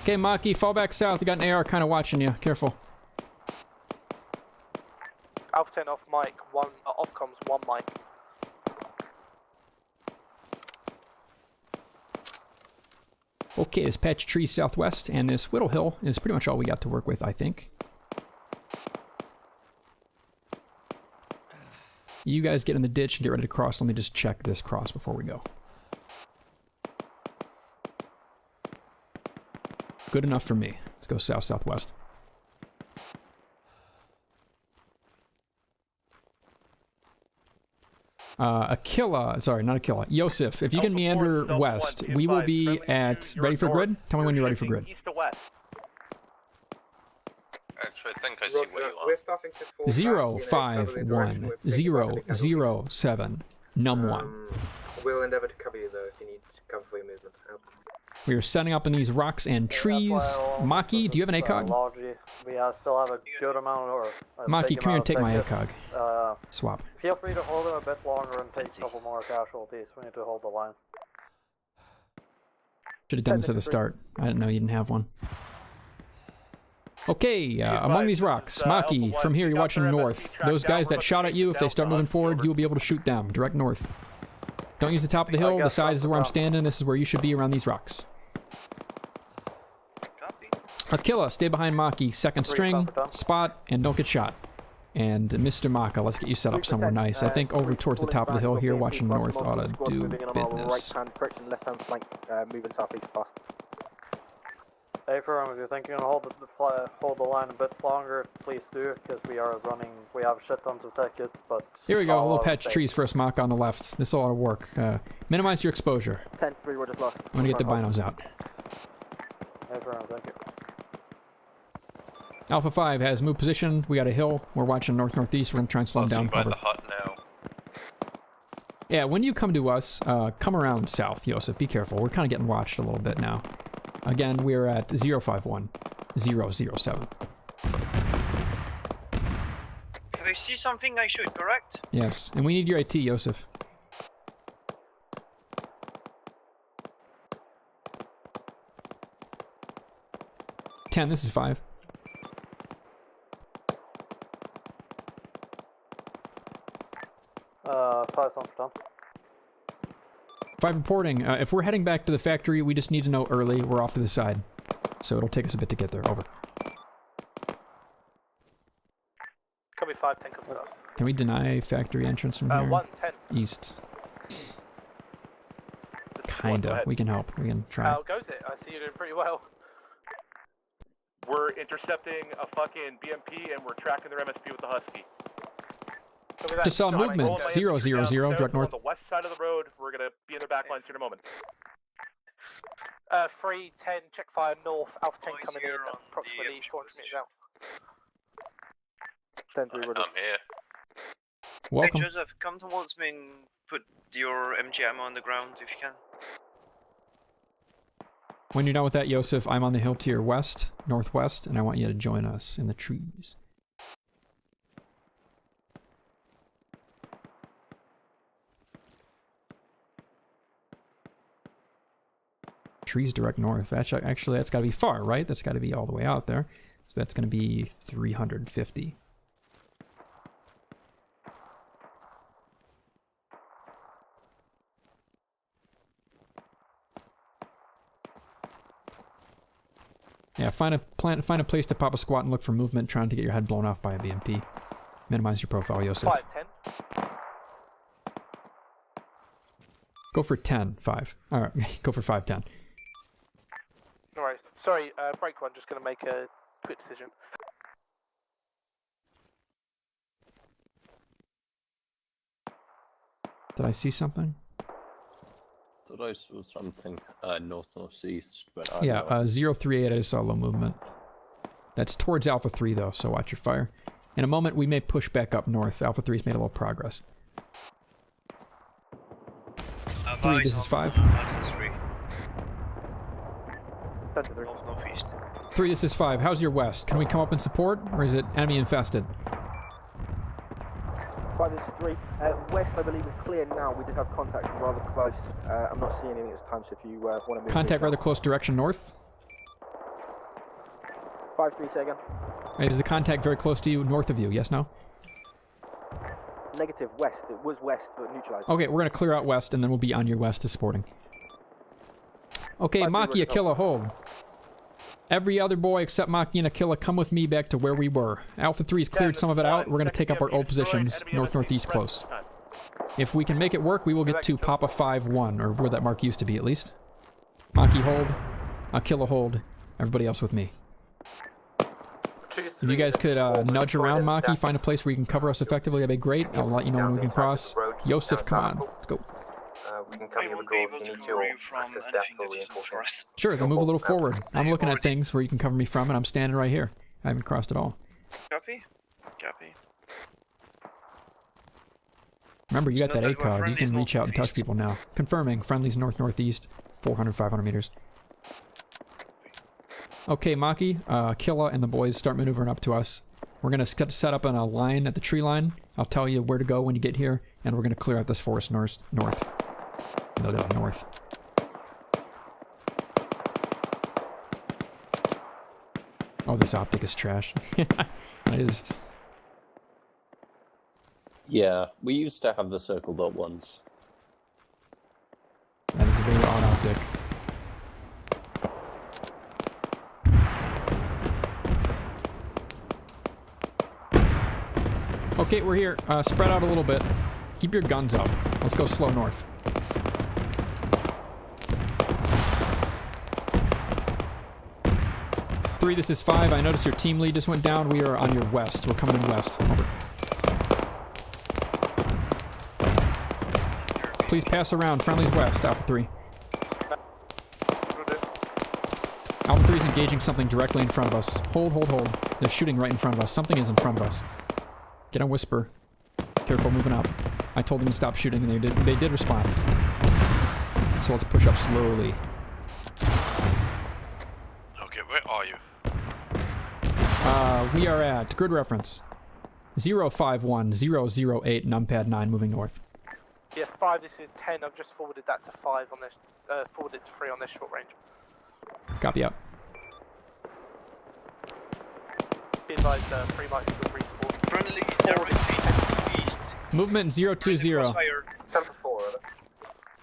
Okay, Maki, fall back south. You got an AR kind of watching you. Careful. Alpha 10 off mic, off comms, 1 mic. Okay, this patch of trees southwest, and this Whittle Hill is pretty much all we got to work with, I think. You guys get in the ditch and get ready to cross. Let me just check this cross before we go. Good enough for me. Let's go south-southwest. Aquila, sorry, not Aquila. Yosef, if you can meander west, we will be at... Ready for grid? Tell me when you're ready for grid. East to west. Actually, I think I see what you We're want. starting to fall back in a southerly direction 051 with taking back the 007 num 1. We'll endeavor to cover you though if you need cover for your movement. We are setting up in these rocks and trees. Maki, do you have an ACOG? We still have a good amount, or Maki, come here and take my ACOG. Swap. Feel free to hold it a bit longer and take a couple more casualties. We need to hold the line. Should have done this at the start. I didn't know you didn't have one. Okay, among these rocks, Maki, from here you're watching north. Those guys that shot at you, if they start moving forward, you will be able to shoot them. Direct north. Don't use the top of the hill. The sides is where I'm standing. This is where you should be, around these rocks. Aquila, stay behind Maki. Second string, spot, and don't get shot. And Mr. Maka, let's get you set up somewhere nice. I think over towards the top of the hill here, watching north, ought to do business. Right-hand correction, left-hand flank, moving southeast fast. Hey, firm, if you're thinking of hold the line a bit longer, please do, because we have shit tons of tickets, but... Here we go, a little patch of trees for us, Maka, on the left. This will ought to work. Minimize your exposure. 10-3, we're just lost. I'm gonna get the binos out. Hey, firm, thank you. Alpha 5 has moved position. We got a hill. We're watching north-northeast. We're gonna try and slow them down. By Cover. the hut now. Yeah, when you come to us, come around south, Yosef. Be careful. We're kind of getting watched a little bit now. Again, we're at 051 007. If I see something, I shoot, correct? Yes, and we need your AT, Yosef. Ten, this is 5. Five on for 10. 5 reporting. If we're heading back to the factory, we just need to know early. We're off to the side. So it'll take us a bit to get there. Over. Copy 5, 10 comes south. Can we deny factory entrance from here? 1, 10. East. Kinda. We can help. We can try. How goes it? I see you're doing pretty well. We're intercepting a fucking BMP and we're tracking their MSP with the Husky. Just saw movement. 000, direct north. On the west side of the road, we're gonna be in their back lines here in a moment. 3, 10, check fire north, Alpha 10 coming in, approximately 400 meters out. 10-3, we're just... I'm here. Welcome. Hey, Joseph, come towards me and put your MG ammo on the ground if you can. When you're done with that, Yosef, I'm on the hill to your west, northwest, and I want you to join us in the trees. Trees direct north. Actually, that's got to be far, right? That's got to be all the way out there. So that's going to be 350. Yeah, find a place to pop a squat and look for movement, trying to get your head blown off by a BMP. Minimize your profile, Yosef. 5-10. Go for 10-5. Alright, go for 5-10. Alright, sorry, break one, just going to make a quick decision. Did I see something? Thought I saw something north-northeast, but Yeah, 038, I saw low movement. That's towards Alpha 3 though, so watch your fire. In a moment, we may push back up north. Alpha 3's made a little progress. 3, this is 5. 3, this is 5. How's your west? Can we come up and support, or is it enemy infested? 5, this is 3. West, I believe, is clear now. We did have contact rather close. I'm not seeing anything this time, so if you want to move... Contact rather close direction north? 5-3, say again. Is the contact very close to you, north of you? Yes, no? Negative, west. It was west, but neutralized. Okay, we're going to clear out west, and then we'll be on your west to supporting. Okay, Maki, Aquila, hold. Every other boy except Maki and Aquila, come with me back to where we were. Alpha 3's cleared some of it out. We're going to take up our old positions, north-northeast close. If we can make it work, we will get to Papa 5-1, or where that mark used to be, at least. Maki, hold. Aquila, hold. Everybody else with me. If you guys could nudge around Maki, find a place where you can cover us effectively, that'd be great. I'll let you know when we can cross. Yosef, come on. Let's go. We can come in with if you need to access that for reinforcements. Sure, then move a little forward. I'm looking at things where you can cover me from, and I'm standing right here. I haven't crossed at all. Copy. Copy. Remember, you got that ACOG. You can reach out and touch people now. Confirming, friendlies north-northeast, 400, 500 meters. Okay, Maki, Killa and the boys start maneuvering up to us. We're going to set up on a line at the tree line. I'll tell you where to go when you get here, and we're going to clear out this forest north. No, north. Oh, this optic is trash. I just... Yeah, we used to have the circled up ones. That is a very odd optic. Okay, we're here. Spread out a little bit. Keep your guns up. Let's go slow north. Three, this is 5. I noticed your team lead just went down. We are on your west. We're coming in west. Over. Please pass around. Friendly's west. Alpha 3. Alpha 3 is engaging something directly in front of us. Hold, hold, hold. They're shooting right in front of us. Something is in front of us. Get on whisper. Careful, moving up. I told them to stop shooting, and they did respond. So let's push up slowly. Okay, where are you? We are at grid reference 051008 numpad 9 moving north. Yeah, 5. This is 10. I've just forwarded that to 5 on this. Forwarded to 3 on this short range. Copy out. Be advised, 3 might be good respawn. Friendly directly east. Movement 020. 7-4.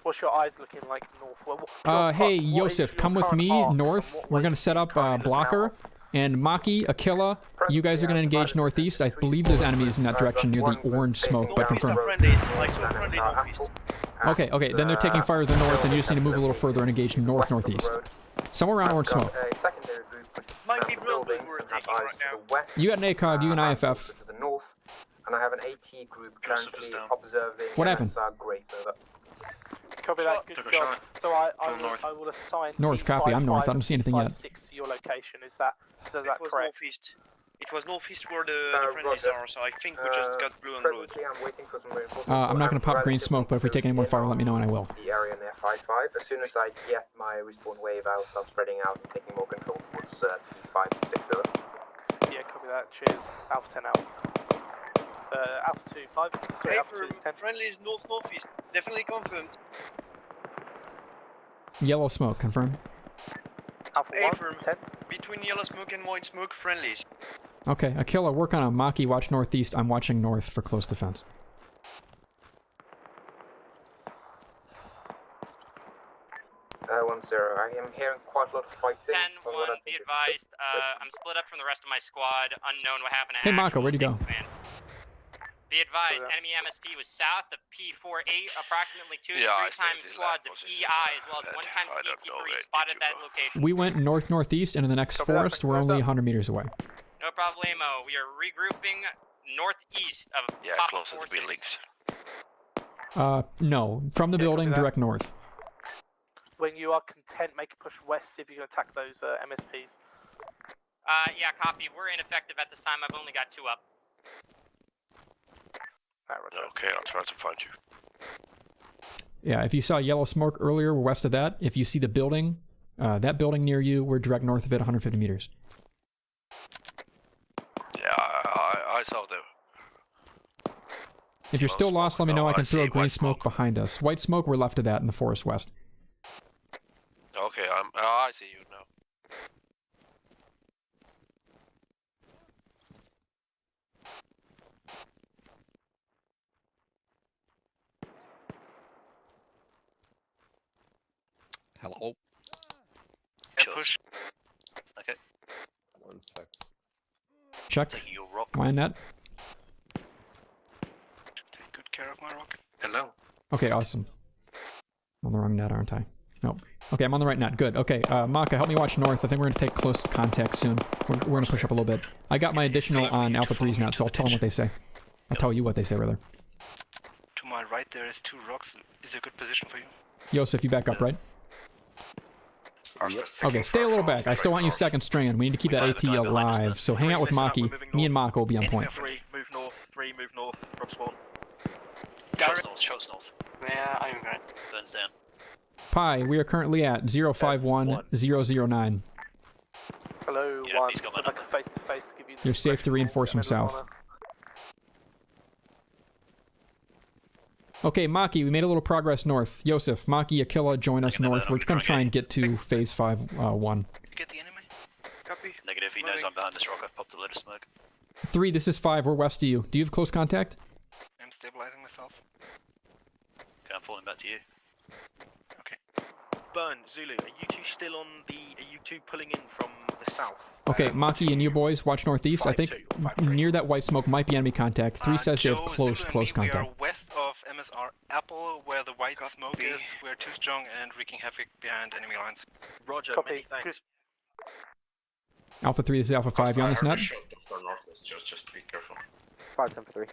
What's your eyes looking like north? Hey, Yosef, come with me north. We're going to set up a blocker. And Maki, Aquila, you guys are going to engage northeast. I believe there's enemies in that direction near the orange smoke, but confirm. Okay, okay, then they're taking fire to the north, and you just need to move a little further and engage north-northeast. Somewhere around orange smoke. Might be building we're taking right now. You got an ACOG, you got an IFF. To the north, and I have an AT group currently observing. What happened? Copy that, good job. So I will assign north, copy, I'm north, I don't see anything yet. 6 to your location, is that correct? Northeast. It was northeast where the friendlies are, so I think we just got blue and road. I'm not going to pop green smoke, but if we take any more fire, let me know and I will. The area near 5-5. As soon as I get my respawn wave out, I'll spreading out and taking more control towards P5 and 6 over. Yeah, copy that. Cheers. Alpha 10 out. Alpha 2, 5. Sorry, Alpha 2 is 10. Friendlies north-northeast. Definitely confirmed. Yellow smoke, confirm. Alpha 1, 10. Between yellow smoke and white smoke, friendlies. Okay, Aquila, work on a Maki, watch northeast. I'm watching north for close defense. I I am hearing quite a lot of fighting. 10-1, be advised. I'm split up from the rest of my squad. Unknown what happened to Hey, Mako, where'd you go? Be advised, enemy MSP was south of P48, approximately 2 to 3 times squads of EI, as well as 1 times EP3 spotted at that location. We went north-northeast into the next forest. We're only 100 meters away. No problemo. We are regrouping northeast of Papa 46. No. From the building, direct north. When you are content, make a push west, see if you can attack those MSPs. Yeah, copy. We're ineffective at this time. I've only got 2 up. Okay, I'll try to find you. Yeah, if you saw yellow smoke earlier, we're west of that. If you see the building, that building near you, we're direct north of it, 150 meters. Yeah, I saw the... If you're still lost, let me know. I can throw a green smoke behind us. White smoke, we're left of that in the forest west. Okay, I see you now. Hello. Push. Okay. 1 sec. Check. Taking your rock. Line net. Take good care of my rock. Hello. Okay, awesome. I'm on the wrong net, aren't I? Nope. Okay, I'm on the right net. Good. Okay, Maka, help me watch north. I think we're going to take close contact soon. We're going to push up a little bit. I got my additional on Alpha 3's net, so I'll tell them what they say. I'll tell you what they say, rather. To my right there is 2 rocks. Is it a good position for you? Yosef, you back up, right? Okay, stay a little back. I still want you second strand. We need to keep that AT alive, so hang out with Maki. Me and Mako will be on point. 3, move north. 3, move north from spawn. Shots north. Yeah, I'm going. Burns down. Pi, we are currently at 051009. Hello, Yeah, 1. he's got my If I can face to face to give you the You're safe to reinforce from Medal of south. Honor. Okay, Maki, we made a little progress north. Yosef, Maki, Akila, join us north. We're going to try and get to phase 5-1. Get the enemy. Copy. Negative, he knows I'm behind this rock. I've popped a load of smoke. 3, this is 5. We're west of you. Do you have close contact? I'm stabilizing myself. Okay, I'm falling back to you. Okay. Burn, Zulu, are you 2 still on the... Are you 2 pulling in from the south? Okay, Maki and you boys, watch northeast. I think near that white smoke might be enemy contact. 3 says they have close contact. We are west of MSR Apple, where the white smoke is. We're too strong and wreaking havoc behind enemy lines. Roger, Copy. many thanks. Alpha 3, this is Alpha 5. You on this net? Just be careful. 5-10 for 3.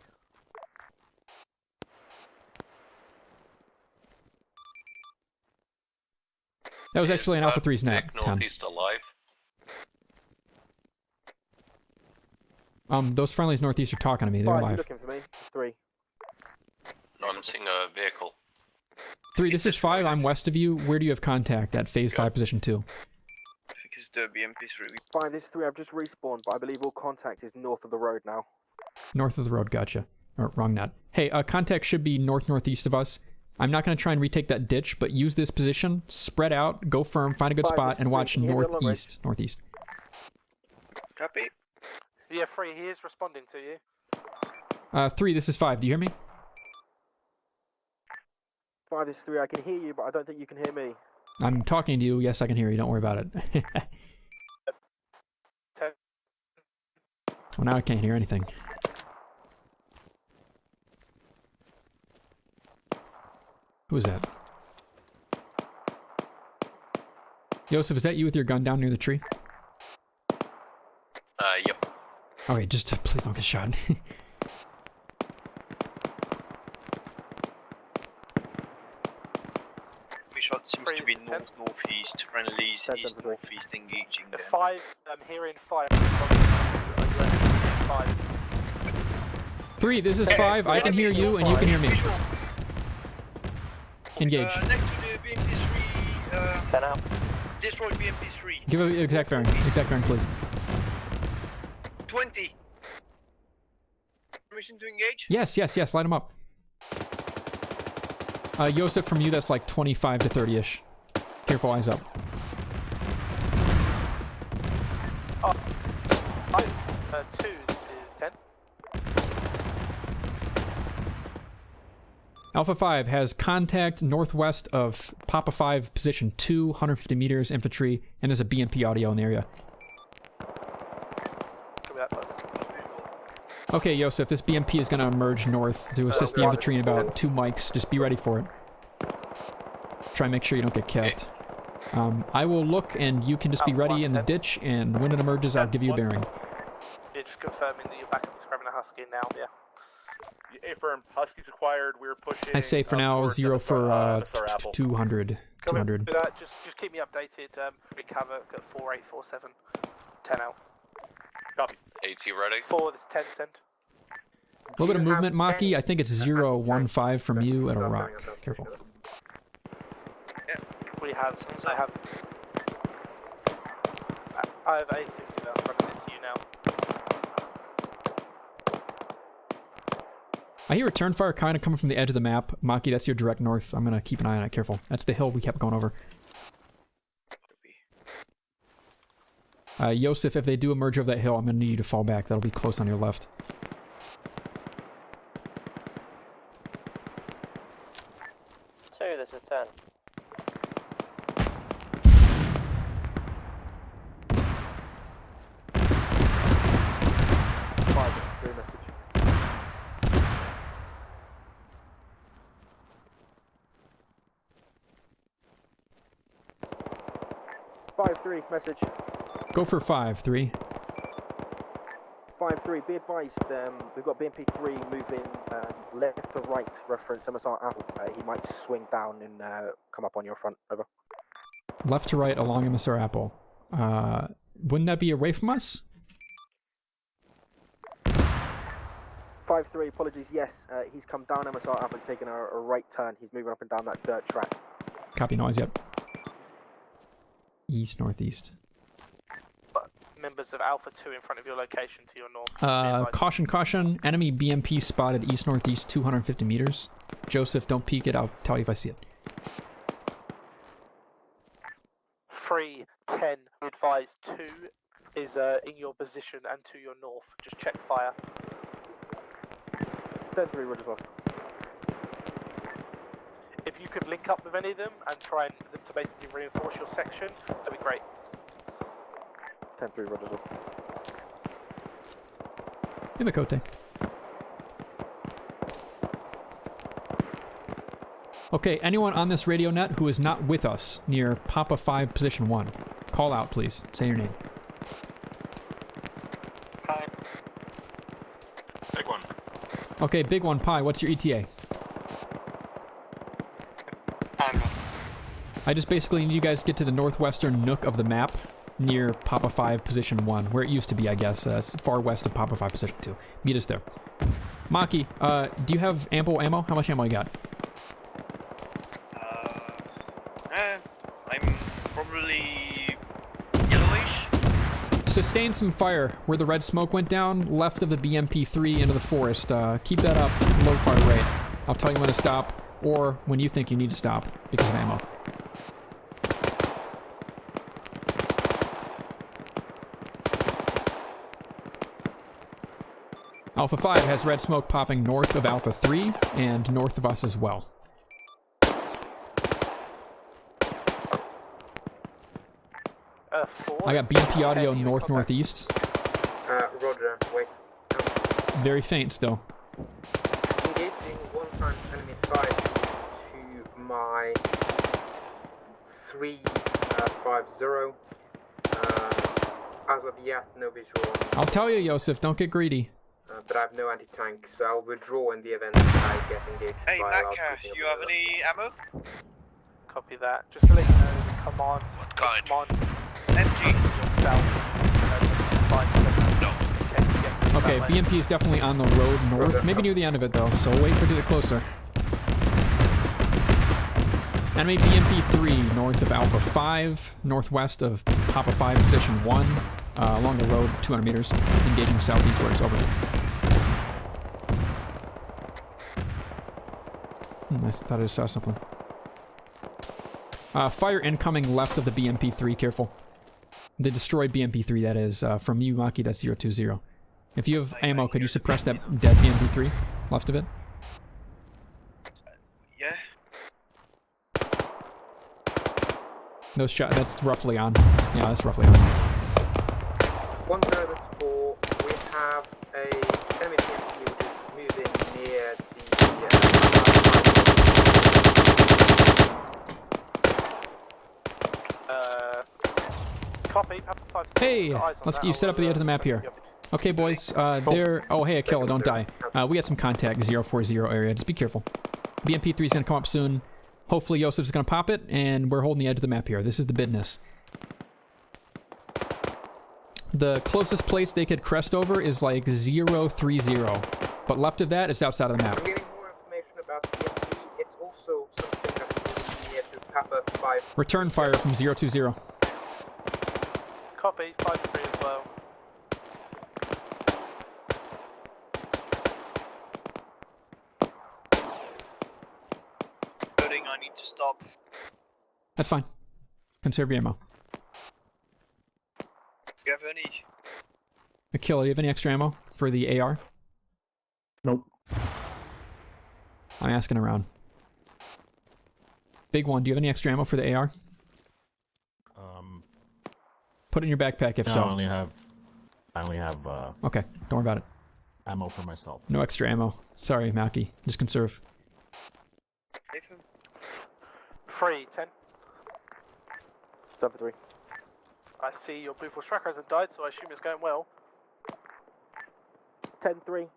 That was actually an Alpha 3's net. 10. Northeast alive. Those friendlies northeast are talking to me. They're 5, you alive. looking for me? 3. No, I'm seeing a vehicle. 3, this is 5. I'm west of you. Where do you have contact? At phase 5, position 2. I think it's the BMP3. 5, this is 3. I've just respawned, but I believe all contact is north of the road now. North of the road, gotcha. Or, wrong net. Hey, contact should be north-northeast of us. I'm not going to try and retake that ditch, but use this position, spread out, go firm, find a good 5, spot, and watch can you hear me on the northeast. Northeast. Copy. Yeah, 3, he is responding to you. 3, this is 5. Do you hear me? 5, this is 3. I can hear you, but I don't think you can hear me. I'm talking to you. Yes, I can hear you. Don't worry about it. Well, now I can't hear anything. Who is that? Yosef, is that you with your gun down near the tree? Yep. Okay, just please don't get shot. Shot seems to be north-northeast. Friendlies east-northeast engaging. The 5, I'm hearing 5. 5. 3, this is 5. I can hear you, and you can hear me. Engage. Next to the BMP3, 10 out. destroy BMP3. Give an exact bearing. Exact bearing, please. 20. Permission to engage? Yes, yes, yes. Light him up. Yosef, from you, that's like 25 to 30-ish. Careful, eyes up. Oh, 2, this is 10. Alpha 5 has contact northwest of Papa 5, position 2, 150 meters, infantry, and there's a BMP audio in the area. Okay, Yosef, this BMP is going to emerge north to assist the infantry in about 2 mics. Just be ready for it. Try and make sure you don't get kept. I will look, and you can just be ready in the ditch, and when it emerges, I'll give you a bearing. Yeah, just confirming that you're back at the Screaming Husky now, yeah. Affirm, Husky's acquired, we're pushing... I say for now, 0 for 200. 200. Just keep me updated. Big Havoc at 4847. 10 out. Copy. AT ready? 4, this 10 cent. A little bit of movement, Maki. I think it's 015 from you at a rock. Careful. I have A60 that's running into you now. I hear return fire kind of coming from the edge of the map. Maki, that's your direct north. I'm going to keep an eye on it. Careful. That's the hill we kept going over. Yosef, if they do emerge over that hill, I'm going to need you to fall back. That'll be close on your left. This is 10. Message. Go for 5-3. 5-3, be advised, we've got BMP3 moving left to right, reference MSR Apple. He might swing down and come up on your front, over. Left to right along MSR Apple. Wouldn't that be away from us? 5-3, apologies, yes, he's come down MSR Apple, taking a right turn. He's moving up and down that dirt track. Copy, noise, yep. East, northeast. Members of Alpha 2 in front of your location to your north. Caution, caution. Enemy BMP spotted east-northeast 250 meters. Joseph, don't peek it. I'll tell you if I see it. 3, 10, advise 2 is in your position and to your north. Just check fire. 10-3, Roger, off. If you could link up with any of them and try and to basically reinforce your section, that'd be great. 10-3, Roger, off. Imakote. Okay, anyone on this radio net who is not with us near Papa 5 position 1, call out please. Say your name. Hi. Big one. Okay, big one, Pi, what's your ETA? I just basically need you guys to get to the northwestern nook of the map near Papa 5 position 1, where it used to be, I guess, far west of Papa 5 position 2. Meet us there. Maki, do you have ample ammo? How much ammo you got? I'm probably yellowish. Sustain some fire where the red smoke went down, left of the BMP3 into the forest. Keep that up, low fire rate. I'll tell you when to stop, or when you think you need to stop because of ammo. Alpha 5 has red smoke popping north of Alpha 3 and north of us as well. I got BMP audio north-northeast. Roger, wait. Very faint still. Engaging 1 times enemy 5 to my 350. As of yet, no visual. I'll tell you, Yosef, don't get greedy. But I have no anti-tank, so I'll withdraw in the event that I get engaged. Hey, Macca, you have any ammo? Copy that. Just to let you know, the commands. What kind? MG. Okay, BMP is definitely on the road north, maybe near the end of it though, so wait for it to get closer. Enemy BMP-3 north of Alpha 5, northwest of Papa 5 position 1, along the road 200 meters, engaging southeastwards, over. I thought I just saw something. Fire incoming left of the BMP-3, careful. The destroyed BMP-3, that is. From you, Maki, that's 020. If you have ammo, could you suppress that dead BMP-3 left of it? Those shots, that's roughly on. Yeah, that's roughly on. 1004, we have a enemy PMP which is moving near the... Copy, Papa 5. Hey, let's get you set up at the edge of the map here. Okay, boys, there... Oh, hey, Akilla, don't die. We got some contact, 040 area. Just be careful. BMP3 is going to come up soon. Hopefully Yosef's going to pop it, and we're holding the edge of the map here. This is the business. The closest place they could crest over is like 030. But left of that, it's outside of the map. I'm getting more information about PMP. It's also something that's moving near to Papa 5. Return fire from 020. Copy, 5-3 as well. I need to stop. That's fine. Conserve your ammo. Do you have any? Akilla, do you have any extra ammo for the AR? Nope. I'm asking around. Big one, do you have any extra ammo for the AR? Put it in your backpack if so. I only have Okay, don't worry about it. ammo for myself. No extra ammo. Sorry, Maki. Just conserve. 3, 10. 7-3. I see your Blue Force tracker hasn't died, so I assume it's going well. 10-3.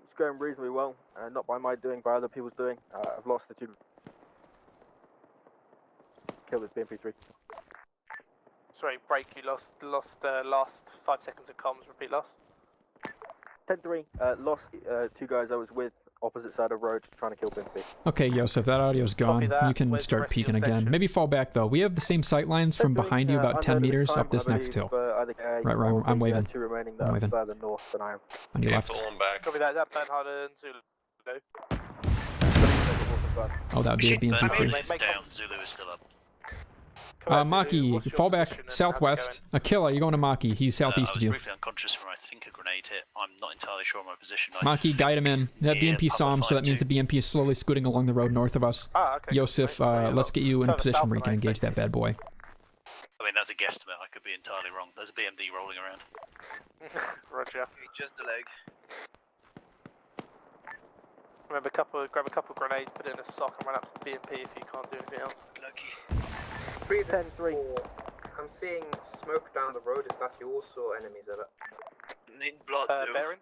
It's going reasonably well. Not by my doing, by other people's doing. I've lost the 2. Kill this BMP3. Sorry, break. You lost last 5 seconds of comms. Repeat loss. 10-3. Lost 2 guys I was with. Opposite side of road, trying to kill BMP. Okay, Yosef, that audio's gone. You can start peeking again. Maybe fall back, though. We have the same sight lines from behind you, about 10 meters up this next hill. Right, I'm waving. I'm waving. Further north than I am. On your left. Copy that. That Bernhard and Zulu. Oh, that would be a BMP3. Down. Zulu is still up. Maki, fall back southwest. Akilla, you're going to Maki. He's southeast of you. I was briefly unconscious from, I think, a grenade hit. I'm not entirely sure of my position. Maki, guide him in. That BMP saw him, so that means the BMP is slowly scooting along the road north of us. Okay. Yosef, let's get you in a position where you can engage that bad boy. I mean, that's a guesstimate. I could be entirely wrong. There's a BMD rolling around. Roger. Just a leg. Remember, grab a couple grenades, put it in a sock, and run up to the BMP if you can't do anything else. Lucky. 3-10-3. I'm seeing smoke down the road. Is that you also enemies of it? Need blood, Baron?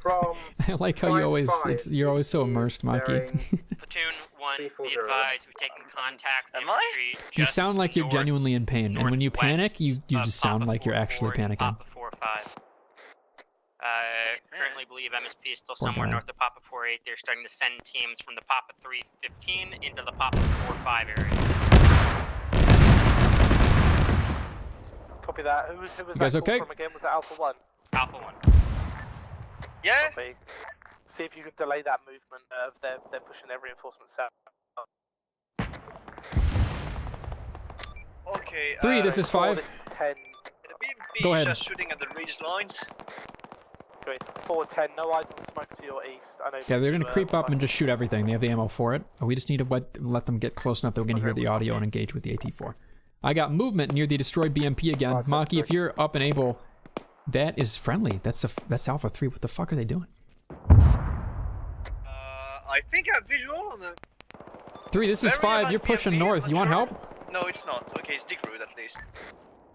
From I like how you always, you're always so immersed, Maki. Platoon 1, be advised, we've taken contact. Am I? You sound like you're genuinely in pain, and when you panic, you just sound like you're actually panicking. Papa 4-5. Currently believe MSP is still somewhere north of Papa 4-8. They're starting to send teams from the Papa 3-15 into the Papa 4-5 area. Copy that. Who was You that guys call okay? from again? Was that Alpha 1? Alpha 1. Yeah? Copy. See if you can delay that movement. They're pushing their reinforcements south. Okay. 3, this is 5. This is 10. The BMP Go ahead. just shooting at the ridge lines. Great. 4-10. No eyes on the smoke to your east. I know. Yeah, they're going to creep up and just shoot everything. They have the ammo for it. We just need to let them get close enough that we're going to hear the audio and engage with the AT-4. I got movement near the destroyed BMP again. Maki, if you're up and able, that is friendly. That's Alpha 3. What the fuck are they doing? I think I have visual on the... 3, this is 5. You're pushing north. You want help? No, it's not. Okay, it's Dick Road at least.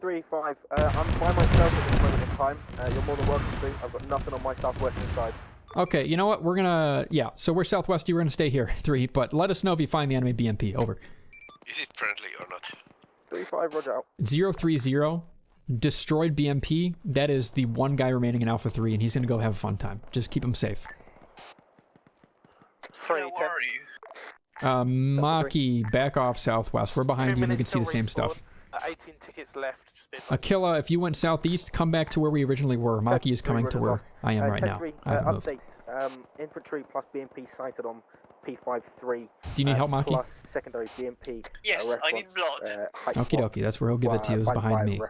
3-5. I'm by myself at this moment in time. You're more than welcome to. I've got nothing on my southwestern side. Okay, you know what? We're gonna... Yeah, so we're southwest. You're gonna stay here, 3. But let us know if you find the enemy BMP. Over. Is it friendly or not? 3-5, roger out. 030. Destroyed BMP. That is the one guy remaining in Alpha 3, and he's gonna go have a fun time. Just keep him safe. 3, 10. Maki, back off southwest. We're behind you and we can see the same stuff. 18 tickets left. Aquila, if you went southeast, come back to where we originally were. Maki is coming to where I am right now. I haven't moved. Update. Infantry plus BMP sighted on P53. Do you need help, Maki? Plus secondary BMP. Yes, I need blood. Okie dokie, that's where he'll give it to you, is behind me.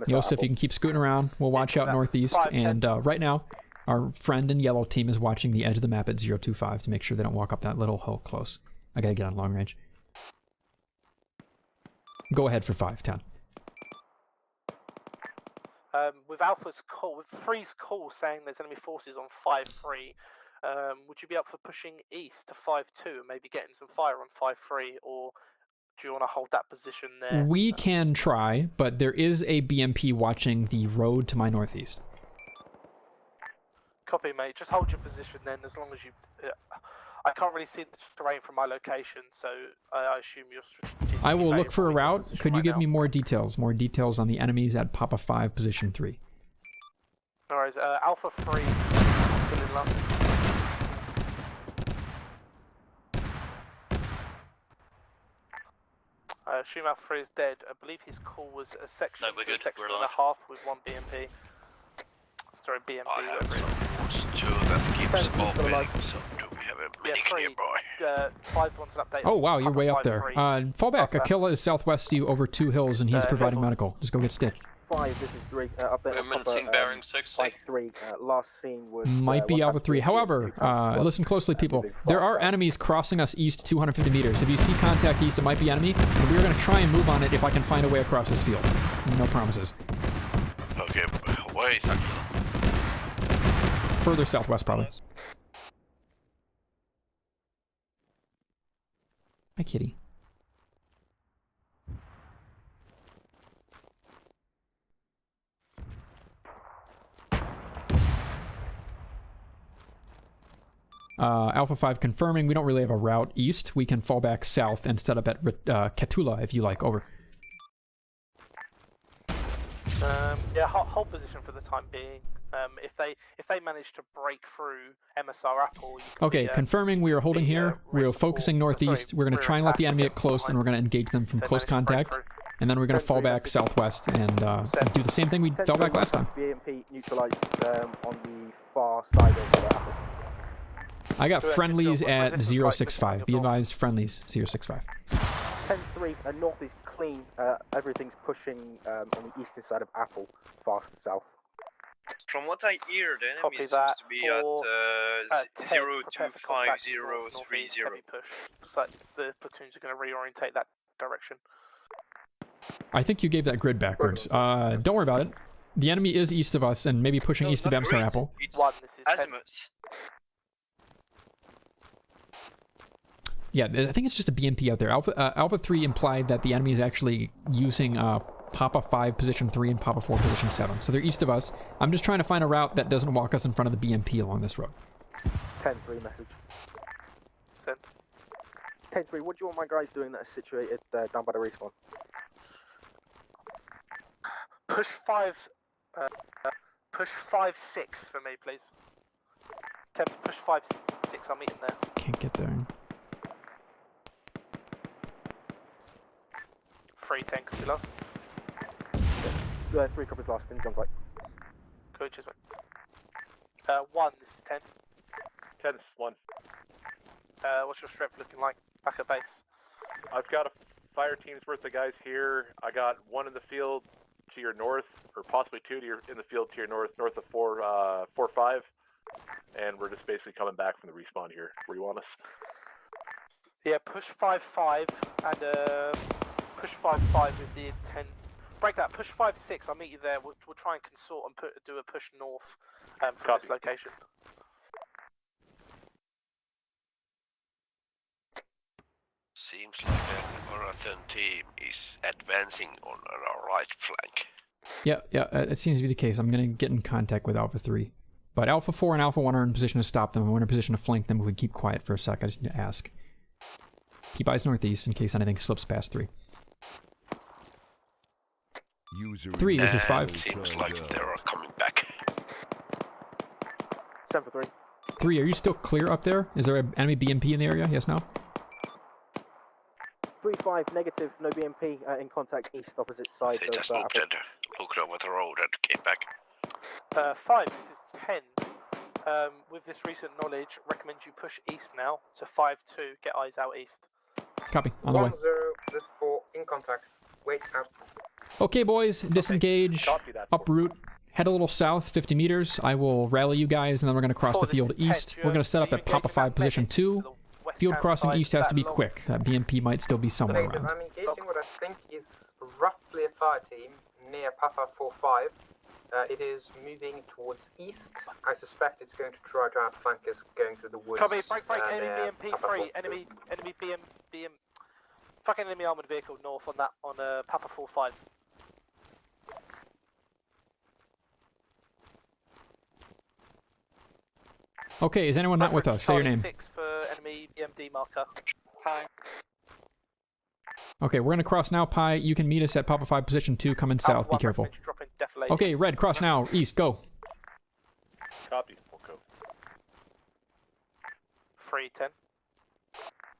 Yosef, you can keep scooting around. We'll watch out northeast. And right now, our friend in yellow team is watching the edge of the map at 025 to make sure they don't walk up that little hole close. I gotta get on long range. Go ahead for 5-10. With Alpha's call, with 3's call saying there's enemy forces on 5-3, would you be up for pushing east to 5-2 and maybe getting some fire on 5-3, or do you want to hold that position there? We can try, but there is a BMP watching the road to my northeast. Copy, mate. Just hold your position then, as long as you... I can't really see the terrain from my location, so I assume you're strategically... I will look for a route. Could you give me more details? More details on the enemies at Papa 5, position 3. No worries. Alpha 3, still in London. I assume Alpha 3 is dead. I believe his call was a section, no, we're good. section We're and a half with 1 BMP. Sorry, BMP. I have some two that keeps opening, so do we have a medic nearby? 5 wants an update. Oh wow, you're way up there. Fall back. Akilla is southwest of you over 2 hills, and he's providing medical. Just go get stitched. 5, this is 3. Update on Papa, bearing 6. 5-3. Last seen was... Might be Alpha 3. However, listen closely, people. There are enemies crossing us east 250 meters. If you see contact east, it might be enemy. But we are going to try and move on it if I can find a way across this field. No promises. Okay, where is Akilla? Further southwest, probably. Hi, kitty. Alpha 5 confirming. We don't really have a route east. We can fall back south and set up at Ketula if you like. Over. Yeah, hold position for the time being. If they manage to break through MSR Apple, you can okay, confirming we are holding here. We are focusing northeast. We're going to try and let the enemy get close, and we're going to engage them from close contact. And then we're going to fall back southwest and do the same thing we fell back last time. BMP neutralized on the far side of the Apple. I got friendlies at 065. Be advised, friendlies 065. 10-3, north is clean. Everything's pushing on the eastern side of Apple, fast south. From what I hear, the enemy seems to be at 025030. Looks like the platoons are going to reorientate that direction. I think you gave that grid backwards. Don't worry about it. The enemy is east of us and maybe pushing east of Amsar Apple. It's azimuth. Yeah, I think it's just a BMP out there. Alpha 3 implied that the enemy is actually using Papa 5 position 3 and Papa 4 position 7. So they're east of us. I'm just trying to find a route that doesn't walk us in front of the BMP along this road. 10-3 message. Send. 10-3, what do you want my guys doing that are situated down by the respawn? Push 5... push 5-6 for me, please. Attempt to push 5-6, I'll meet him there. Can't get there. 3-10, could you lost? 3 copies lost in jump like. Coaches, mate. 1, this is 10. 10 is 1. What's your strength looking like back at base? I've got a fire team's worth of guys here. I got 1 in the field to your north, or possibly 2 in the field to your north of 4-5. And we're just basically coming back from the respawn here. Where you want us? Yeah, push 5-5 and push 5-5 with the intent. Break that. Push 5-6. I'll meet you there. We'll try and consort and do a push north from this location. Seems like the marathon team is advancing on our right flank. Yeah, it seems to be the case. I'm going to get in contact with Alpha 3. But Alpha 4 and Alpha 1 are in position to stop them. We're in a position to flank them if we keep quiet for a sec. I just need to ask. Keep eyes northeast in case anything slips past 3. 3, this is 5. Seems like they are coming back. 7-3. 3, are you still clear up there? Is there an enemy BMP in the area? Yes, no? 3-5, negative, no BMP in contact east, opposite side They of just looked over the road and came back. 5, this is 10. With this recent knowledge, recommend you push east now to 5-2, get eyes out east. Copy, on the way. 1-0, this 4, in contact. Wait out. Okay, boys, disengage, uproot, head a little south, 50 meters. I will rally you guys, and then we're going to cross the field east. We're going to set up at Papa 5 position 2. Field crossing east has to be quick. That BMP might still be somewhere around. I'm engaging what I think is possibly a fire team near Papa 4-5. It is moving towards east. I suspect it's going to try to outflank us going through the woods. Copy, break, enemy BMP3, enemy BM, fucking enemy armoured vehicle north on that, on Papa 4-5. Okay, is anyone not with us? Say your name. 6 for enemy BMD marker. Hi. Okay, we're gonna cross now, Pi. You can meet us at Papa 5 position 2, coming south, be careful. Okay, red, cross now, east, go. Copy, we'll go. 3-10.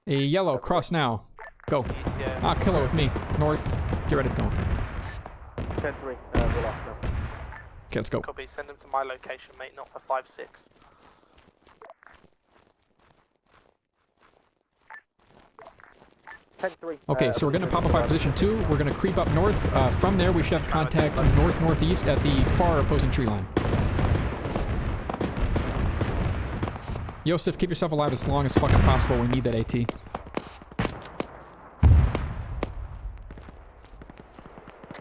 A yellow, cross now, go. Ah, killer with me, north, get ready to go. 10-3, we're lost now. Okay, let's go. Copy, send them to my location, mate, not for 5-6. Okay, so we're going to Papa 5 position 2. We're going to creep up north. From there, we should have contact north-northeast at the far opposing tree line. Yosef, keep yourself alive as long as fucking possible. We need that AT.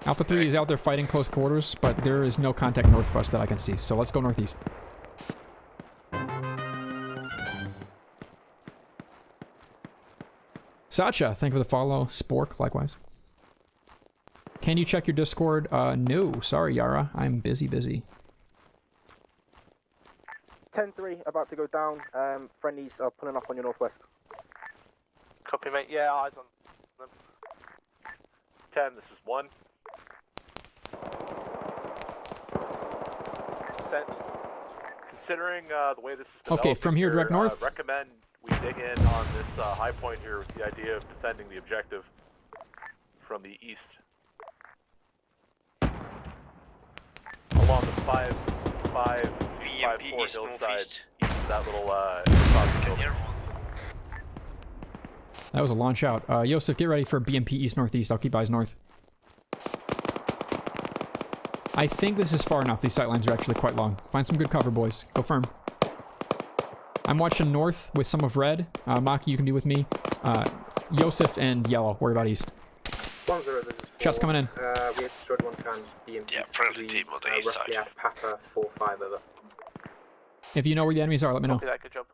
Alpha 3 is out there fighting close quarters, but there is no contact north of us that I can see. So let's go northeast. Sacha, thank you for the follow. Spork, likewise. Can you check your Discord? No. Sorry, Yara. I'm busy. 10-3, about to go down. Friendlies are pulling up on your northwest. Copy, mate. Yeah, eyes on them. 10, this is 1. Send. Considering the way this is developing, okay, from here, direct north. Recommend we dig in on this high point here with the idea of defending the objective from the east. Along the 5-4 hillside, east of that little building. That was a launch out. Yosef, get ready for BMP east-northeast. I'll keep eyes north. I think this is far enough. These sightlines are actually quite long. Find some good cover, boys. Go firm. I'm watching north with some of red. Maki, you can be with me. Yosef and yellow. Worry about east. 1-0, this is Shots coming in. We had destroyed one times BMP. Yeah, friendly team on the east side. Papa 4-5 over. If you know where the enemies are, let me know. Copy that, good job.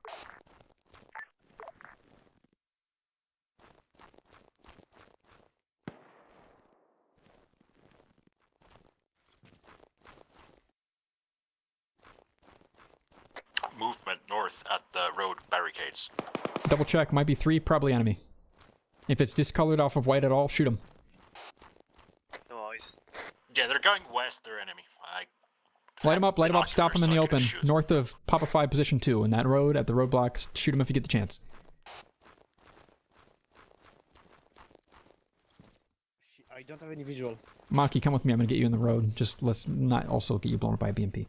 Movement north at the road barricades. Double check. Might be 3, probably enemy. If it's discolored off of white at all, shoot them. No eyes. Yeah, they're going west, they're enemy. Light them up, stop them in the open. North of Papa 5 position 2. In that road, at the roadblocks, shoot them if you get the chance. I don't have any visual. Maki, come with me. I'm gonna get you in the road. Just let's not also get you blown up by a BMP.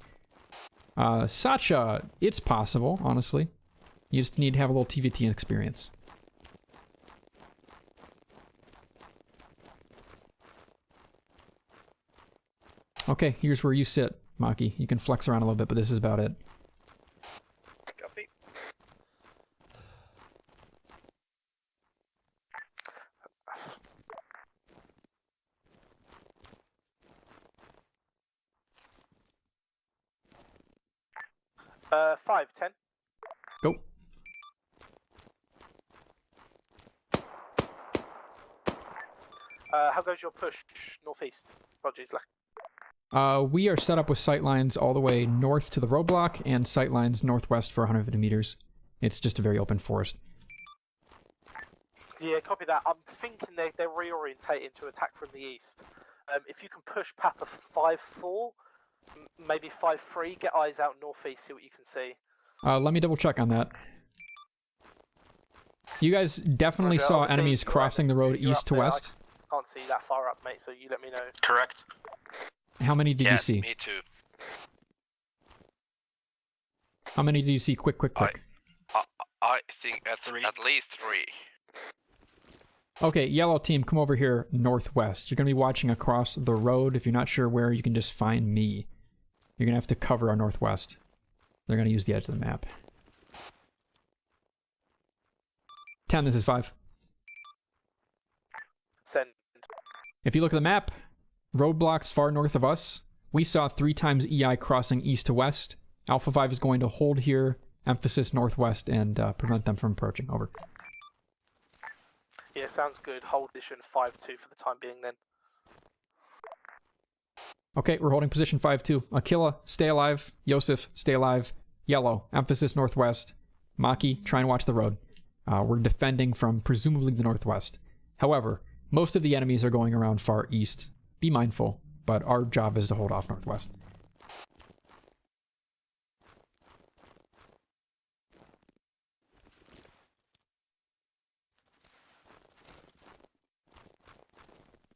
Sacha, it's possible, honestly. You just need to have a little TVT experience. Okay, here's where you sit, Maki. You can flex around a little bit, but this is about it. Copy. Uh, 5-10. Go. How goes your push northeast? Apologies, We are set up with sightlines all the way north to the roadblock and sightlines northwest for 150 meters. It's just a very open forest. Yeah, copy that. I'm thinking they're reorientating to attack from the east. If you can push Papa 5-4, maybe 5-3, get eyes out northeast, see what you can see. Let me double check on that. You guys definitely saw enemies crossing the road east to west? I can't see that far up, mate, so you let me know. Correct. How many did you see? Me too. How many did you see? Quick. I think at least 3. Okay, yellow team, come over here northwest. You're going to be watching across the road. If you're not sure where, you can just find me. You're going to have to cover our northwest. They're going to use the edge of the map. 10, this is 5. Send. If you look at the map, roadblocks far north of us. We saw 3 times EI crossing east to west. Alpha 5 is going to hold here, emphasis northwest, and prevent them from approaching. Over. Yeah, sounds good. Hold position 5-2 for the time being then. Okay, we're holding position 5-2. Aquila, stay alive. Yosef, stay alive. Yellow, emphasis northwest. Maki, try and watch the road. We're defending from presumably the northwest. However, most of the enemies are going around far east. Be mindful, but our job is to hold off northwest.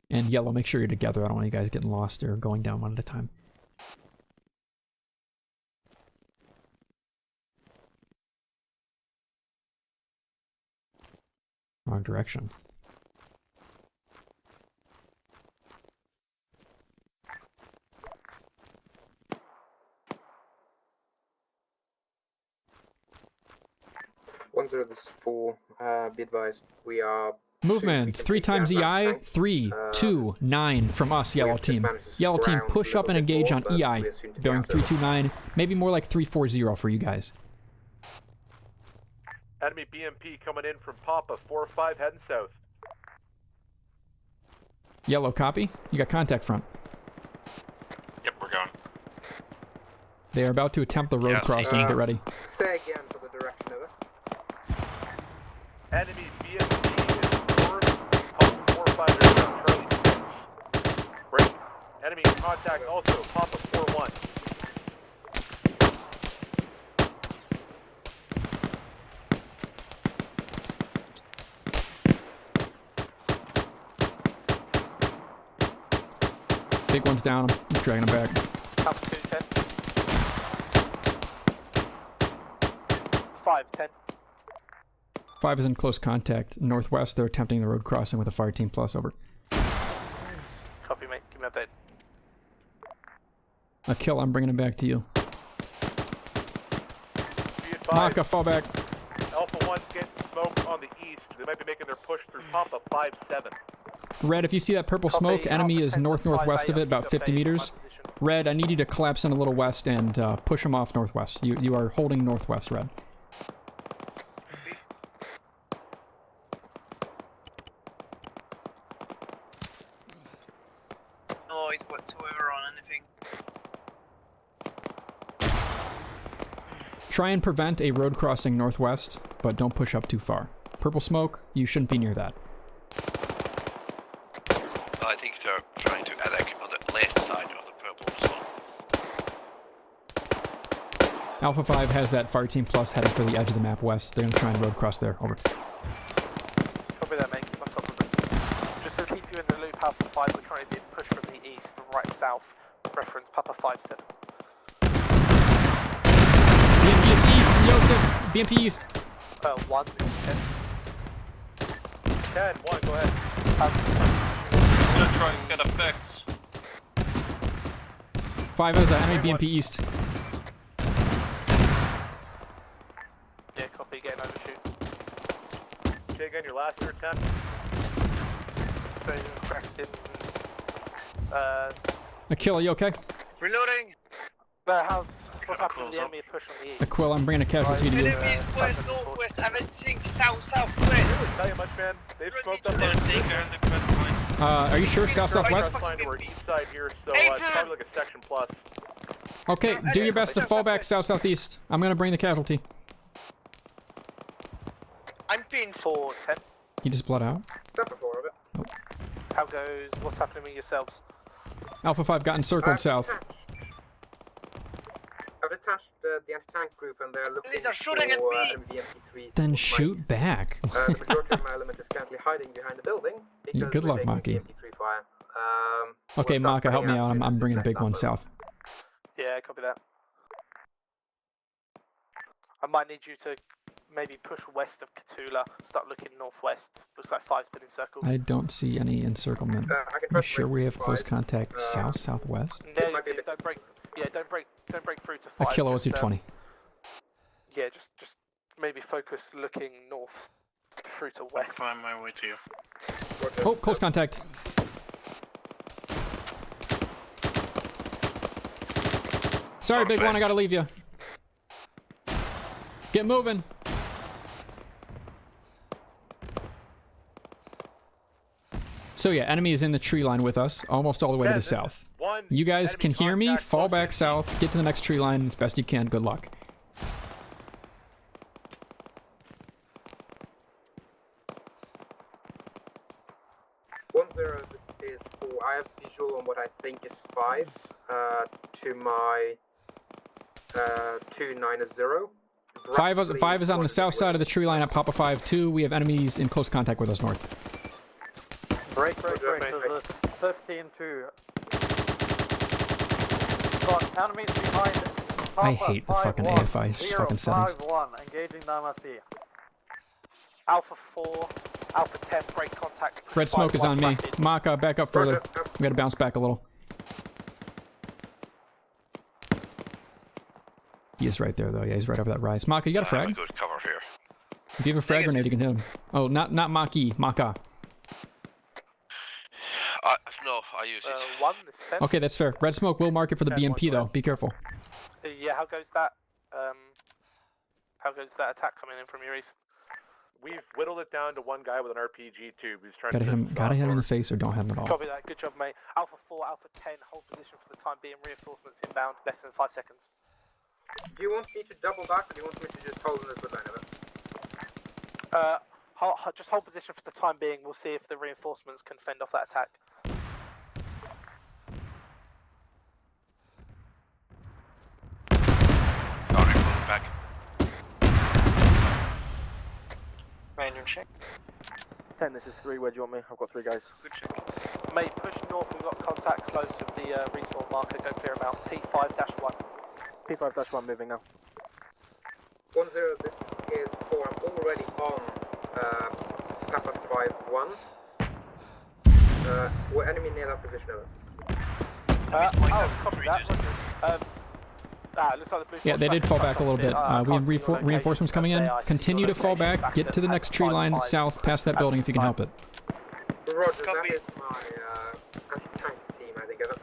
And yellow, make sure you're together. I don't want you guys getting lost or going down one at a time. Wrong direction. This is 4. Be advised, we are... Movement, 3 times EI, 3, 2, 9 from us, yellow team. Yellow team, push up and engage on EI, bearing 329, maybe more like 340 for you guys. Enemy BMP coming in from Papa, 4-5 heading south. Yellow, copy. You got contact front. Yep, we're going. They are about to attempt the road crossing. Get ready. Say again for the direction of it. Enemy BMP is north, Papa 4-5, they're around Charlie 6. Right. Enemy contact also, Papa 4-1. Big one's down. I'm dragging him back. Up 2-10. 5-10. 5 is in close contact. Northwest, they're attempting the road crossing with a fire team plus. Over. Copy, mate. Give me an update. A kill, I'm bringing him back to you. Maka, fall back. Alpha 1's getting smoke on the east. They might be making their push through Papa 5-7. Red, if you see that purple smoke, enemy is north-northwest of it, about 50 meters. Red, I need you to collapse in a little west and push them off northwest. You are holding northwest, Red. Noise whatsoever on anything. Try and prevent a road crossing northwest, but don't push up too far. Purple smoke, you shouldn't be near that. I think they're trying to attack on the left side of the purple zone. Alpha 5 has that fire team plus heading for the edge of the map west. They're going to try and road cross there. Over. Copy that, mate. Keep on top of it. Just to keep you in the loop, Alpha 5, we're trying to push from the east, right south. Reference Papa 5-7. BMP is east, Yosef. BMP east. 1, 10. 10, 1, go ahead. Just gonna try and get effects. 5 has enemy BMP east. Yeah, copy, getting overshoot. Okay, again, your last year attempt. So, Craxton. Aquila, you okay? Reloading! What's happening with the enemy push on the east? Aquila, I'm bringing a casualty to you. Enemies west, northwest, everything south, southwest. Tell you much, man. They've smoked up our... are you sure? South, southwest? Line to our east side here, so it's probably like a section plus. Okay, do your best to fall back south, southeast. I'm gonna bring the casualty. I'm pinned. 4-10. He just bled out. Oh. How goes? What's happening with yourselves? Alpha 5 got encircled south. I've attached the anti-tank group and they're looking These are shooting at me. MVMP3. Then shoot back. The majority of my element is currently hiding behind the building. Good luck, Maki. Okay, Maka, help me out. I'm bringing the big one south. Yeah, copy that. I might need you to maybe push west of Katula, start looking northwest. Looks like 5's been encircled. I don't see any encirclement. You sure we have close contact south, southwest? No, don't break. Yeah, don't break through to 5. Aquila, what's your 20? Yeah, just maybe focus looking north through to west. I'll find my way to you. Oh, close contact. Sorry, big one, I gotta leave you. Get moving. So yeah, enemy is in the tree line with us, almost all the way to the south. You guys can hear me, fall back south, get to the next tree line as best you can. Good luck. This is 4. I have visual on what I think is 5 to my 290. 5 is on the south side of the tree line at Papa 5-2. We have enemies in close contact with us north. Break. This is 15-2. Got enemies behind Papa I hate the fucking AFI fucking settings. 5-1, engaging the MSP. Alpha 4, Alpha 10, break contact. Red smoke is on me. Maka, back up further. We gotta bounce back a little. He is right there, though. Yeah, he's right over that rise. Maka, you got a frag? I'm good cover here. If you have a frag grenade, you can hit him. Oh, not Maki, Maka. No, I use it. 1 is 10. Okay, that's fair. Red smoke will mark it for the BMP, though. Be careful. Yeah, how goes that attack coming in from your east? We've whittled it down to one guy with an RPG tube who's trying Gotta to... hit him in the face or don't hit him at all. Copy that, good job, mate. Alpha 4, Alpha 10, hold position for the time being. Reinforcements inbound, less than 5 seconds. Do you want me to double back, or do you want me to just hold in this woodline of it? Just hold position for the time being. We'll see if the reinforcements can fend off that attack. Back. Random check. 10, this is 3. Where do you want me? I've got 3 guys. Good check. Mate, push north. We've got contact close with the respawn marker. Go clear him out. P5-1. P5-1 moving now. 10, this is 4. I'm already on Papa 5-1. We're enemy near that position of it. Copy that. Looks like the Yeah, they did fall back a little bit. We have reinforcements coming in. Continue to fall back. Get to the next tree line south past that building if you can help it. Roger, that is my anti-tank team, I think of it.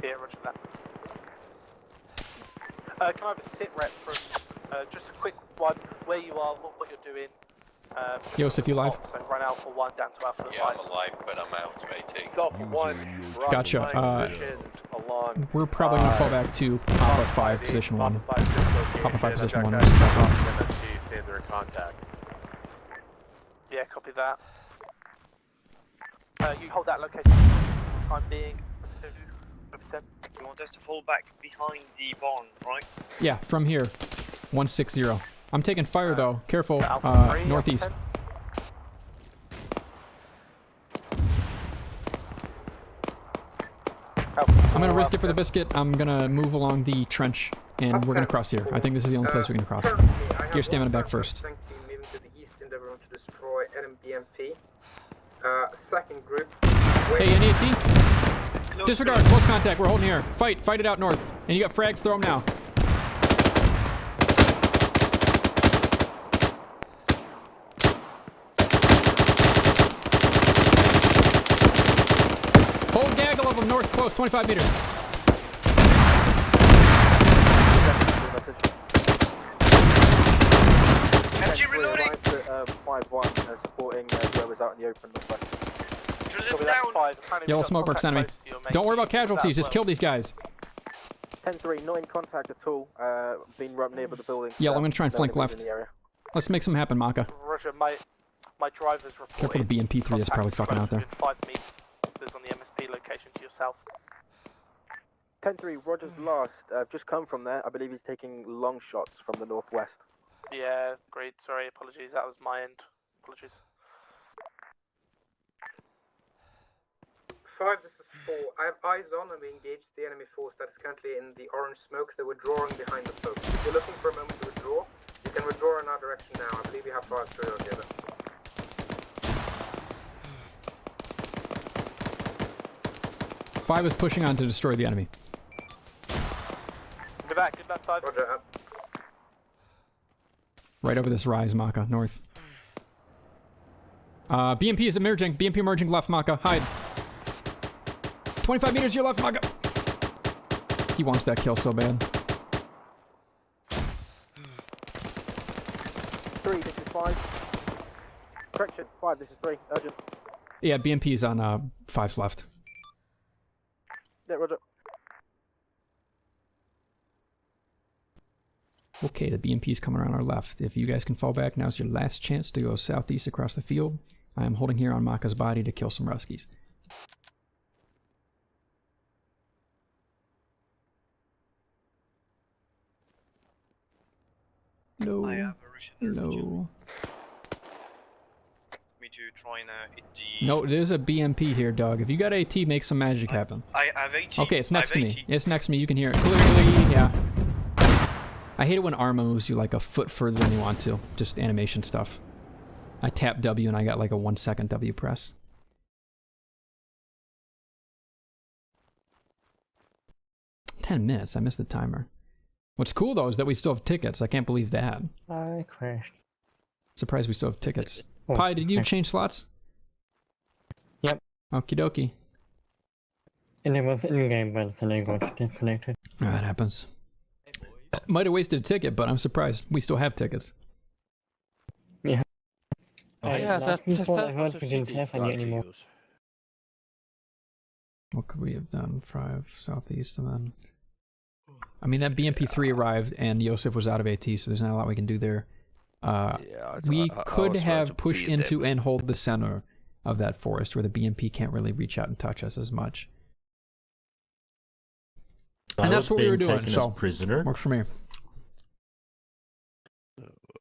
Yeah, roger that. Can I have a sit rep from just a quick one, where you are, what you're doing? Yosef, you live? So run Alpha 1 down to Alpha 5. Yeah, I'm alive, but I'm out of AT. Alpha 1, gotcha. We're probably going to fall back to Papa 5, position 1. Papa 5, position 1. Just like this. They're in contact. Yeah, copy that. You hold that location for the time being. 2%. You want us to fall back behind the barn, right? Yeah, from here. 160. I'm taking fire though. Careful. Northeast. I'm gonna risk it for the biscuit. I'm gonna move along the trench, and we're gonna cross here. I think this is the only place we can cross. Get your stamina back first. Moving to the east, endeavoring to destroy NMBMP. Second group. Hey, NAT. Disregard. Close contact. We're holding here. Fight it out north. And you got frags. Throw them now. Hold gaggle of them north close, 25 meters. MG reloading! 5-1 supporting whoever's out in the open. Yellow smoke marks enemy. Don't worry about casualties, just kill these guys. 10-3, not in contact at all. Been right near the building. Yeah, I'm gonna try and flank left. Let's make some happen, Maka. Roger, my driver's reporting. Careful, the BMP3 is probably fucking out there. 5 meters on the MSP location to your south. 10-3, Roger's last. I've just come from there. I believe he's taking long shots from the northwest. Yeah, great. Sorry, apologies. That was my end. Apologies. 5, this is 4. I have eyes on and we engaged the enemy force that is currently in the orange smoke. They were drawing behind the smoke. If you're looking for a moment to withdraw, you can withdraw in our direction now. I believe we have 5 through together. Five is pushing on to destroy the enemy. Get back side. Roger, Right over this rise, Maka, north. BMP is emerging. BMP emerging left, Maka. Hide. 25 meters to your left, Maka. He wants that kill so bad. 3, this is 5. Correction, 5, this is 3. Urgent. Yeah, BMP's on 5's left. Yeah, roger. Okay, the BMP's coming around our left. If you guys can fall back, now's your last chance to go southeast across the field. I am holding here on Maka's body to kill some Ruskies. No. No. Me to try and hit the... No, there's a BMP here, dog. If you got AT, make some magic happen. I have AT. Okay, it's next to me. It's next to me. You can hear it clearly. Yeah. I hate it when Arma moves you like a foot further than you want to. Just animation stuff. I tapped W and I got like a 1 second W press. $10. I missed the timer. What's cool though is that we still have tickets. I can't believe that. I crashed. Surprised we still have tickets. Oh, Pi, did you okay. change slots? Yep. Okie dokie. And it was in-game, but then I got disconnected. That happens. Might have wasted a ticket, but I'm surprised. We still have tickets. Yeah. Yeah, last before I heard we didn't have any anymore. What could we have done? 5 southeast and then... I mean, that BMP3 arrived and Yosef was out of AT, so there's not a lot we can do there. We could have pushed into and hold the center of that forest where the BMP can't really reach out and touch us as much. And that's what we were doing, so prisoner. Works for me.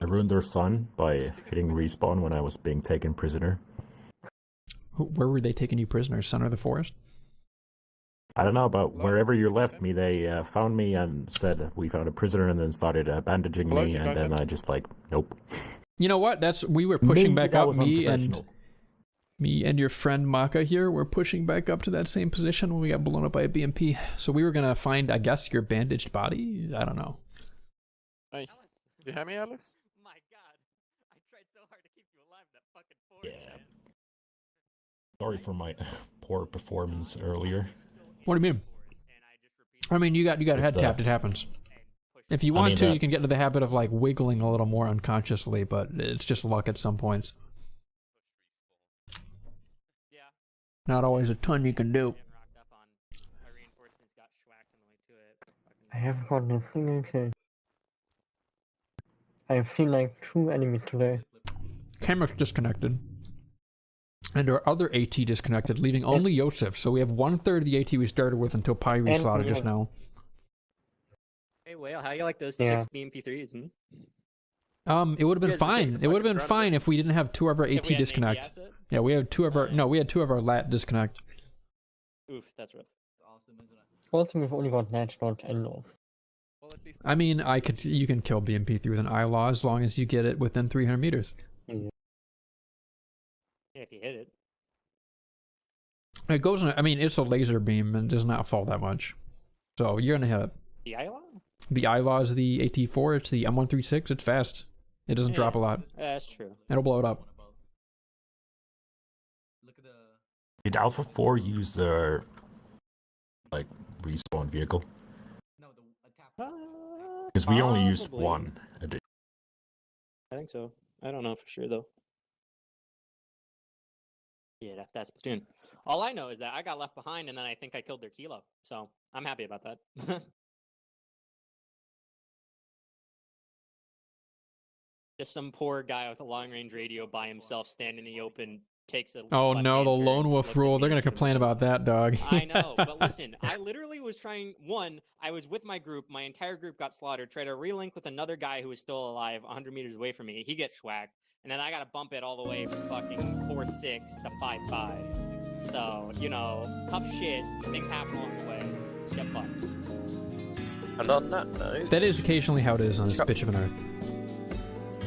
I ruined their fun by hitting respawn when I was being taken prisoner. Where were they taking you prisoner? Center of the forest? I don't know, but wherever you left me, they found me and said, we found a prisoner, and then started bandaging me, and then I just like, nope. You know what? We were pushing back up, me and your friend Maka here were pushing back up to that same position when we got blown up by a BMP. So we were gonna find, I guess, your bandaged body? I don't know. Hey, you hear me, Alex? My God, I tried so hard to keep you alive in that fucking forest. Yeah. Sorry for my poor performance earlier. What do you mean? I mean, you got head tapped. It happens. If you want to, you can get into the habit of like wiggling a little more unconsciously, but it's just luck at some points. Not always a ton you can do. I haven't gotten a single kill. I've seen like 2 enemies today. Camera's disconnected. And our other AT disconnected, leaving only Yosef. So we have 1/3 of the AT we started with until Pi reslotted just now. Hey, Whale, how you like those 6 BMP3s? It would have been fine. It would have been fine if we didn't have 2 of our AT disconnect. Yeah, we had 2 of our. No, we had 2 of our lat disconnect. Oof, that's rough. Awesome, isn't it? Also, we've only got lat, not end-off. I mean, you can kill BMP3 with an ILAW as long as you get it within 300 meters. Yeah, if you hit it. It goes in. I mean, it's a laser beam and does not fall that much. So you're gonna hit it. The ILAW? The ILAW is the AT4. It's the M136. It's fast. It doesn't drop a lot. That's true. It'll blow it up. Did Alpha 4 use their like respawn vehicle? Because we only used one. I think so. I don't know for sure though. Yeah, that's platoon. All I know is that I got left behind and then I think I killed their kilo. So I'm happy about that. Just some poor guy with a long range radio by himself standing in the open takes a. Oh no, the lone wolf rule. They're gonna complain about that, dog. I know, but listen, I literally was trying. I was with my group. My entire group got slaughtered. Tried to relink with another guy who was still alive 100 meters away from me. He gets schwacked. And then I gotta bump it all the way from fucking 4-6 to 5-5. So, you know, tough shit. Things happen along the way. Get fucked. And on that note... That is occasionally how it is on this bitch of an earth.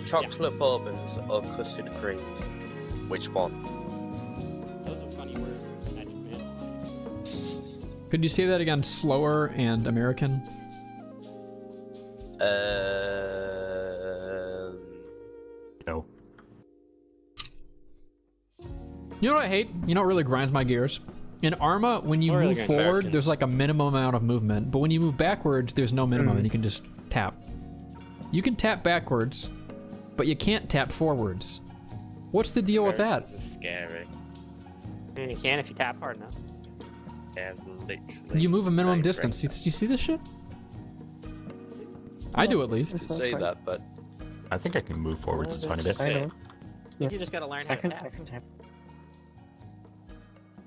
Chocolate bourbons or custard creams? Which one? Those are funny words. Could you say that again slower and American? No. You know what I hate? You know what really grinds my gears? In Arma, when you move forward, there's like a minimum amount of movement, but when you move backwards, there's no minimum, and you can just tap. You can tap backwards, but you can't tap forwards. What's the deal with that? Scary. You can if you tap hard enough. Yeah, literally. You move a minimum distance. Do you see this shit? I do at least. To say that, but I think I can move forwards a tiny bit. I know. You just gotta learn how to tap. I can tap.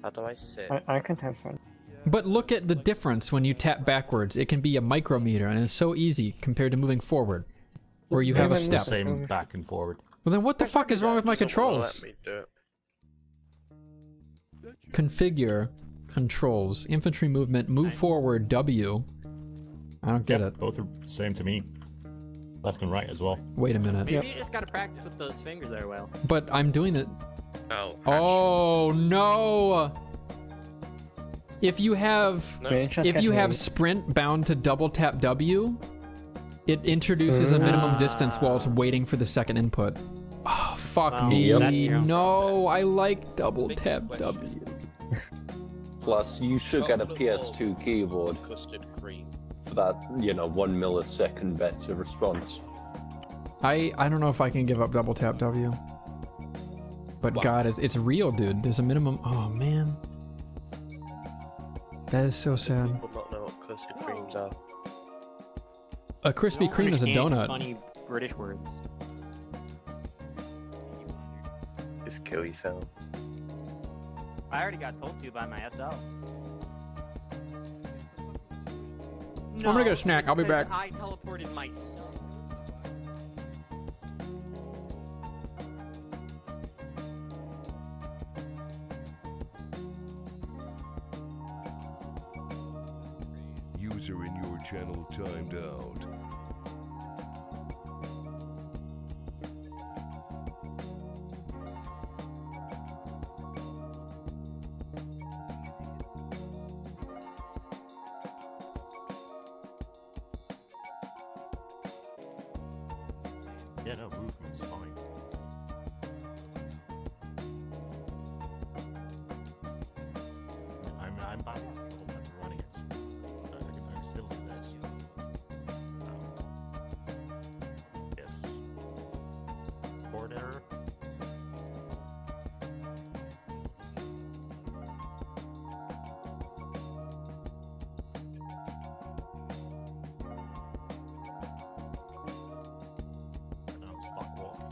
How do I sit? I can tap front. But look at the difference when you tap backwards. It can be a micrometer, and it's so easy compared to moving forward, where you have a step. Same back and forward. Well, then what the fuck is wrong with my controls? Let me do it. Configure controls. Infantry movement. Move forward. W. I don't get it. Both are the same to me. Left and right as well. Wait a minute. Maybe you just gotta practice with those fingers there, well. But I'm doing it. Oh. Oh no! If you have sprint bound to double tap W, it introduces a minimum distance while it's waiting for the second input. Oh fuck me! No, I like double tap W. plus, you should get a PS2 keyboard for that, 1 millisecond better response. I don't know if I can give up double tap W. But God, it's real, dude. There's a minimum. Oh man, that is so sad. People not know what Krispy Kremes are. A Krispy Kreme is a donut. Funny British words. Just kill yourself. I already got told to by my SL. I'm gonna get a snack. I'll be back. I teleported myself. User in your channel timed out. Yeah, no, movement's fine. I'm back the whole time running it. I can still do this. Yes. Board error. Now I'm stuck walking.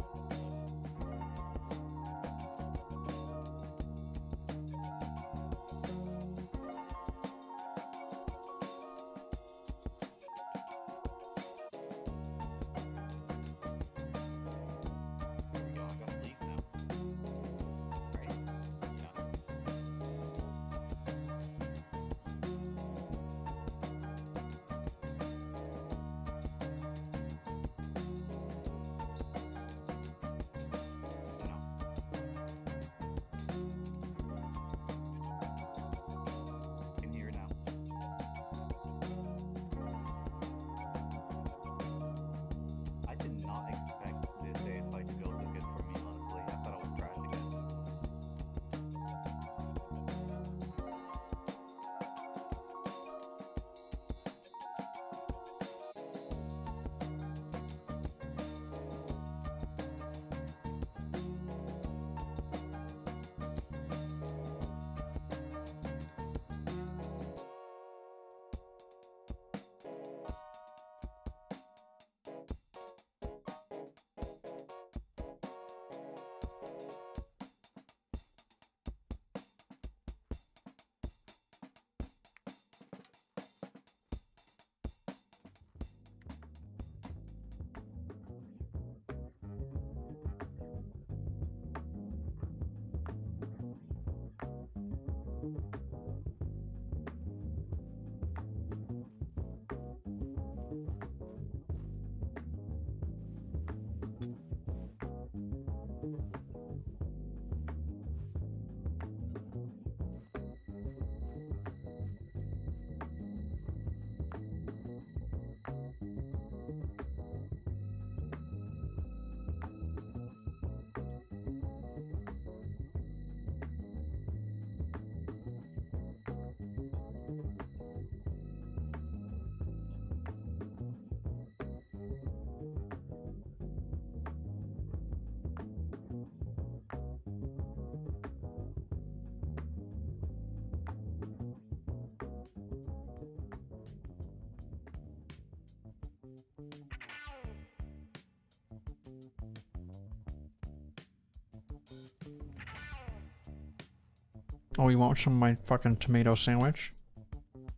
Oh, you want some of my fucking tomato sandwich?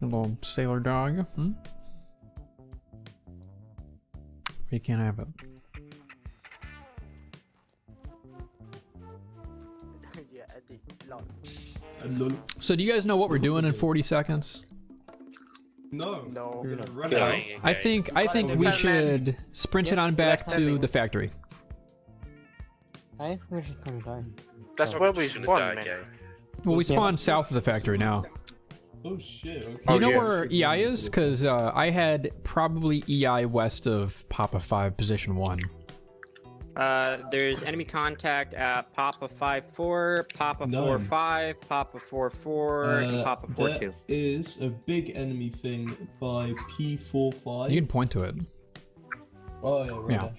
A little sailor dog? Hmm? You can't have it. So do you guys know what we're doing in 40 seconds? No. We're gonna run out. I think we should sprint it on back to the factory. I think we should come down. That's where we spawn, man. Well, we spawn south of the factory now. Oh shit. Okay. Do you know where EI is? Because I had probably EI west of Papa 5, position 1. There's enemy contact at Papa 5-4, Papa 4-5, Papa 4-4, and Papa 4-2. There is a big enemy thing by P45. You can point to it. Oh yeah, right there.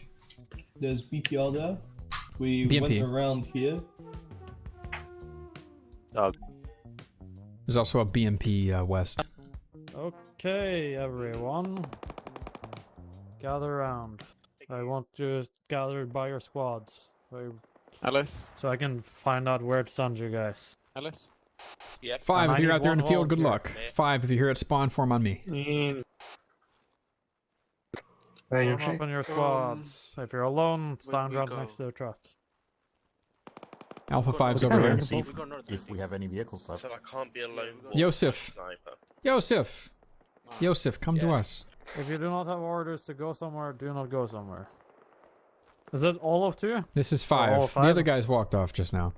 There's BPR there. We BMP. went around here. There's also a BMP west. Okay, everyone. Gather around. I want you gathered by your squads. Alice? So I can find out where to send you guys. Alice? Yep. 5 if you're out there in the field, good volunteer. luck. 5 if you're here at spawn, form on me. Form up in your squads. If you're alone, stand right next to the truck. Alpha 5's over here. See if we have any vehicles left. So I can't be alone. Yosef. Yosef. Yosef, come to us. If you do not have orders to go somewhere, do not go somewhere. Is it all of 2? This is All 5. of The 5? other guys walked off just now.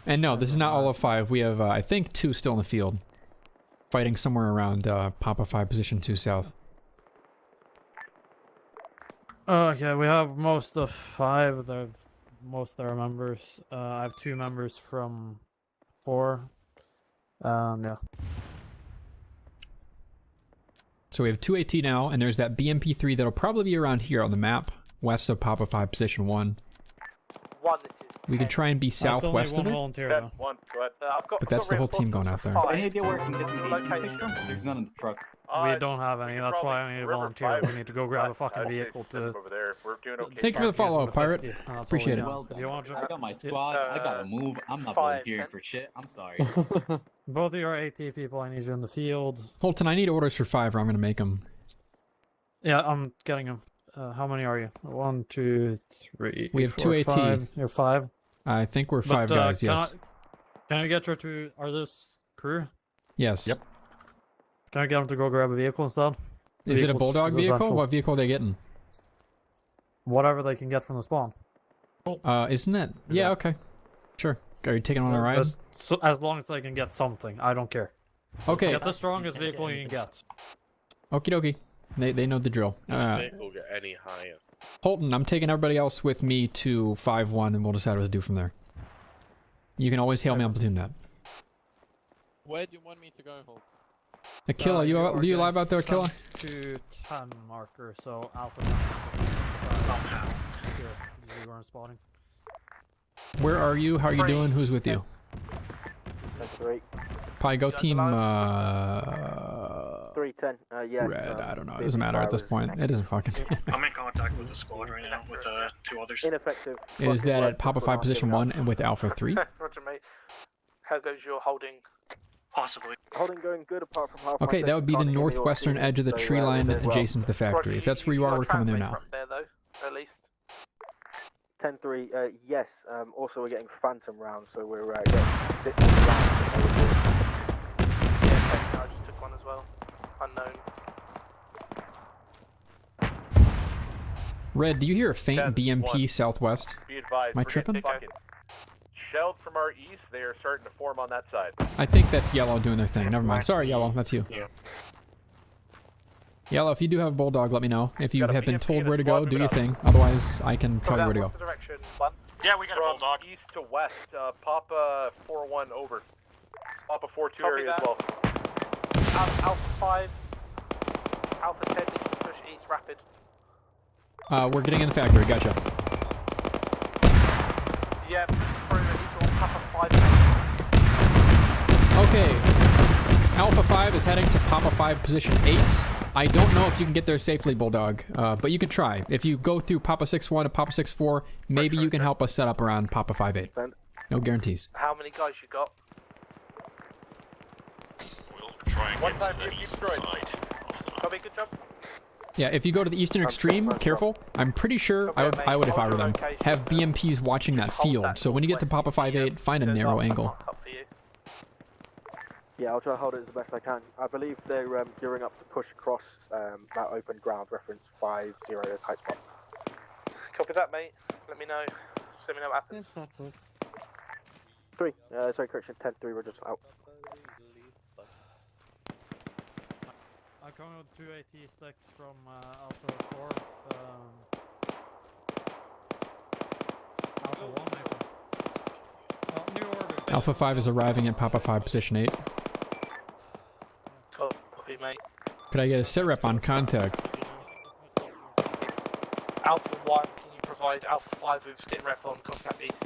And no, this is not all of 5. We have, I think, 2 still in the field. Fighting somewhere around Papa 5, position 2 south. Okay, we have most of 5. Most of their members. I have 2 members from 4. Yeah. So we have 2 AT now, and there's that BMP3 that'll probably be around here on the map, west of Papa 5, position 1. We can try and be southwest of it, One, go ahead. but that's the whole team going out there. Any idea where I can get some AT sticks from? There's none in the truck. We don't have any, that's why I need a volunteer. We need to go grab a fucking vehicle to... Over there. We're doing okay. Thank you for the follow, Pirate. Appreciate it. Well, If you want to... I got my squad. I gotta move. I'm not volunteering for shit. I'm sorry. Both of your AT people, I need you in the field. Holton, I need orders for 5 or I'm going to make them. Yeah, I'm getting them. How many are you? 1, 2, 3. We have 4, 2 AT. 5. You're 5. I think we're 5 guys, yes. Can I get your 2... Are this crew? Yes. Yep. Can I get them to go grab a vehicle instead? Is it a Vehicles Bulldog is vehicle? essential. What vehicle are they getting? Whatever they can get from the spawn. Isn't it? Yeah, okay. Sure. Are you taking on a ride? So, as long as they can get something, I don't care. Okay. Get the strongest vehicle you can get. Okie dokie. They know the drill. This vehicle will get any higher. Holton, I'm taking everybody else with me to 5-1 and we'll decide what to do from there. You can always hail me on platoon net. Where do you want me to go, Holt? Aquila, you live out there, Aquila? To 10 marker, so Alpha 10. Here, this is where I'm spawning. Where are you? How are you doing? Who's with you? 3. Probably go team 310. Yes. Red, I don't know. It doesn't matter at this point. It doesn't fucking I'm in contact with the squad right now with 2 others. Ineffective. Is that at Papa 5 position 1 and with Alpha 3? Roger, mate. How goes your holding? Possibly. Holding going good apart from half. Okay, that would be the northwestern edge of the tree line adjacent to the factory. If that's where you are, we're coming there now. There, though, at least. 10-3, yes. Also, we're getting phantom rounds, so we're getting 6 rounds. Yeah, I just took one as well. Unknown. Red, do you hear a faint BMP southwest? Be advised, Am I we're tripping? getting fucking shelled from our east. They are starting to form on that side. I think that's Yellow doing their thing. Never mind. Sorry, Yellow. That's you. Yeah. Yellow, if you do have a Bulldog, let me know. If you have been told where to go, do your thing. Otherwise, I can tell you where to go. Yeah, we got a Bulldog. East to west, Papa 4-1 over. Papa 4-2 area as well. Alpha 5. Alpha 10, need to push east rapid. We're getting in the factory. Gotcha. Yeah, through Papa 5. Okay. Alpha 5 is heading to Papa 5 position 8. I don't know if you can get there safely, Bulldog, but you can try. If you go through Papa 6-1 to Papa 6-4, maybe you can help us set up around Papa 5-8. No guarantees. How many guys you got? One time, destroyed. Copy, good job. Yeah, if you go to the eastern extreme, careful. I'm pretty sure I would if I were them. Have BMPs watching that field. So when you get to Papa 5-8, find a narrow angle. Yeah, I'll try to hold it as the best I can. I believe they're gearing up to push across that open ground, reference 5-0 type spot. Copy that, mate. Let me know. Just let me know what happens. 3, sorry, correction, 10-3, we're just out. I'm coming with 2 AT sticks from Alpha 4. Alpha 1 maybe. Oh, new orbit. Alpha 5 is arriving at Papa 5 position 8. Copy, mate. Could I get a sit rep on contact? Alpha 1, can you provide Alpha 5 with sit rep on contact east?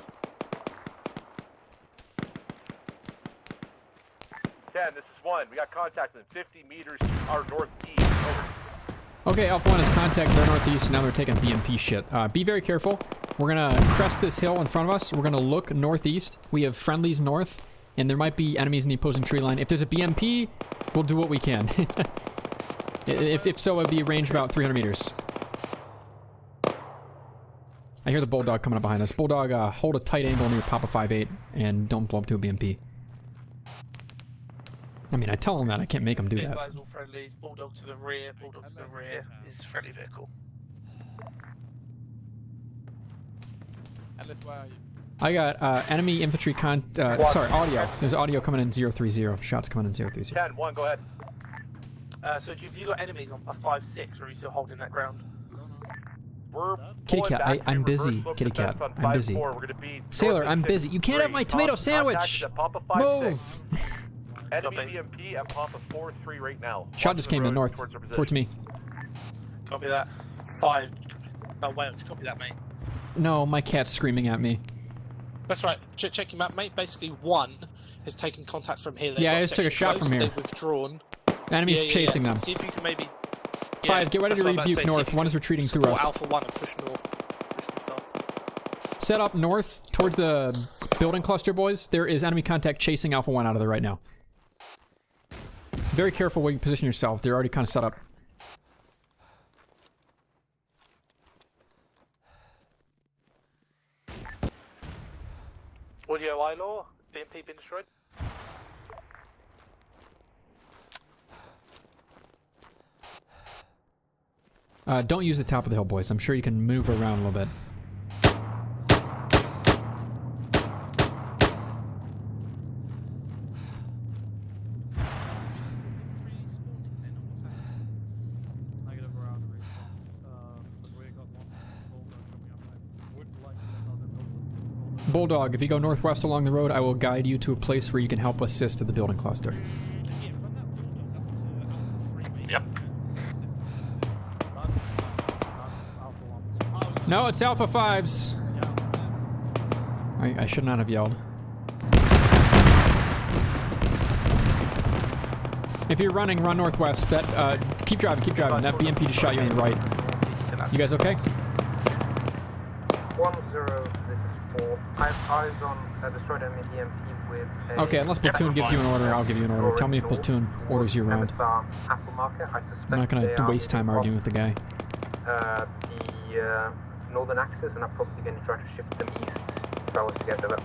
10, this is 1. We got contact in 50 meters to our northeast. Over. Okay, Alpha 1 is contact their northeast, now they're taking BMP shit. Be very careful. We're gonna crest this hill in front of us. We're gonna look northeast. We have friendlies north, and there might be enemies in the opposing tree line. If there's a BMP, we'll do what we can. if so, it'd be range about 300 meters. I hear the Bulldog coming up behind us. Bulldog, hold a tight angle near Papa 5-8, and don't blow up to a BMP. I mean, I tell them that. I can't make them do that. All friendlies, Bulldog to the rear, Bulldog to the rear. Is friendly vehicle. Alice, where are you? I got enemy infantry sorry, audio. There's audio coming in 030. Shots coming in 030. 10, 1, go ahead. So have you got enemies on a 5-6, or are you still holding that ground? We're Kitty cat, I'm busy. Kitty cat, I'm busy. Sailor, I'm busy. You can't have my tomato sandwich! Move! Enemy BMP at Papa 4-3 right now. Shot just came in north, towards me. Copy that. 5. Oh, Wales, copy that, mate. No, my cat's screaming at me. That's right. Check your map, mate. Basically, 1 has taken contact from here. Yeah, I just took a shot from here. They've withdrawn. Enemy's chasing them. See if you can maybe... 5, get ready to rebuke north. 1 is retreating through us. Alpha 1 and push north. Push the south. Set up north towards the building cluster, boys. There is enemy contact chasing Alpha 1 out of there right now. Very careful where you position yourself. They're already kind of set up. Audio ILAW, BMP been destroyed. Don't use the top of the hill, boys. I'm sure you can move around a little bit. Bulldog, if you go northwest along the road, I will guide you to a place where you can help assist at the building cluster. Yep. No, it's Alpha 5s. I should not have yelled. If you're running, run northwest. That keep driving, keep driving. That BMP just shot you on the right. You guys okay? 1-0, this is 4. I have eyes on destroyed enemy BMP with a... Okay, unless platoon gives you an order, I'll give you an order. Tell me if platoon orders you around. Apple marker. I suspect I'm not gonna waste time arguing with the guy. The northern axis, and I'm probably going to try to shift them east if I was to get to them.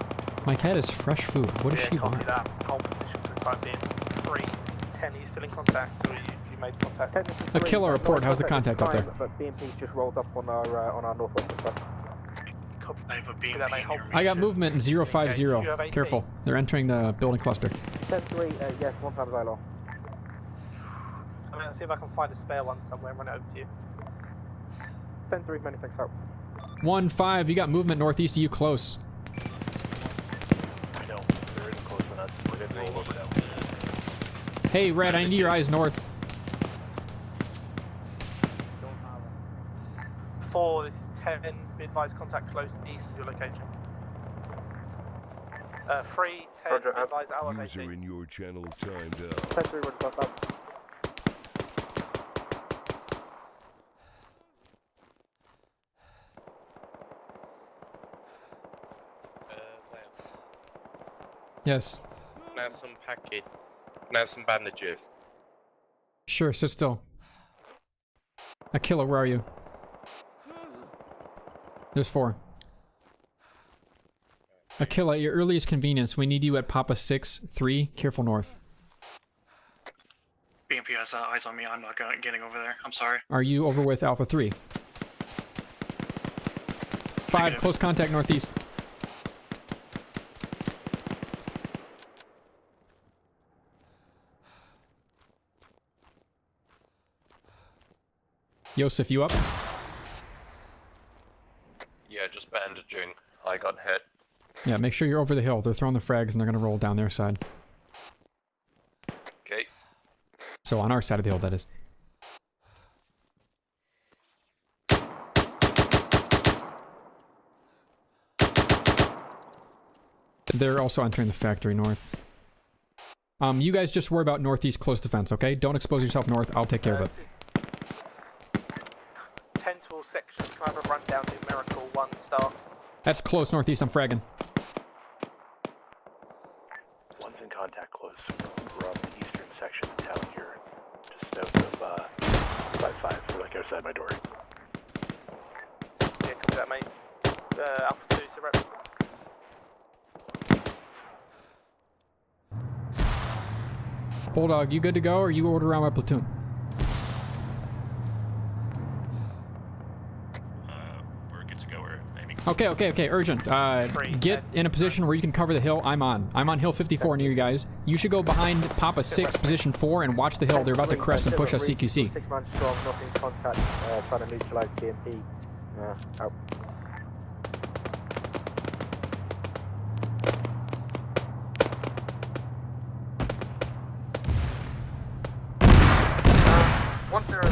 My cat is fresh food. What does she want? Hold position for the time being. 3, 10, are you still in contact, or you made contact? A killer report. How's the contact up there? But BMP's just rolled up on our northwest side. I got movement in 050. Careful. They're entering the building cluster. 10-3, yes, 1 times ILAW. I'm going to see if I can find a spare one somewhere and run it over to you. 10-3, many thanks out. 1-5, you got movement northeast of you close. I know. There isn't close enough. We're going to roll over now. Hey, Red, I need your eyes north. 4, this is 10. Be advised, contact close east of your location. 3, 10, Roger, be advised, our User in your channel timed out. 10-3, roger, back. Yes. Now some package. Now some bandages. Sure, sit still. Aquila, where are you? There's 4. Aquila, at your earliest convenience, we need you at Papa 6-3, careful north. BMP has eyes on me. I'm not getting over there. I'm sorry. Are you over with Alpha 3? 5, Negative. close contact northeast. Yosef, you up? Yeah, just bandaging. I got hit. Yeah, make sure you're over the hill. They're throwing the frags and they're gonna roll down their side. Okay. So on our side of the hill, that is. They're also entering the factory north. You guys just worry about northeast close defense, okay? Don't expose yourself north. I'll take care of it. 10 to all sections. Can I have a rundown numerical 1 start? That's close northeast. I'm fragging. One's in contact close. We're on the eastern section of town here, just south of 5-5. We're like outside my door. Yeah, copy that, mate. Alpha 2, so rep. Bulldog, you good to go, or you order around my platoon? We're good to go. We're aiming. Okay, urgent. Get in a position where you can cover the hill. I'm on hill 54 near you guys. You should go behind Papa 6, position 4, and watch the hill. They're about to crest and push us CQC. 6 man strong, not in contact, trying to neutralize TMP. Out. Once there is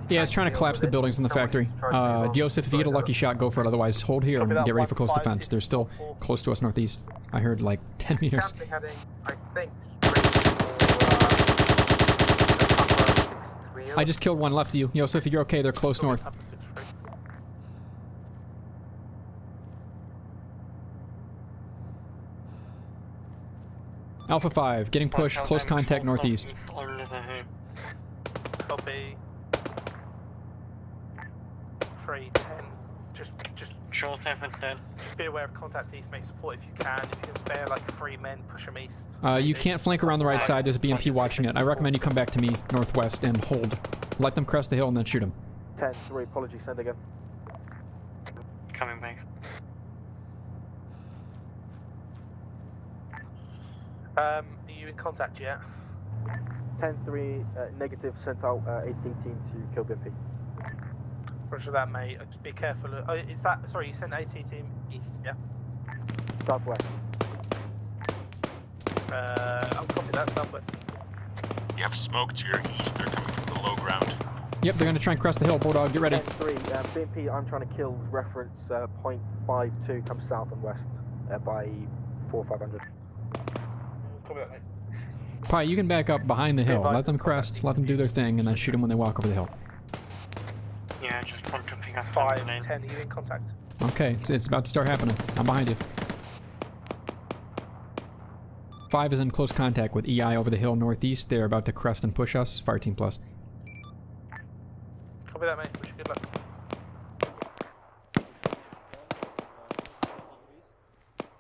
Yeah, it's trying to collapse the buildings in the factory. Joseph, if you get a lucky shot, go for it. Otherwise, hold here and get ready for close defense. They're still close to us northeast. I heard like 10 meters. I just killed one left of you. Joseph, if you're okay, they're close north. Alpha 5, getting pushed, close contact northeast. Copy. 3, 10. Just Sure, 7, 10. Just be aware of contact east, make support if you can. If you can spare like 3 men, push them east. You can't flank around the right side. There's a BMP watching it. I recommend you come back to me, northwest, and hold. Let them crest the hill and then shoot them. 10-3, apologies, send again. Coming back. Are you in contact yet? 10-3, negative, sent out AT team to kill BMP. Roger that, mate. Just be careful. Oh, is that... Sorry, you sent AT team east, yeah? Southwest. I'll copy that, southwest. You have smoke to your east. They're coming from the low ground. Yep, they're going to try and crest the hill. Bulldog, get ready. 10-3, BMP, I'm trying to kill reference .52, comes south and west by 4-500. Copy that, mate. Pi, you can back up behind the hill. Let them crest, let them do their thing, and then shoot them when they walk over the hill. Yeah, I just want to pick up 5, 10, are you in contact? Okay, it's about to start happening. I'm behind you. 5 is in close contact with EI over the hill northeast. They're about to crest and push us. Fire team plus. Copy that, mate. Wish you good luck.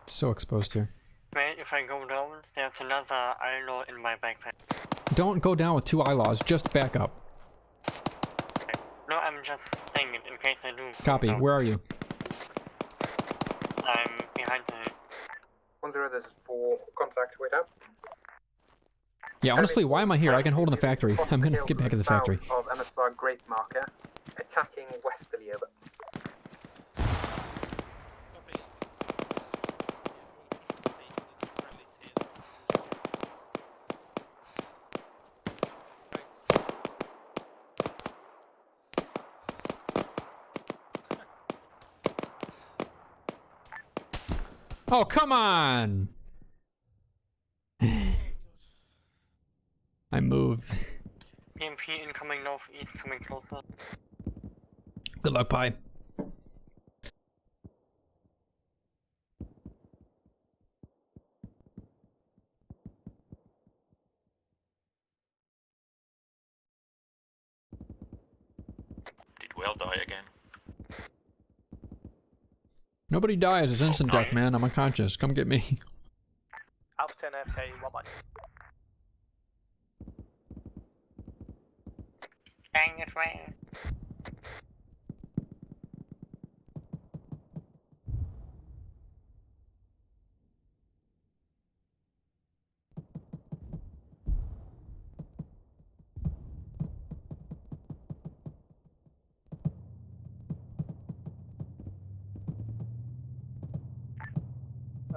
So exposed here. Wait, if I go down, there's another ILO in my backpack. Don't go down with 2 ILOs, just back up. No, I'm just saying it in case I do. Copy, where are you? I'm behind the... 1-0, this is for contact, wait up. Yeah, honestly, why am I here? I can hold in the factory. I'm gonna get back to the factory. Of MSR Great Marker, attacking westerly, over. Oh, come on! I moved. EMP incoming northeast, coming closer. Good luck, Pi. Well, die again. Nobody dies. It's instant death, man. I'm unconscious. Come get me. Alpha 10 FK, 1 mic. Bang it right.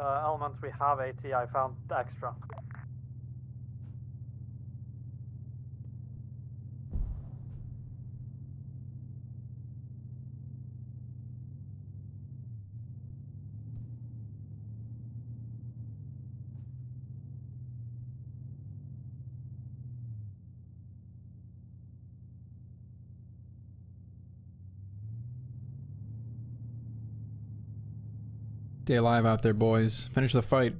Elements, we have AT. I found extra. Stay alive out there, boys. Finish the fight.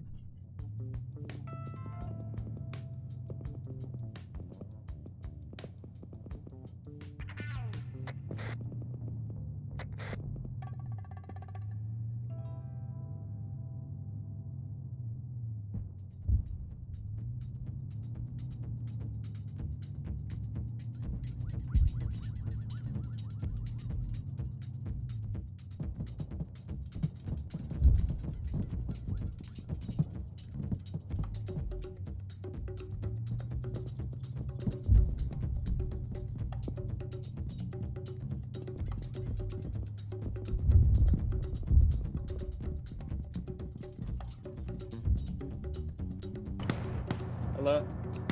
Hello?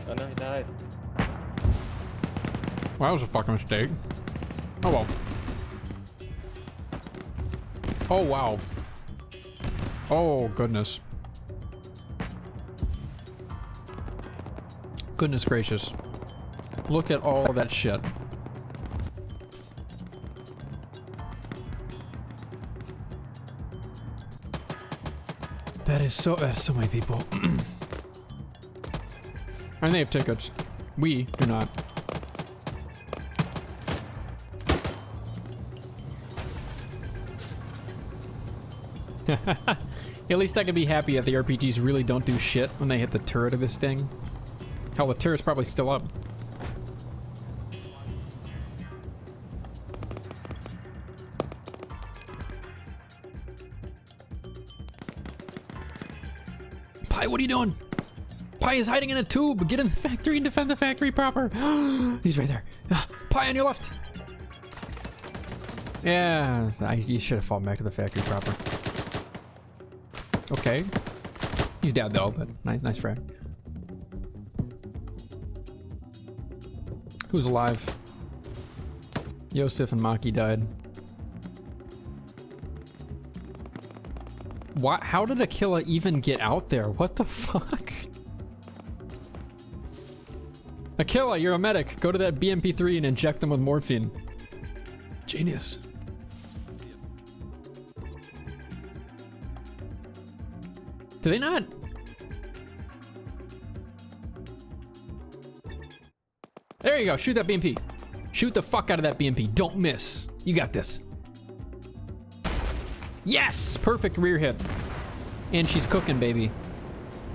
Oh no, he died. Well, that was a fucking mistake. Oh well. Oh wow. Oh goodness. Goodness gracious. Look at all that shit. That's so many people. And they have tickets. We do not. At least I can be happy that the RPGs really don't do shit when they hit the turret of this thing. Hell, the turret's probably still up. Pi, what are you doing? Pi is hiding in a tube. Get in the factory and defend the factory proper. He's right there. Pi on your left. Yeah, you should have fallen back to the factory proper. Okay. He's dead though, but nice frag. Who's alive? Yosef and Maki died. What? How did Aquila even get out there? What the fuck? Aquila, you're a medic. Go to that BMP3 and inject them with morphine. Genius. Do they not? There you go. Shoot that BMP. Shoot the fuck out of that BMP. Don't miss. You got this. Yes! Perfect rear hit. And she's cooking, baby.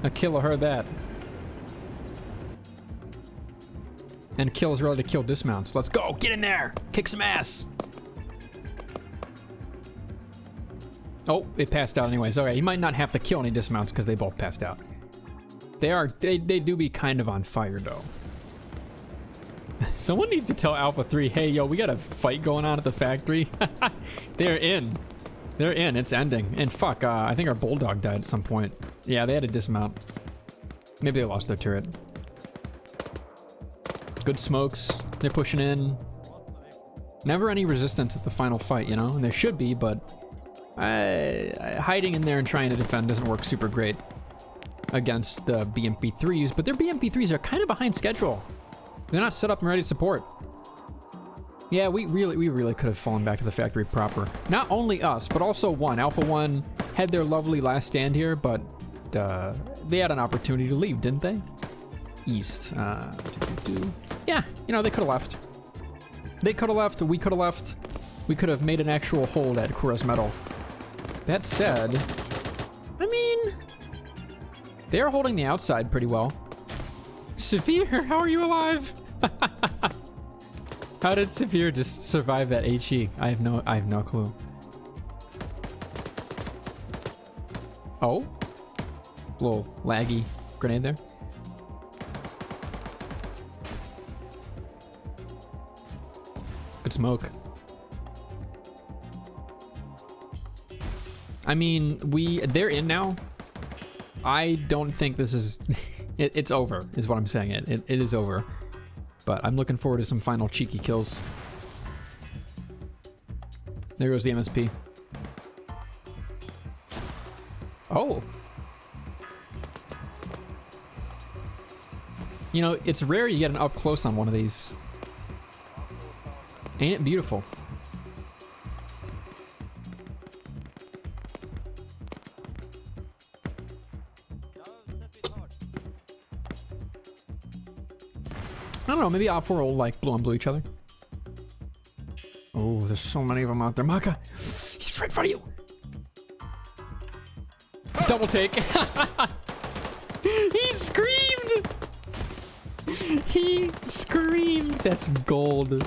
Aquila heard that. And Akila's ready to kill dismounts. Let's go. Get in there. Kick some ass. Oh, it passed out anyways. Okay, he might not have to kill any dismounts because they both passed out. They do be kind of on fire though. Someone needs to tell Alpha 3, hey yo, we got a fight going on at the factory. They're in. They're in. It's ending. And fuck, I think our bulldog died at some point. Yeah, they had to dismount. Maybe they lost their turret. Good smokes. They're pushing in. Never any resistance at the final fight, you know? And there should be, but hiding in there and trying to defend doesn't work super great against the BMP3s, but their BMP3s are kind of behind schedule. They're not set up and ready to support. Yeah, we really could have fallen back to the factory proper. Not only us, but also Alpha 1 had their lovely last stand here, but they had an opportunity to leave, didn't they? East. Yeah, you know, they could have left. They could have left. We could have left. We could have made an actual hold at Kura's Metal. That said, I mean, they are holding the outside pretty well. Severe, how are you alive? How did Severe just survive that HE? I have no clue. Oh, little laggy grenade there. Good smoke. I mean, they're in now. I don't think this is... it's over, is what I'm saying. It is over. But I'm looking forward to some final cheeky kills. There goes the MSP. Oh. You know, it's rare you get an up close on one of these. Ain't it beautiful? I don't know, maybe Op 4 will like blue on blue each other. Oh, there's so many of them out there. Maka! He's right in front of you! Double take! He screamed! He screamed! That's gold.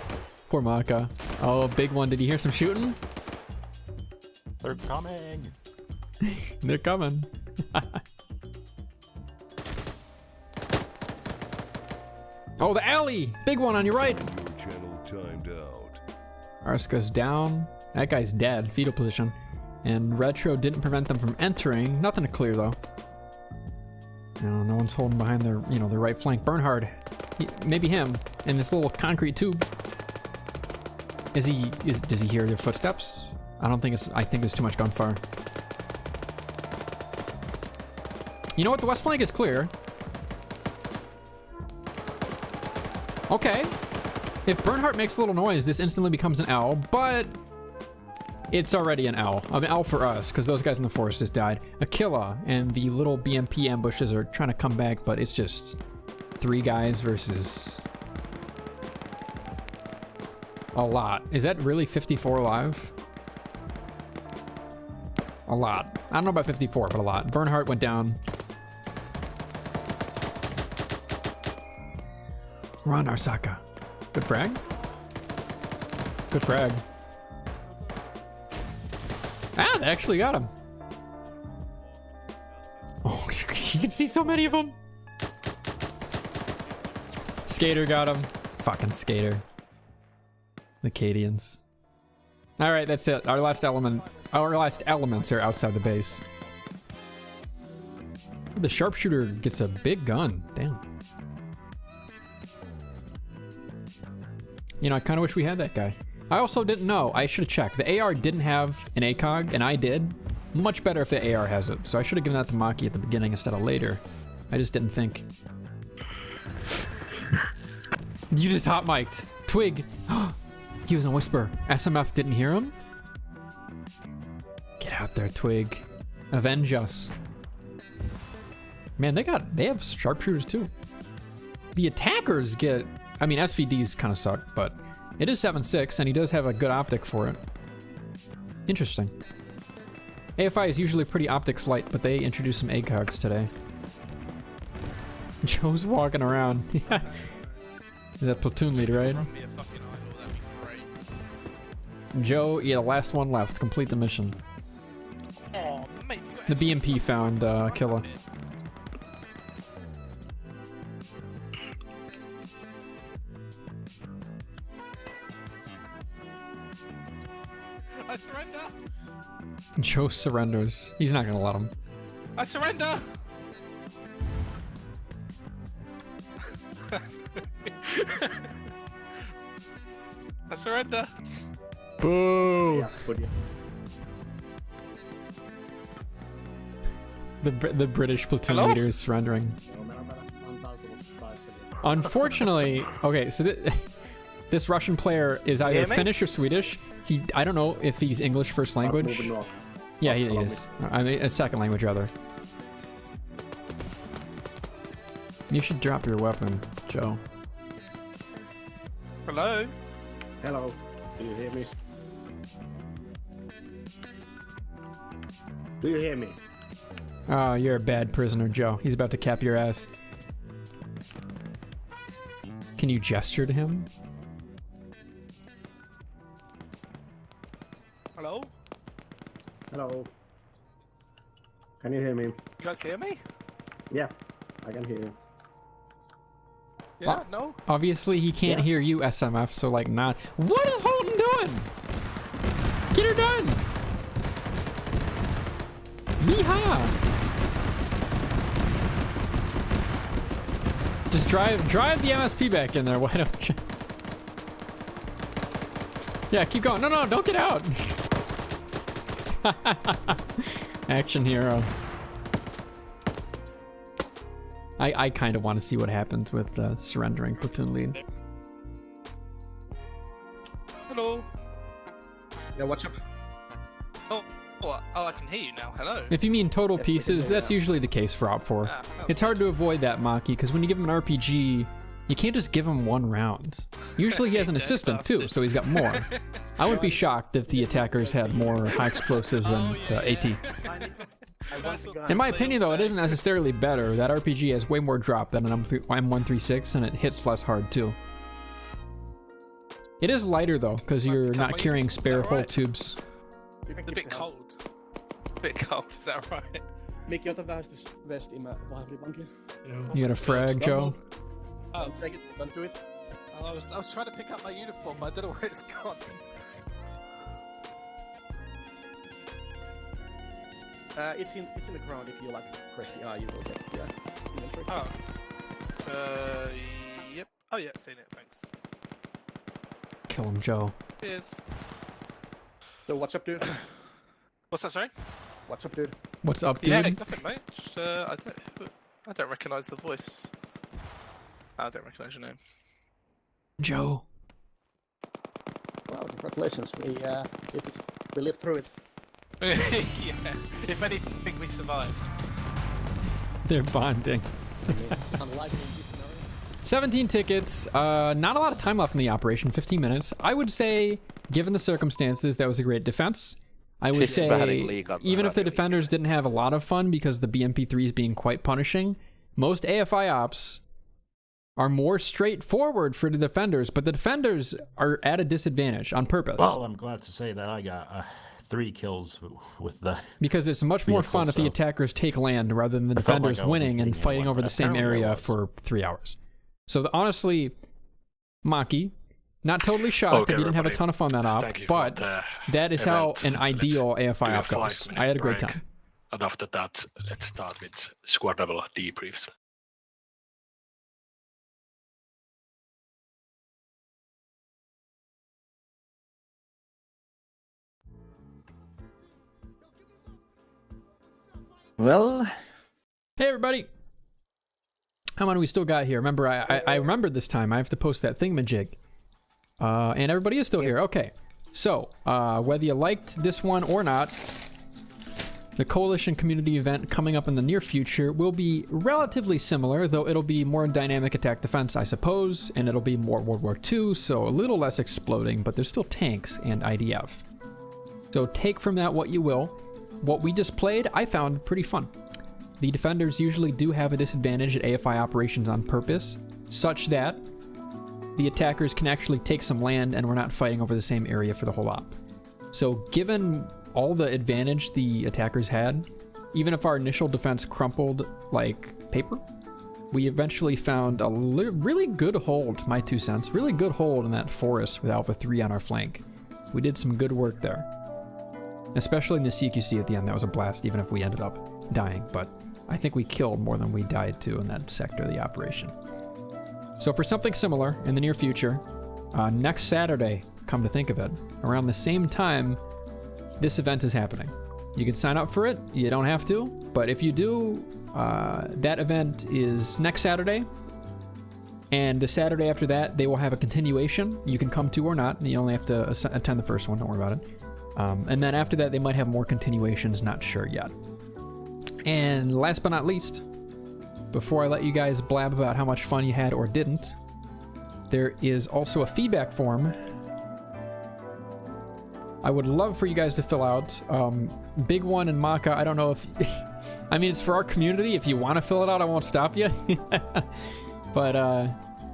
Poor Maka. Oh, big one. Did you hear some shooting? They're coming! They're coming. Oh, the alley! Big one on your right! Your channel timed out. Arska's down. That guy's dead. Fetal position. And Retro didn't prevent them from entering. Nothing to clear, though. No one's holding behind their, their right flank. Bernhard. Maybe him. In this little concrete tube. Does he hear their footsteps? I don't think it's... I think there's too much gunfire. You know what? The west flank is clear. Okay. If Bernhardt makes a little noise, this instantly becomes an L, but it's already an L. An L for us, because those guys in the forest just died. Aquila and the little BMP ambushes are trying to come back, but it's just 3 guys versus a lot. Is that really 54 alive? A lot. I don't know about 54, but a lot. Bernhardt went down. Run, Arsaka. Good frag. Good frag. Ah, they actually got him. Oh, you can see so many of them. Skater got him. Fucking Skater. The Cadians. All right, that's it. Our last elements are outside the base. The sharpshooter gets a big gun. Damn. You know, I kind of wish we had that guy. I also didn't know. I should have checked. The AR didn't have an ACOG, and I did. Much better if the AR has it. So I should have given that to Maki at the beginning instead of later. I just didn't think. You just hot-mic'd. Twig. He was in Whisper. SMF didn't hear him? Get out there, Twig. Avenge us. Man, they have sharpshooters too. The attackers get... I mean, SVDs kind of suck, but it is 7.6, and he does have a good optic for it. Interesting. AFI is usually pretty optics light, but they introduced some ACOGs today. Joe's walking around. Is that platoon leader, right? Joe, yeah, the last one left. Complete the mission. The BMP found Killa. I surrender! Joe surrenders. He's not gonna let him. I surrender! I surrender! Boo! The British platoon leader is surrendering. Unfortunately, okay, so this Russian player is either Finnish or Swedish. I don't know if he's English first language. Yeah, he is. I mean, a second language rather. You should drop your weapon, Joe. Hello? Hello, do you hear me? Do you hear me? Oh, you're a bad prisoner, Joe. He's about to cap your ass. Can you gesture to him? Hello? Hello. Can you hear me? You guys hear me? Yeah, I can hear you. Yeah, no? Obviously, he can't hear you, SMF, so like not. What is Holden doing? Get her done! Yeehaw! Just drive the MSP back in there, why don't you? Yeah, keep going. No, don't get out! Action hero. I kind of want to see what happens with surrendering platoon lead. Hello. Yeah, what's up? Oh, I can hear you now. Hello. If you mean total pieces, that's usually the case for Op4. It's hard to avoid that, Maki, because when you give him an RPG, you can't just give him one round. Usually he has an assistant too, so he's got more. I wouldn't be shocked if the attackers had more high explosives than the AT. In my opinion, though, it isn't necessarily better. That RPG has way more drop than an M136, and it hits less hard too. It is lighter though, because you're not carrying spare hull tubes. It's a bit cold. A bit cold, is that right? Mickey, ota vähän vest in my vahdribankin. You got a frag, Joe? Oh, take it, don't do it. I was trying to pick up my uniform, but I don't know where it's gone. It's in the ground. If you like press the I, you will get inventory. Oh. Yep. Oh yeah, seen it. Thanks. Kill him, Joe. Cheers. So what's up, dude? What's that, sorry? What's up, dude? What's up, dude? Yeah, nothing, mate. I don't recognise the voice. I don't recognise your name. Joe. Well, congratulations. We lived through it. Yeah. If anything, we survived. They're bonding. 17 tickets. Not a lot of time left in the operation. 15 minutes. I would say, given the circumstances, that was a great defense. I would say, even if the defenders didn't have a lot of fun because the BMP3s being quite punishing, most AFI ops are more straightforward for the defenders, but the defenders are at a disadvantage on purpose. Well, I'm glad to say that I got 3 kills with the... Because it's much more fun if the attackers take land rather than the defenders winning and fighting over the same area for 3 hours. So honestly, Maki, not totally shocked if you didn't have a ton of fun that op, but that is how an ideal AFI op goes. I had a great time. And after that, let's start with squad level debriefs. Well, hey everybody. How many we still got here? Remember, I remembered this time. I have to post that thingamajig. And everybody is still here. Okay. So, whether you liked this one or not, the Coalition Community event coming up in the near future will be relatively similar, though it'll be more dynamic attack defense, I suppose, and it'll be more World War II, so a little less exploding, but there's still tanks and IDF. So take from that what you will. What we just played, I found pretty fun. The defenders usually do have a disadvantage at AFI operations on purpose, such that the attackers can actually take some land and we're not fighting over the same area for the whole op. So given all the advantage the attackers had, even if our initial defense crumpled like paper, we eventually found a really good hold, my 2 cents, really good hold in that forest with Alpha 3 on our flank. We did some good work there. Especially in the CQC at the end, that was a blast, even if we ended up dying, but I think we killed more than we died to in that sector of the operation. So for something similar in the near future, next Saturday, come to think of it, around the same time, this event is happening. You can sign up for it, you don't have to, but if you do, that event is next Saturday, and the Saturday after that, they will have a continuation. You can come to or not, you only have to attend the first one, don't worry about it. And then after that, they might have more continuations, not sure yet. And last but not least, before I let you guys blab about how much fun you had or didn't, there is also a feedback form I would love for you guys to fill out. Big One and Maka, I don't know if... I mean, it's for our community. If you want to fill it out, I won't stop you. But,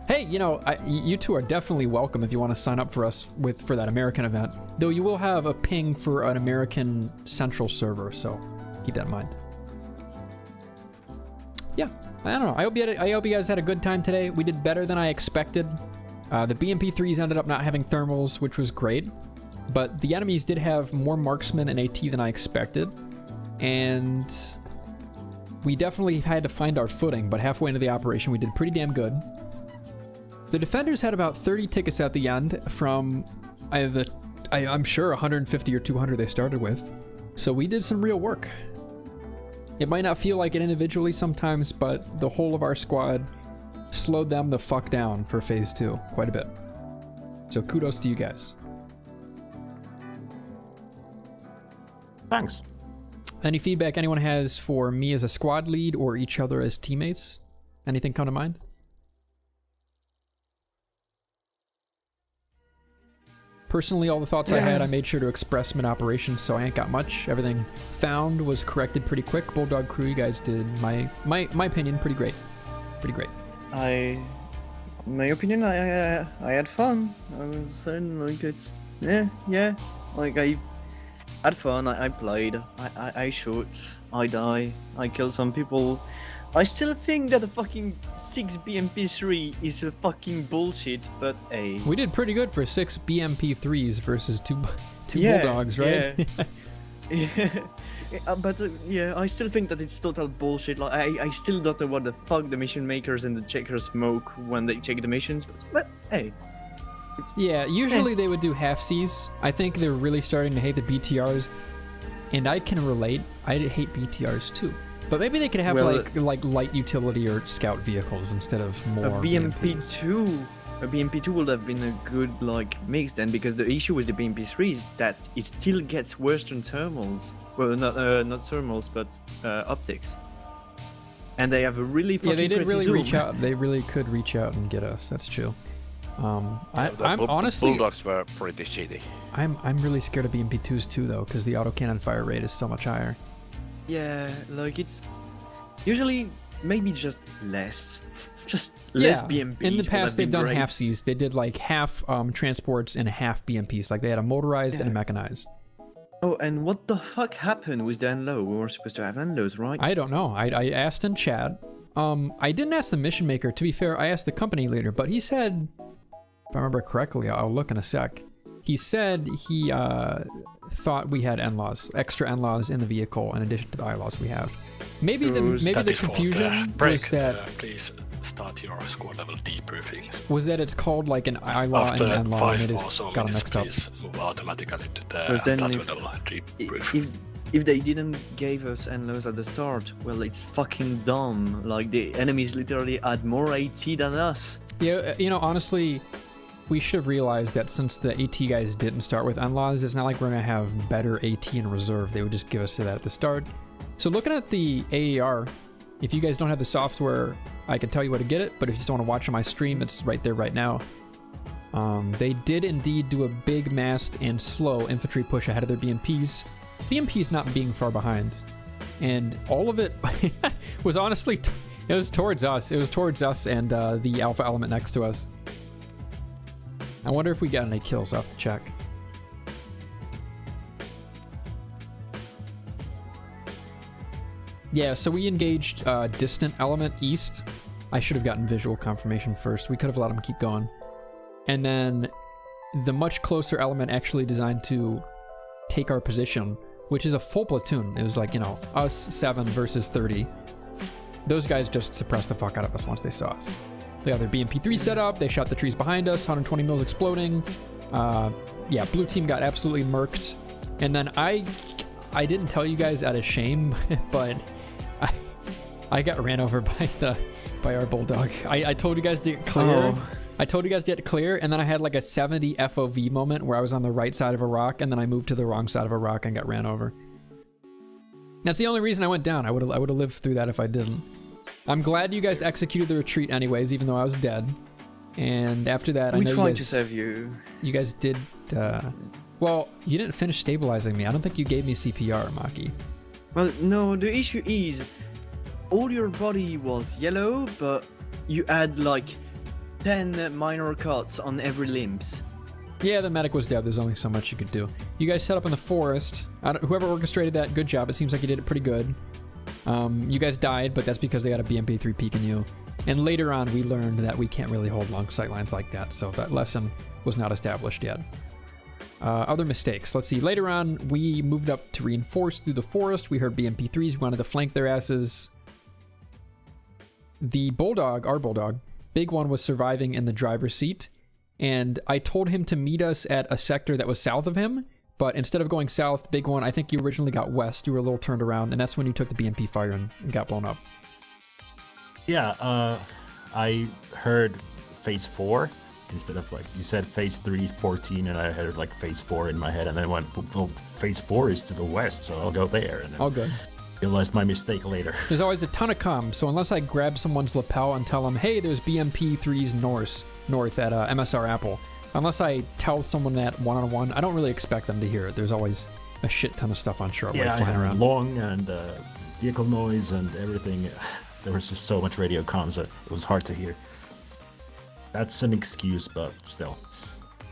hey, you know, you two are definitely welcome if you want to sign up for us for that American event. Though you will have a ping for an American central server, so keep that in mind. Yeah, I don't know. I hope you guys had a good time today. We did better than I expected. The BMP3s ended up not having thermals, which was great. But the enemies did have more marksmen and AT than I expected. And we definitely had to find our footing, but halfway into the operation, we did pretty damn good. The defenders had about 30 tickets at the end from I'm sure 150 or 200 they started with. So we did some real work. It might not feel like it individually sometimes, but the whole of our squad slowed them the fuck down for phase 2 quite a bit. So kudos to you guys. Thanks. Any feedback anyone has for me as a squad lead or each other as teammates? Anything come to mind? Personally, all the thoughts I had, I made sure to express mid-operation, so I ain't got much. Everything found was corrected pretty quick. Bulldog crew, you guys did, my opinion, pretty great. Pretty great. My opinion, I had fun. I was saying, like, it's, yeah. Like, I had fun, I played, I shoot, I die, I kill some people. I still think that the fucking 6 BMP3 is a fucking bullshit, but hey. We did pretty good for 6 BMP3s versus two Bulldogs, right? Yeah. But yeah, I still think that it's total bullshit. Like, I still don't know what the fuck the mission makers and the checkers smoke when they check the missions, but hey. Yeah, usually they would do half Cs. I think they're really starting to hate the BTRs, and I can relate. I hate BTRs too. But maybe they could have like light utility or scout vehicles instead of more BMP2. A BMP2 would have been a good like mix then, because the issue with the BMP3 is that it still gets worse than thermals. Well, not thermals, but optics. And they have a really fucking they did really zoom. reach out. They really could reach out and get us. That's true. I'm honestly, Bulldogs were pretty shitty. I'm really scared of BMP2s too, though, because the autocannon fire rate is so much higher. Yeah, like it's usually maybe just less, less BMPs. In the past, they've done great. half Cs. They did like half transports and half BMPs. Like they had a motorized and a mechanized. Oh, and what the fuck happened with the Enlo? We were supposed to have Enlos, right? I don't know. I asked in chat. I didn't ask the mission maker. To be fair, I asked the company leader, but he said, if I remember correctly, I'll look in a sec. He said he thought we had NLAWs, extra NLAWs in the vehicle in addition to the ILAWs we have. Maybe the confusion was that. Please start your squad level debriefings. Was that it's called like an ILAW and an NLAW, and it is got mixed up. Please move automatically to the then platoon level debrief. If they didn't give us NLOs at the start, well, it's fucking dumb. Like the enemies literally had more AT than us. Yeah, you know, honestly, we should have realized that since the AT guys didn't start with NLAWs, it's not like we're going to have better AT in reserve. They would just give us that at the start. So looking at the AAR, if you guys don't have the software, I can tell you where to get it, but if you just want to watch on my stream, it's right there right now. They did indeed do a big massed and slow infantry push ahead of their BMPs. BMPs not being far behind. And all of it was honestly, it was towards us. It was towards us and the alpha element next to us. I wonder if we got any kills. I'll have to check. Yeah, so we engaged distant element east. I should have gotten visual confirmation first. We could have let him keep going. And then the much closer element actually designed to take our position, which is a full platoon. It was like, you know, us 7 versus 30. Those guys just suppressed the fuck out of us once they saw us. They got their BMP3 set up, they shot the trees behind us, 120 mils exploding. Yeah, blue team got absolutely murked. And then I didn't tell you guys out of shame, but I got ran over by our bulldog. I told you guys to get clear. Oh. I told you guys to get clear, and then I had like a 70 FOV moment where I was on the right side of a rock, and then I moved to the wrong side of a rock and got ran over. That's the only reason I went down. I would have lived through that if I didn't. I'm glad you guys executed the retreat anyways, even though I was dead. And after that, I know we tried to save you. You guys did. Well, Well, you didn't finish stabilizing me. I don't think you gave me CPR, Maki. Well, no, the issue is all your body was yellow, but you had like 10 minor cuts on every limbs. Yeah, the medic was dead. There's only so much you could do. You guys set up in the forest. Whoever orchestrated that, good job. It seems like you did it pretty good. You guys died, but that's because they got a BMP3 peeking you. And later on, we learned that we can't really hold long sight lines like that, so that lesson was not established yet. Other mistakes. Let's see. Later on, we moved up to reinforce through the forest. We heard BMP3s. We wanted to flank their asses. The Bulldog, our Bulldog, big one, was surviving in the driver's seat. And I told him to meet us at a sector that was south of him. But instead of going south, big one, I think you originally got west. You were a little turned around. And that's when you took the BMP fire and got blown up. Yeah, I heard phase 4 instead of, like, you said phase 3, 14, and I heard like phase 4 in my head, and then I went, well, phase 4 is to the west, so I'll go there. And then all good. Realized my mistake later. There's always a ton of comms, so unless I grab someone's lapel and tell them, hey, there's BMP3s north at MSR Apple, unless I tell someone that one-on-one, I don't really expect them to hear it. There's always a shit ton of stuff on shortwave flying around. Long and vehicle noise and everything. There was just so much radio comms that it was hard to hear. That's an excuse, but still.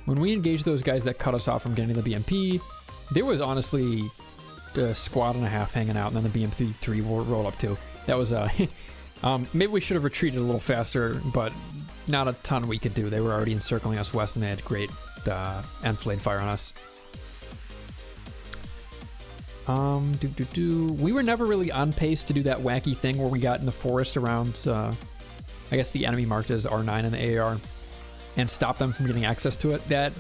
When we engaged those guys that cut us off from getting the BMP, there was honestly a squad and a half hanging out, and then the BMP3 will roll up too. That was maybe we should have retreated a little faster, but not a ton we could do. They were already encircling us west, and they had great enfilade fire on us. We were never really on pace to do that wacky thing where we got in the forest around, I guess the enemy marked as R9 and the AAR, and stop them from getting access to it. That,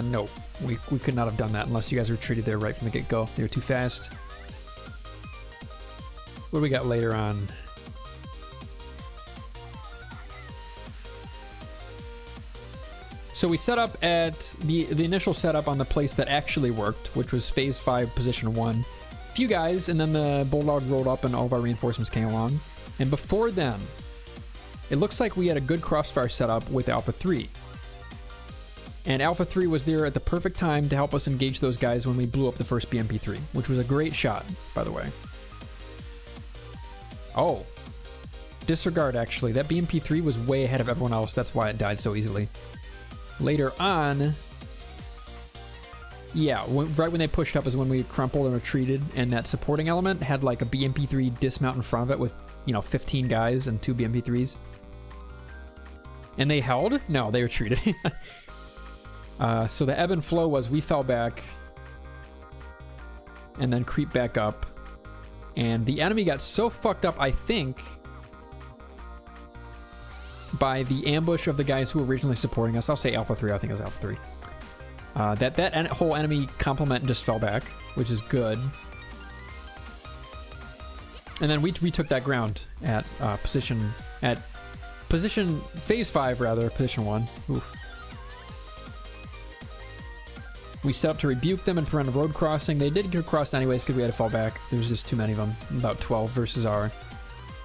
no. We could not have done that unless you guys retreated there right from the get-go. They were too fast. What do we got later on? So we set up at the initial setup on the place that actually worked, which was phase 5, position 1. A few guys, and then the Bulldog rolled up and all of our reinforcements came along. And before them, it looks like we had a good crossfire setup with Alpha 3. And Alpha 3 was there at the perfect time to help us engage those guys when we blew up the first BMP3, which was a great shot, by the way. Oh. Disregard, actually. That BMP3 was way ahead of everyone else. That's why it died so easily. Later on... Yeah, right when they pushed up is when we crumpled and retreated, and that supporting element had like a BMP3 dismount in front of it with, 15 guys and 2 BMP3s. And they held? No, they retreated. So the ebb and flow was we fell back and then creep back up. And the enemy got so fucked up, I think, by the ambush of the guys who were originally supporting us. I'll say Alpha 3, I think it was Alpha 3. That whole enemy complement just fell back, which is good. And then we took that ground at position phase 5 rather, position 1. Oof. We set up to rebuke them and prevent a road crossing. They did get across anyways because we had to fall back. There was just too many of them. About 12 versus our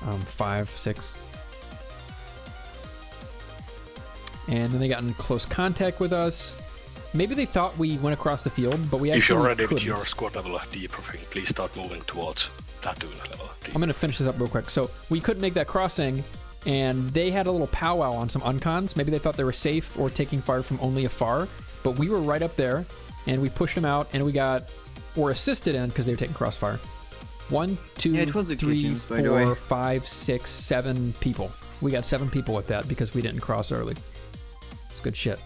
5, 6. And then they got in close contact with us. Maybe they thought we went across the field, but we actually If you're ready couldn't. with your squad level debriefing, please start moving towards platoon level. I'm going to finish this up real quick. So we couldn't make that crossing, and they had a little powwow on some uncons. Maybe they thought they were safe or taking fire from only afar, but we were right up there, and we pushed them out, and we were assisted in because they were taking crossfire. 1, 2, 3, 4, 5, 6, 7 people. We got 7 people with that because we didn't cross early. It's good shit.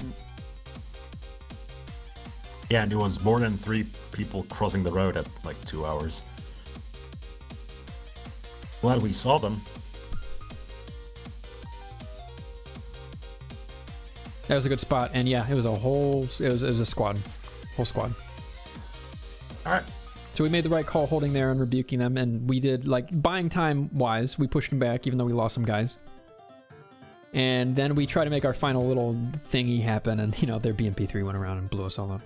Yeah, and there was more than 3 people crossing the road at like 2 hours. Glad we saw them. That was a good spot, and yeah, it was a squad. Whole squad. Alright. So we made the right call holding there and rebuking them, and we did, like, buying time wise, we pushed them back even though we lost some guys. And then we tried to make our final little thingy happen, and their BMP3 went around and blew us all up.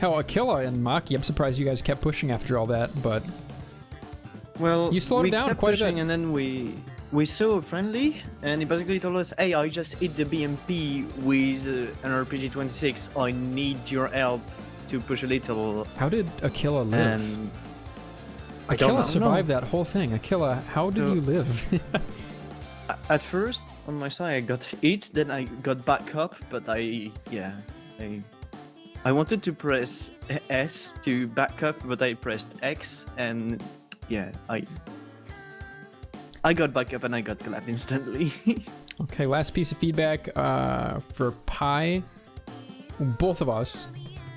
Hell, Aquila and Maki, I'm surprised you guys kept pushing after all that, but... Well, you slowed it down kept quite pushing, a bit. And then we we saw a friendly, and he basically told us, "Hey, I just hit the BMP with an RPG-26. I need your help to push a little." How did Aquila live? And I Aquila survived that whole thing. Aquila, how did you live? At first, on my side, I got hit, then I got back up, but I wanted to press S to back up, but I pressed X, and yeah, I got back up and I got clapped instantly. Okay, last piece of feedback for Pi. Both of us,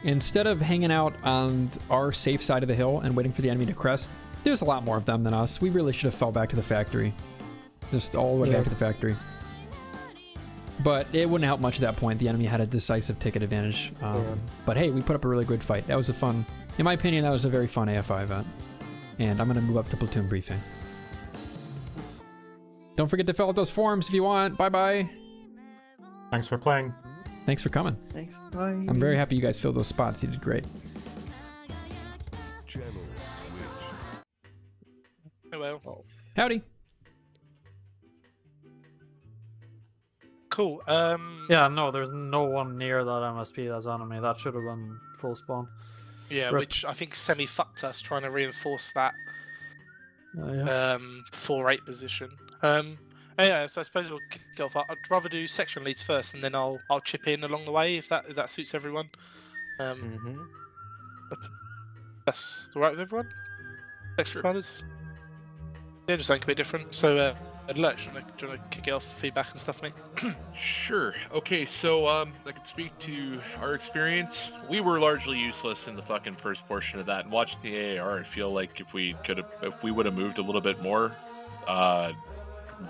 instead of hanging out on our safe side of the hill and waiting for the enemy to crest, there's a lot more of them than us. We really should have fell back to the factory. Just all the way back to the factory. But it wouldn't help much at that point. The enemy had a decisive ticket advantage. But hey, we put up a really good fight. That was a fun, in my opinion, that was a very fun AFI event. And I'm going to move up to platoon briefing. Don't forget to fill out those forms if you want. Bye-bye. Thanks for playing. Thanks for coming. Thanks. Bye. I'm very happy you guys filled those spots. You did great. Channel switch. Hello. Howdy. Cool. Yeah, no, there's no one near that MSP that's enemy. That should have been full spawn. Yeah, Rip. which I think semi fucked us trying to reinforce that 4-8 position. Yeah, so I suppose we'll kick off. I'd rather do section leads first, and then I'll chip in along the way if that suits everyone. That's all right with everyone. Section commanders. Yeah, just something a bit different. So, Alert, do you want to kick it off, feedback and stuff, mate? Sure. Okay, so I can speak to our experience. We were largely useless in the fucking first portion of that, and watching the AAR, I feel like if we would have moved a little bit more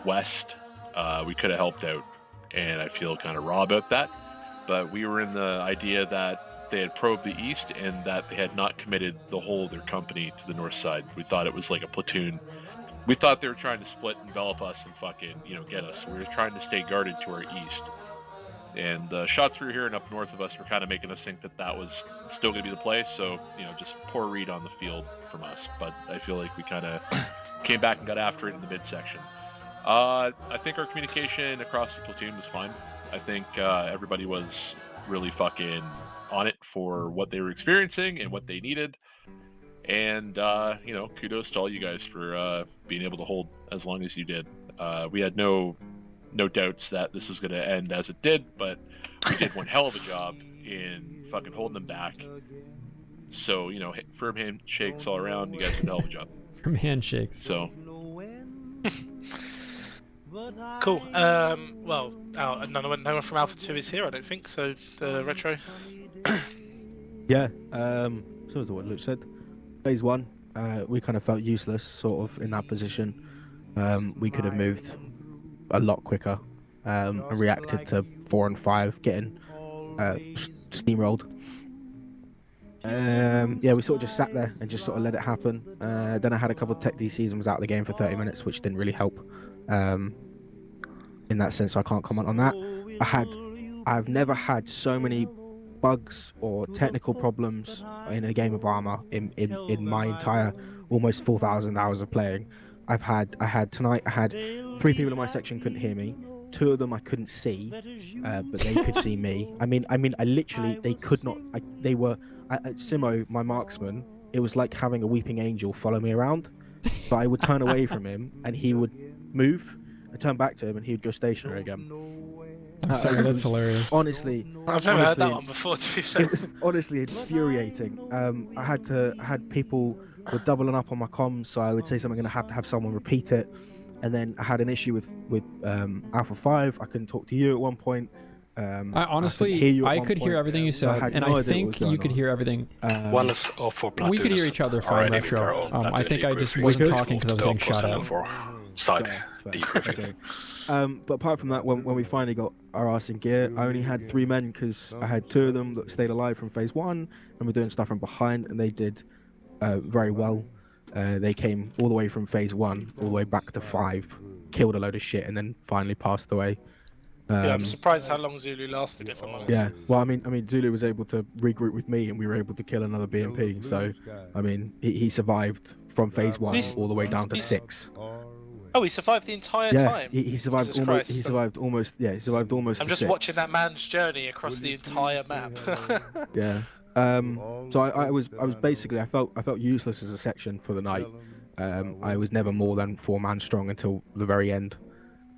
west, we could have helped out, and I feel kind of raw about that. But we were in the idea that they had probed the east and that they had not committed the whole of their company to the north side. We thought it was like a platoon. We thought they were trying to split, envelop us, and fucking, get us. We were trying to stay guarded to our east. And the shots we were hearing up north of us were kind of making us think that was still going to be the play. So, just poor read on the field from us. But I feel like we kind of came back and got after it in the midsection. I think our communication across the platoon was fine. I think everybody was really fucking on it for what they were experiencing and what they needed. And, kudos to all you guys for being able to hold as long as you did. We had no doubts that this was going to end as it did, but we did one hell of a job in fucking holding them back. So, firm handshakes all around. You guys did a hell of a job. Firm handshakes. So. Cool. Well, no one from Alpha 2 is here, I don't think. So, Retro. Yeah. So as what Luke said. Phase 1, we kind of felt useless, sort of, in that position. We could have moved a lot quicker and reacted to 4 and 5 getting steamrolled. Yeah, we sort of just sat there and just sort of let it happen. Then I had a couple of tech DCs and was out of the game for 30 minutes, which didn't really help. In that sense, so I can't comment on that. I've never had so many bugs or technical problems in a game of Arma in my entire almost 4,000 hours of playing. Tonight I had 3 people in my section couldn't hear me. 2 of them I couldn't see, but they could see me. I mean, I literally, they could not. They were Simo, my marksman. It was like having a weeping angel follow me around. But I would turn away from him, and he would move. I turn back to him, and he would go stationary again. I'm sorry, that's hilarious. Honestly, I've never heard that one before. To be fair, it was honestly infuriating. I had people were doubling up on my comms, so I would say something, and I have to have someone repeat it. And then I had an issue with Alpha 5. I couldn't talk to you at one point. I honestly, I could hear everything you said, and I think you could hear everything. One is all for platoons. We could hear each other fine, Retro. I think I just wasn't talking because I was getting shot at. Side okay. But apart from that, when we finally got our ass in gear, I only had 3 men because I had 2 of them that stayed alive from phase 1 and were doing stuff from behind, and they did very well. They came all the way from phase 1 all the way back to 5, killed a load of shit, and then finally passed away. Yeah, I'm surprised how long Zulu lasted, if I'm honest. Yeah, well, I mean, Zulu was able to regroup with me, and we were able to kill another BMP. So, I mean, he survived from phase 1 all the way down to 6. Oh, he survived the entire Yeah, time. he survived Jesus almost. Christ. He survived almost. Yeah, he survived almost. I'm the just six. watching that man's journey across the entire map. Yeah. So I was basically I felt useless as a section for the night. I was never more than 4-man strong until the very end,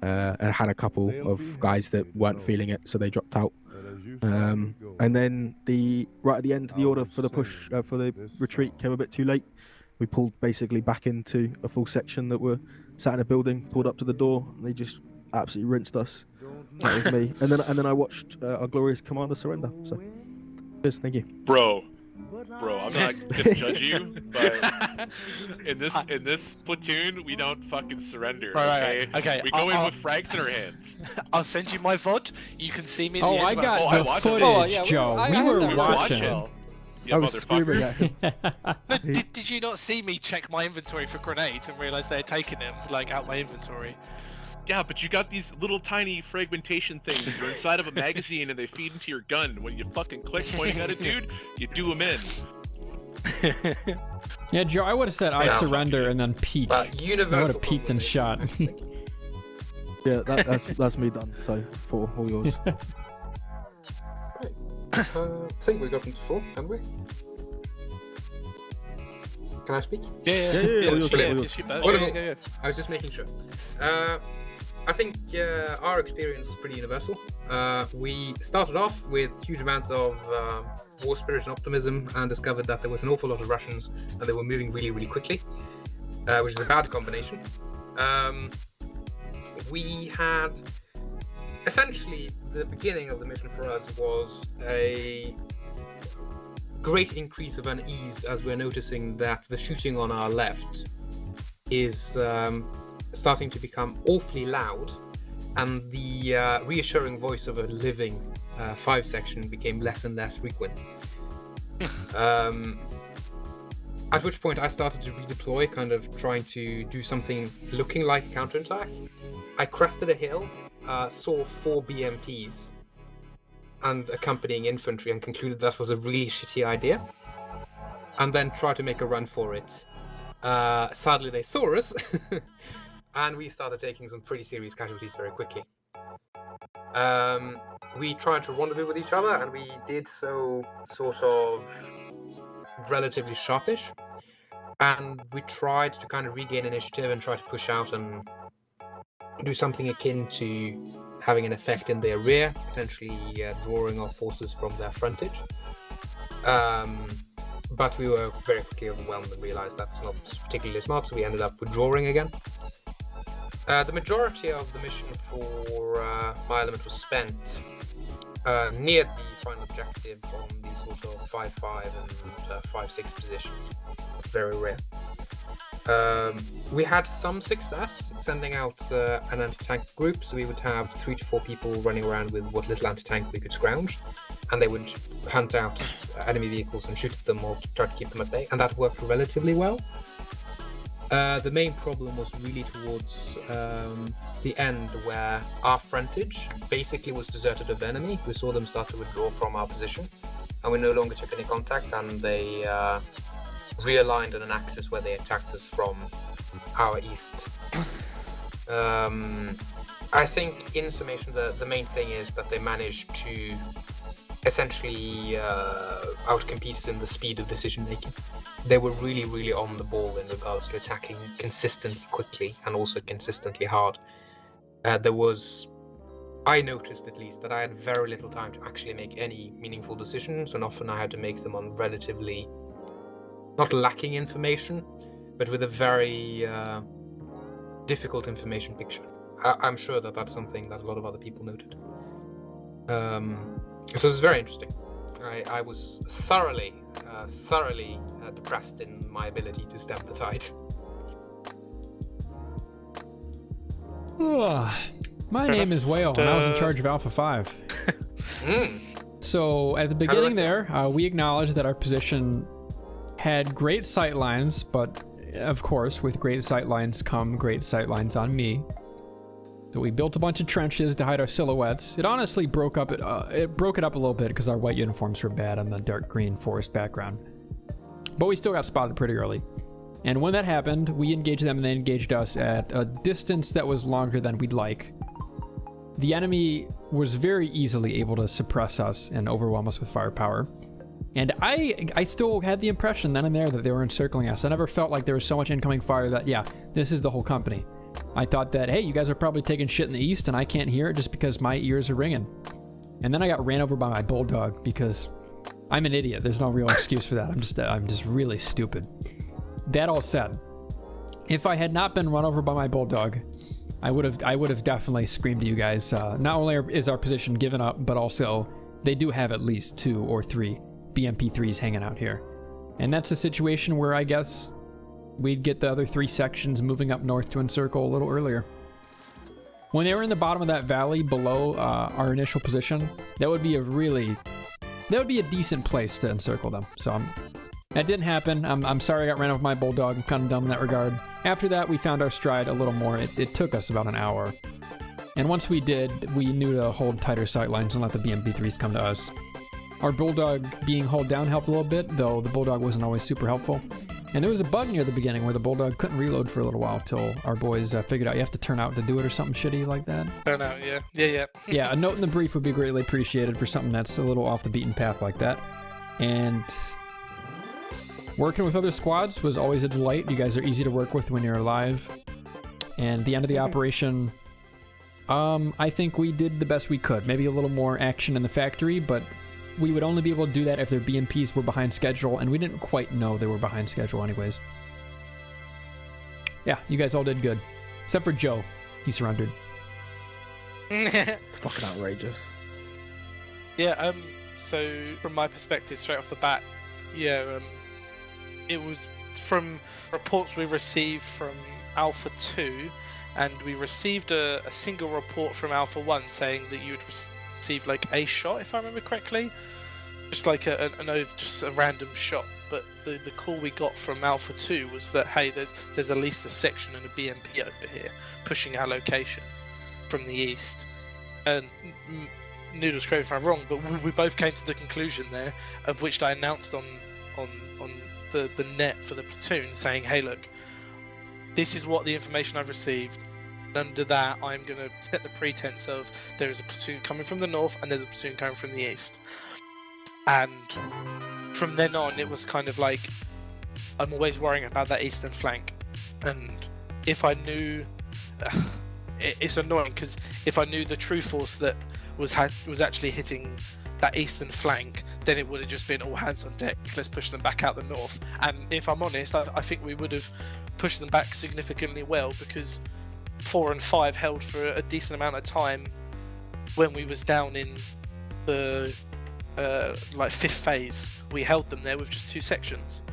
and had a couple of guys that weren't feeling it, so they dropped out. And then right at the end, the order for the push for the retreat came a bit too late. We pulled basically back into a full section that were sat in a building, pulled up to the door, and they just absolutely rinsed us. That was me. And then I watched our glorious commander surrender. So, cheers, thank you. Bro, I'm not gonna judge you, but in this platoon, we don't fucking surrender. Right. Okay. We go in with frags in our hands. I'll send you my VOD. You can see me. Oh, I got the footage, Joe. We were watching. I was screaming at him. No, did you not see me check my inventory for grenades and realize they had taken them out my inventory? Yeah, but you got these little tiny fragmentation things. They're inside of a magazine and they feed into your gun. When you fucking click pointing at a dude, you do them in. Yeah, Joe, I would have said I surrender and then peek. I would have peeked and shot. Yeah, that's me done. So for all yours. I think we got into 4, haven't we? Can I speak? Yeah. I was just making sure. I think our experience was pretty universal. We started off with huge amounts of war spirit and optimism, and discovered that there was an awful lot of Russians, and they were moving really, really quickly, which is a bad combination. We had essentially the beginning of the mission for us was a great increase of unease as we're noticing that the shooting on our left is starting to become awfully loud, and the reassuring voice of a living 5 section became less and less frequent. At which point I started to redeploy, kind of trying to do something looking like a counterattack. I crested a hill, saw 4 BMPs and accompanying infantry, and concluded that was a really shitty idea, and then tried to make a run for it. Sadly, they saw us, and we started taking some pretty serious casualties very quickly. We tried to rendezvous with each other, and we did so sort of relatively sharpish, and we tried to kind of regain initiative and try to push out and do something akin to having an effect in their rear, potentially drawing off forces from their frontage. But we were very quickly overwhelmed and realized that was not particularly smart, so we ended up withdrawing again. The majority of the mission for my element was spent near the final objective on the sort of 5-5 and 5-6 positions. Very rare. We had some success sending out an anti-tank group, so we would have 3 to 4 people running around with what little anti-tank we could scrounge, and they would hunt out enemy vehicles and shoot at them or try to keep them at bay, and that worked relatively well. The main problem was really towards the end, where our frontage basically was deserted of enemy. We saw them start to withdraw from our position, and we no longer took any contact, and they realigned on an axis where they attacked us from our east. I think, in summation, the main thing is that they managed to essentially outcompete us in the speed of decision making. They were really, really on the ball in regards to attacking consistently quickly and also consistently hard. I noticed at least that I had very little time to actually make any meaningful decisions, and often I had to make them on relatively not lacking information, but with a very difficult information picture. I'm sure that that's something that a lot of other people noted. So it was very interesting. I was thoroughly depressed in my ability to stem the tide. My name is Whale, and I was in charge of Alpha 5. So at the beginning there, we acknowledged that our position had great sight lines, but of course, with great sight lines come great sight lines on me. So we built a bunch of trenches to hide our silhouettes. It honestly broke it up a little bit because our white uniforms were bad on the dark green forest background. But we still got spotted pretty early. And when that happened, we engaged them and they engaged us at a distance that was longer than we'd like. The enemy was very easily able to suppress us and overwhelm us with firepower. And I still had the impression then and there that they were encircling us. I never felt like there was so much incoming fire that, yeah, this is the whole company. I thought that, hey, you guys are probably taking shit in the east and I can't hear it just because my ears are ringing. And then I got ran over by my bulldog because I'm an idiot. There's no real excuse for that. I'm just really stupid. That all said, if I had not been run over by my bulldog, I would have definitely screamed to you guys. Not only is our position given up, but also they do have at least 2 or 3 BMP3s hanging out here. And that's a situation where I guess we'd get the other 3 sections moving up north to encircle a little earlier. When they were in the bottom of that valley below our initial position, that would be a decent place to encircle them. So that didn't happen. I'm sorry I got ran over by my bulldog. I'm kind of dumb in that regard. After that, we found our stride a little more. It took us about an hour. And once we did, we knew to hold tighter sight lines and let the BMP3s come to us. Our bulldog being hauled down helped a little bit, though the bulldog wasn't always super helpful. And there was a bug near the beginning where the bulldog couldn't reload for a little while till our boys figured out you have to turn out to do it or something shitty like that. Turn out, yeah. Yeah. Yeah, a note in the brief would be greatly appreciated for something that's a little off the beaten path like that. And working with other squads was always a delight. You guys are easy to work with when you're alive. And the end of the operation, I think we did the best we could. Maybe a little more action in the factory, but we would only be able to do that if their BMPs were behind schedule, and we didn't quite know they were behind schedule anyways. Yeah, you guys all did good. Except for Joe. He surrendered. Fucking outrageous. Yeah, so from my perspective, straight off the bat, yeah, it was from reports we received from Alpha 2, and we received a single report from Alpha 1 saying that you'd received like a shot, if I remember correctly. Just like just a random shot. But the call we got from Alpha 2 was that, hey, there's at least a section and a BMP over here pushing our location from the east. And Noodles, correct if I'm wrong, but we both came to the conclusion there, of which I announced on the net for the platoon, saying, hey, look, this is what the information I've received. Under that, I'm going to set the pretense of there is a platoon coming from the north and there's a platoon coming from the east. And from then on, it was kind of like, I'm always worrying about that eastern flank. And if I knew... it's annoying, because if I knew the true force that was actually hitting that eastern flank, then it would have just been all hands on deck, let's push them back out the north. And if I'm honest, I think we would have pushed them back significantly well, because 4 and 5 held for a decent amount of time when we was down in the like 5th phase. We held them there with just 2 sections.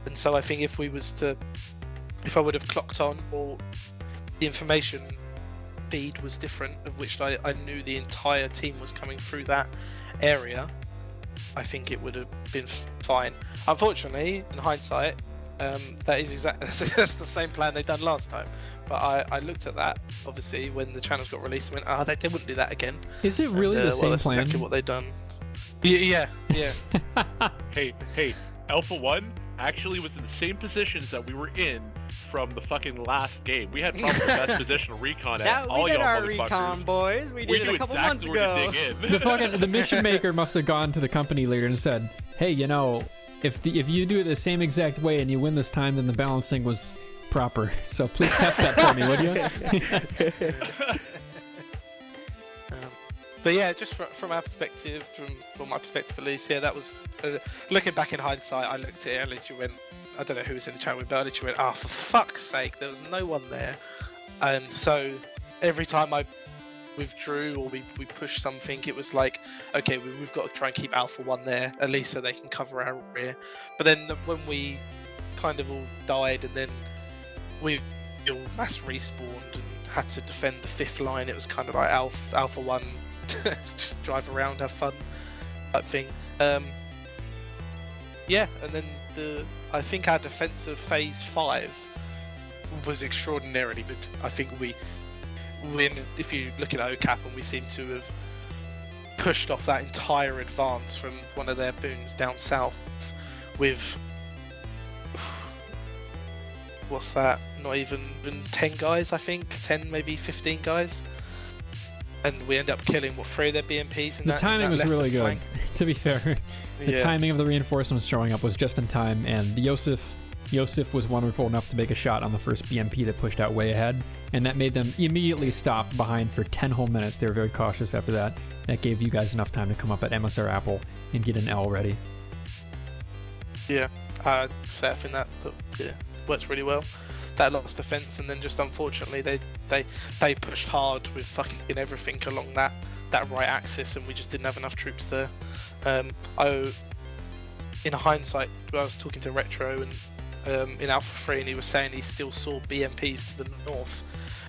And so I think if I would have clocked on, or the information feed was different, of which I knew the entire team was coming through that area, I think it would have been fine. Unfortunately, in hindsight, that's the same plan they'd done last time. But I looked at that, obviously, when the channels got released, and went, they wouldn't do that again. Is it really the same that's plan? Exactly what they'd done. Yeah. Hey, Alpha 1 actually was in the same positions that we were in from the fucking last game. We had probably the best position recon at all y'all motherfuckers. We did our recon, boys. We did it a couple months ago. The mission maker must have gone to the company leader and said, hey, if you do it the same exact way and you win this time, then the balancing was proper. So please test that for me, would you? But yeah, just from our perspective, from my perspective at least, yeah, that was looking back in hindsight. I looked at it and literally went, I don't know who was in the chat with, but I literally went, for fuck's sake, there was no one there. And so every time I withdrew or we pushed something, it was like, okay, we've got to try and keep Alpha 1 there, at least so they can cover our rear. But then when we kind of all died, and then we all mass respawned and had to defend the 5th line, it was kind of like Alpha 1, just drive around, have fun type thing. Yeah, and then I think our defense of phase 5 was extraordinarily good. I think if you look at OCAP, and we seem to have pushed off that entire advance from one of their boons down south with what's that? Not even 10 guys, I think. 10, maybe 15 guys. And we end up killing, 3 of their BMPs in The that timing was really good, to be fair. The timing of the reinforcements showing up was just in time, and Yosef was wonderful enough to make a shot on the first BMP that pushed out way ahead, and that made them immediately stop behind for 10 whole minutes. They were very cautious after that. That gave you guys enough time to come up at MSR Apple and get an L ready. Yeah, I think that works really well. That last defense, and then just unfortunately they pushed hard with fucking everything along that right axis, and we just didn't have enough troops there. In hindsight, I was talking to Retro and in Alpha 3, and he was saying he still saw BMPs to the north,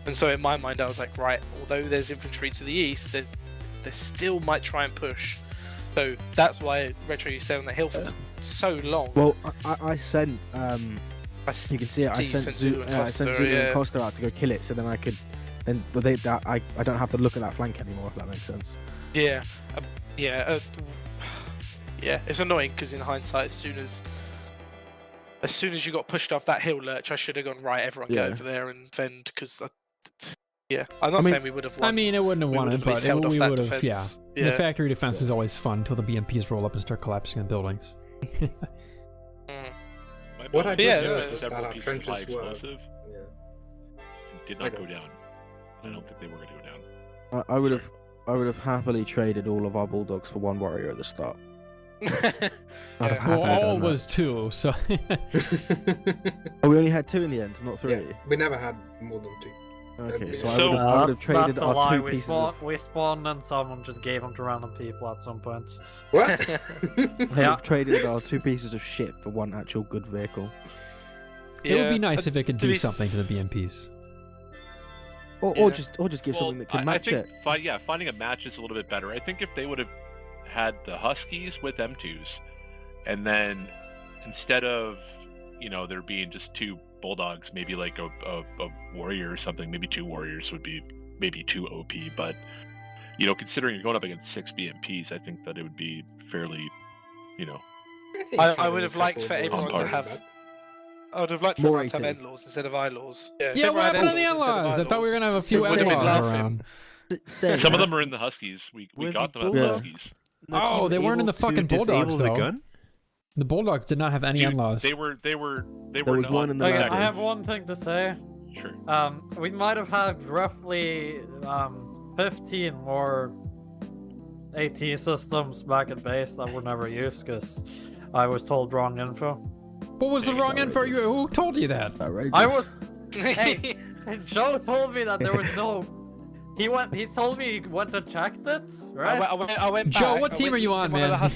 and so in my mind I was like, right, although there's infantry to the east, they still might try and push. So that's why Retro, you stayed on the hill for so long. Well, I sent you can see it. I sent Zulu and Costa out to go kill it, so then I could, I don't have to look at that flank anymore. If that makes sense. Yeah, yeah. It's annoying because in hindsight, as soon as you got pushed off that hill lurch, I should have gone right. Everyone go over there and fend, because I'm not saying we would have won. I mean, it wouldn't have won it, but we would have. Yeah. The factory defense is always fun until the BMPs roll up and start collapsing in buildings. What I did know was that several our pieces of high trenches were. explosive did not go down. I don't think they were going to go down. I would have happily traded all of our bulldogs for 1 warrior at the start. Well, all was 2, so. Oh, we only had 2 in the end, not 3. Yeah, we never had more than 2. Okay, so I would have traded that's a our lie. 2 pieces. We spawned and someone just gave them to random people at some point. What? I would have traded our 2 pieces of shit for 1 actual good vehicle. It would be nice if it could do something to the BMPs. Or just give something that can match it. Finding a match is a little bit better. I think if they would have had the Huskies with M2s, and then instead of there being just 2 bulldogs, maybe like a warrior or something, maybe 2 warriors would be maybe too OP, but considering you're going up against 6 BMPs, I think that it would be fairly I would have liked for everyone to have. I would have liked for everyone to have N-laws instead of I-laws. Yeah, what happened to the N-laws? I thought we were gonna have a few N-laws around. Some of them are in the Huskies. We got them at the Huskies. Oh, they weren't in the fucking bulldogs though. gun? The bulldogs did not have any N-laws. They were was one in the Okay, I have one thing to say. Sure. We might have had roughly 15 more AT systems back at base that were never used because I was told wrong info. What was the wrong info? Who told you that? I was. Hey, Joe told me that there was no. He told me he went and checked it, right? I went back. Joe, what team are you on, man?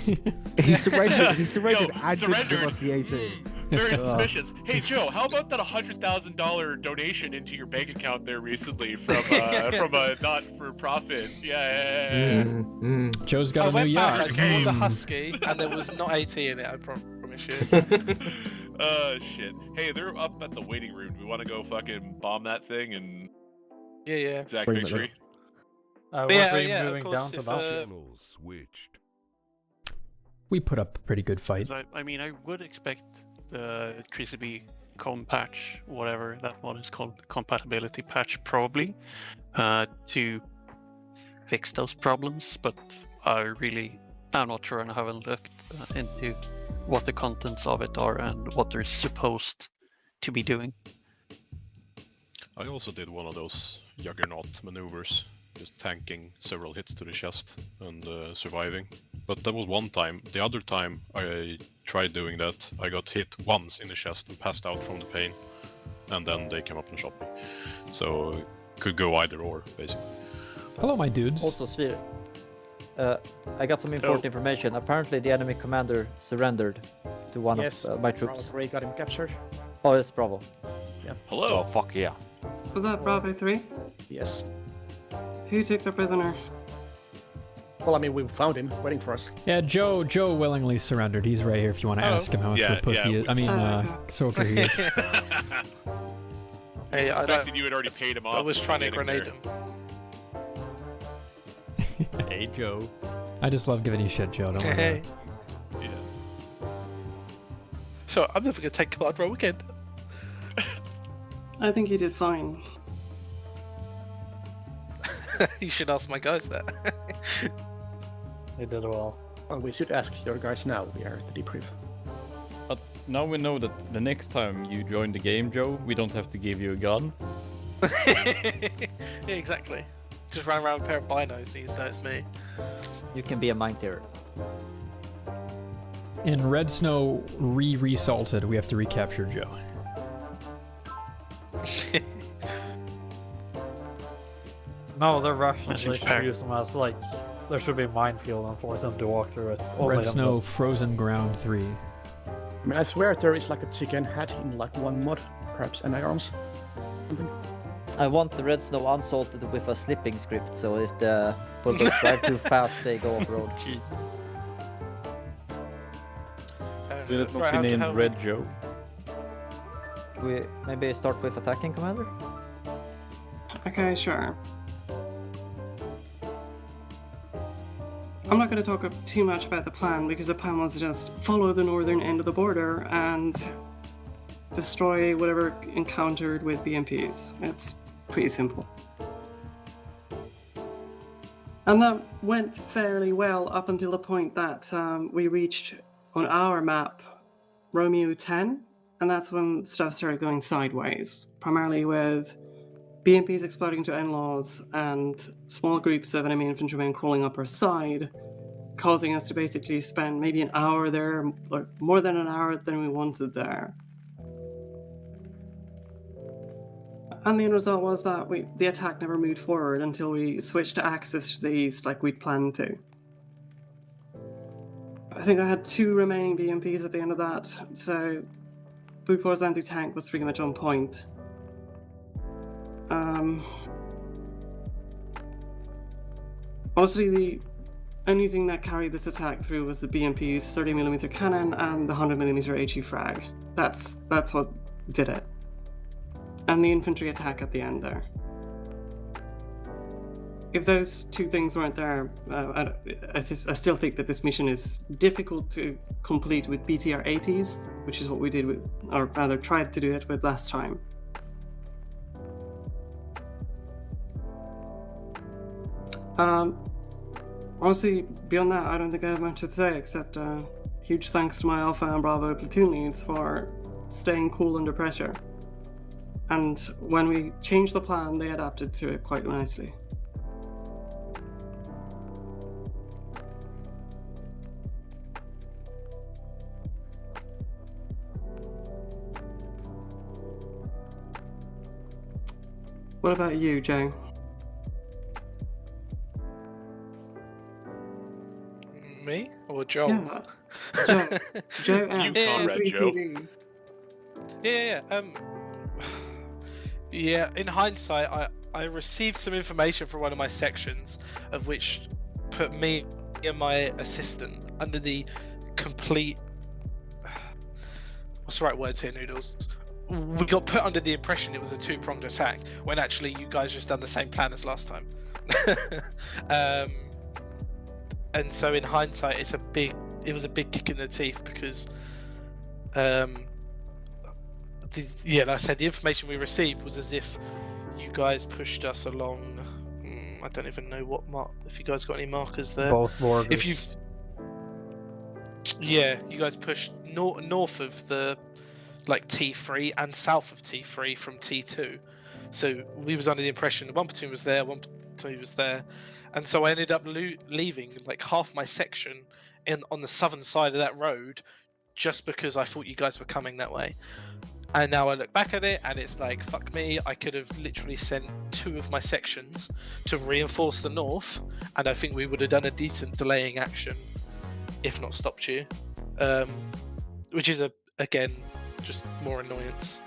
He surrendered. He surrendered and didn't give us the 18. Very suspicious. Hey Joe, how about that $100,000 donation into your bank account there recently from a not-for-profit? Yeah. Joe's got a new yacht. I saw the Husky, and there was not AT in it. I promise you. Shit. Hey, they're up at the waiting room. Do we want to go fucking bomb that thing and? Yeah. Exact victory. Moving down to that. Switched. We put up a pretty good fight. I mean, I would expect the 3CB com patch, whatever that one is called, compatibility patch, probably, to fix those problems. But I'm not sure, and I haven't looked into what the contents of it are and what they're supposed to be doing. I also did one of those juggernaut maneuvers, just tanking several hits to the chest and surviving. But that was one time. The other time I tried doing that, I got hit once in the chest and passed out from the pain, and then they came up and shot me. So it could go either or, basically. Hello, my dudes. Also, Sphere, I got some important information. Apparently the enemy commander surrendered to one of my troops. Bravo 3 got him captured. Oh, it's Bravo. Yeah. Hello. Oh, fuck yeah. Was that Bravo 3? Yes. Who took the prisoner? Well, I mean, we found him waiting for us. Yeah, Joe willingly surrendered. He's right here if you want to ask him how much of a pussy he is. I mean, Soaker he is. Hey, I expected you had already paid him off. I was trying to grenade him. Hey, Joe. I just love giving you shit, Joe. Don't worry. So I'm never gonna take command roll again. I think you did fine. You should ask my guys that. They did well. Well, we should ask your guys now. We are at the debrief. But now we know that the next time you join the game, Joe, we don't have to give you a gun. Yeah, exactly. Just run around with a pair of binos, he knows me. You can be a mine clearer. In Red Snow Resalted, we have to recapture Joe. No, they're Russians. They should use them as like there should be a minefield and force them to walk through it. Red Snow Frozen Ground 3. I mean, I swear there is like a chicken head in like one mod, perhaps anti-arms. Something. I want the Red Snow unsalted with a slipping script, so if the bulldogs drive too fast, they go off-road. Will it not be named Red Joe? Should we maybe start with attacking, Commander? Okay, sure. I'm not going to talk too much about the plan because the plan was just follow the northern end of the border and destroy whatever encountered with BMPs. It's pretty simple. And that went fairly well up until the point that we reached on our map Romeo 10, and that's when stuff started going sideways, primarily with BMPs exploding to NLAWs and small groups of enemy infantrymen crawling up our side, causing us to basically spend maybe an hour there, or more than an hour than we wanted there. And the end result was that the attack never moved forward until we switched to axis to the east like we'd planned to. I think I had 2 remaining BMPs at the end of that, so Blue Force anti-tank was pretty much on point. Mostly the only thing that carried this attack through was the BMP's 30mm cannon and the 100mm HE frag. That's what did it. And the infantry attack at the end there. If those 2 things weren't there, I still think that this mission is difficult to complete with BTR 80s, which is what we did with, or rather tried to do it with last time. Honestly, beyond that, I don't think I have much to say, except huge thanks to my Alpha and Bravo platoon leads for staying cool under pressure. And when we changed the plan, they adapted to it quite nicely. What about you, Joe? Me or Joe? Yeah. Joe and you Conrad, Joe. Yeah, in hindsight, I received some information from one of my sections, of which put me and my assistant under the complete... What's the right words here, Noodles? We got put under the impression it was a 2-pronged attack, when actually you guys just done the same plan as last time. And so in hindsight, it was a big kick in the teeth because, like I said, the information we received was as if you guys pushed us along. I don't even know what if you guys got any markers there. Both borders. If you guys pushed north of the T3 and south of T3 from T2. So we was under the impression one platoon was there, one platoon was there. And so I ended up leaving half my section on the southern side of that road just because I thought you guys were coming that way. And now I look back at it and it's like, fuck me, I could have literally sent 2 of my sections to reinforce the north, and I think we would have done a decent delaying action, if not stopped you. Which is, again, just more annoyance.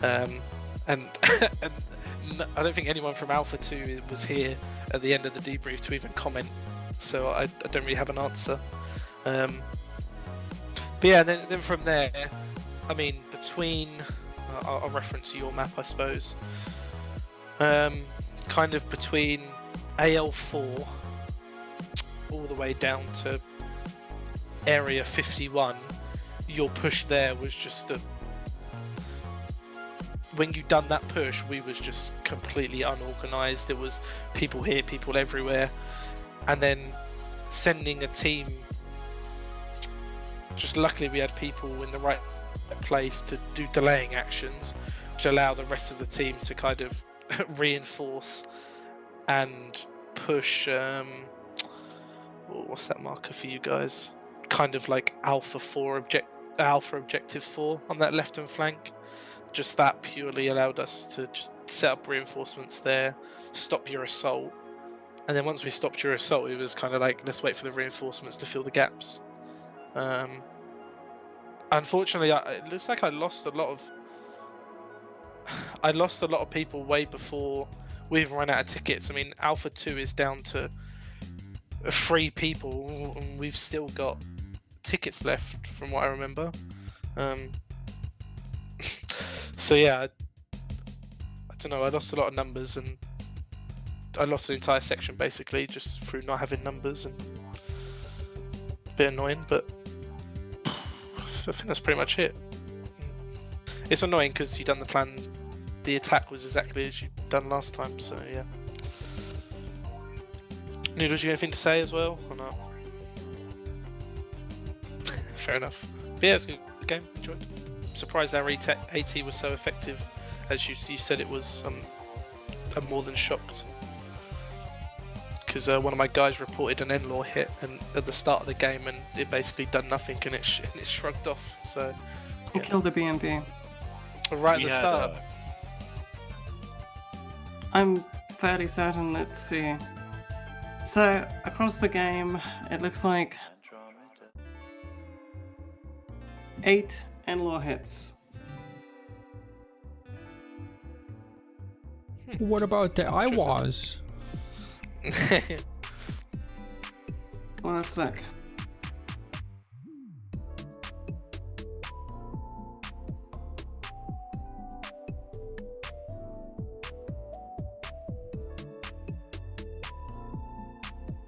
And I don't think anyone from Alpha 2 was here at the end of the debrief to even comment, so I don't really have an answer. But yeah, then from there, I mean, between I'll reference your map, I suppose. Kind of between AL4 all the way down to Area 51, your push there was just when you done that push, we was just completely unorganized. There was people here, people everywhere, and then sending a team. Just luckily we had people in the right place to do delaying actions, which allow the rest of the team to kind of reinforce and push. What's that marker for you guys? Kind of like Alpha Objective 4 on that left-hand flank. Just that purely allowed us to just set up reinforcements there, stop your assault, and then once we stopped your assault, it was kind of like, let's wait for the reinforcements to fill the gaps. Unfortunately, it looks like I lost a lot of people way before we even ran out of tickets. I mean, Alpha 2 is down to 3 people, and we've still got tickets left, from what I remember. So yeah, I don't know. I lost a lot of numbers, and I lost an entire section basically just through not having numbers, and a bit annoying. But I think that's pretty much it. It's annoying because you done the plan. The attack was exactly as you done last time. So yeah. Noodles, you got anything to say as well, or not? Fair enough. But yeah, it's a good game. Enjoyed. Surprised our AT was so effective, as you said it was. I'm more than shocked. Because one of my guys reported an in-law hit at the start of the game, and it basically done nothing, and it shrugged off. So You killed the BMP. Right at the start. I'm fairly certain. Let's see. So across the game, it looks like 8 in-law hits. What about the IWAS? Well, that's sick.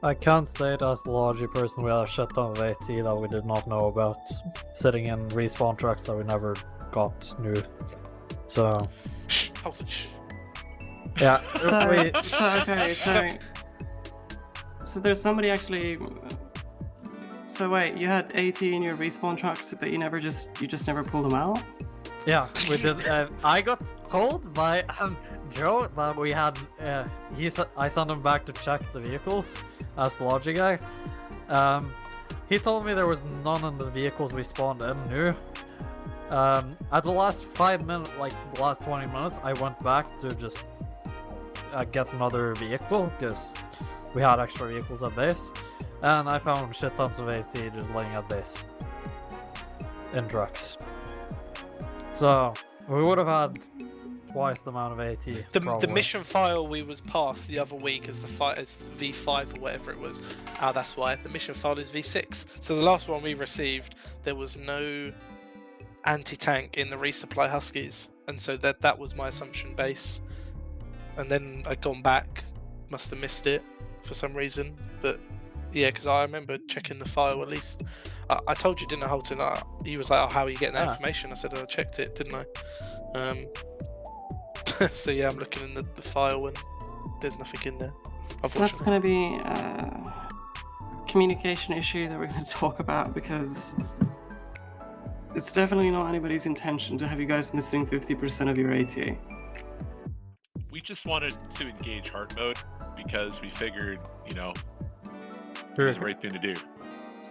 I can't state as the logic person we had a shit ton of AT that we did not know about, sitting in respawn trucks that we never got new. So yeah. So there's somebody actually. So wait, you had AT in your respawn trucks that you just never pulled them out? Yeah, we did. I got told by Joe that we had. I sent him back to check the vehicles as the logic guy. He told me there was none in the vehicles we spawned in new. At the last 5 minutes, like the last 20 minutes, I went back to just get another vehicle because we had extra vehicles at base, and I found shit tons of AT just laying at base in trucks. So we would have had twice the amount of AT. The mission file we was passed the other week as V5 or whatever it was. That's why the mission file is V6. So the last one we received, there was no anti-tank in the resupply Huskies, and so that was my assumption base. And then I'd gone back, must have missed it for some reason, but yeah, because I remember checking the file at least. I told you, didn't I, Holton? He was like, "Oh, how are you getting that information?" I said, "I checked it, didn't I?" So yeah, I'm looking in the file and there's nothing in there, unfortunately. That's going to be a communication issue that we're going to talk about, because it's definitely not anybody's intention to have you guys missing 50% of your AT. We just wanted to engage hard mode because we figured, it was the right thing to do.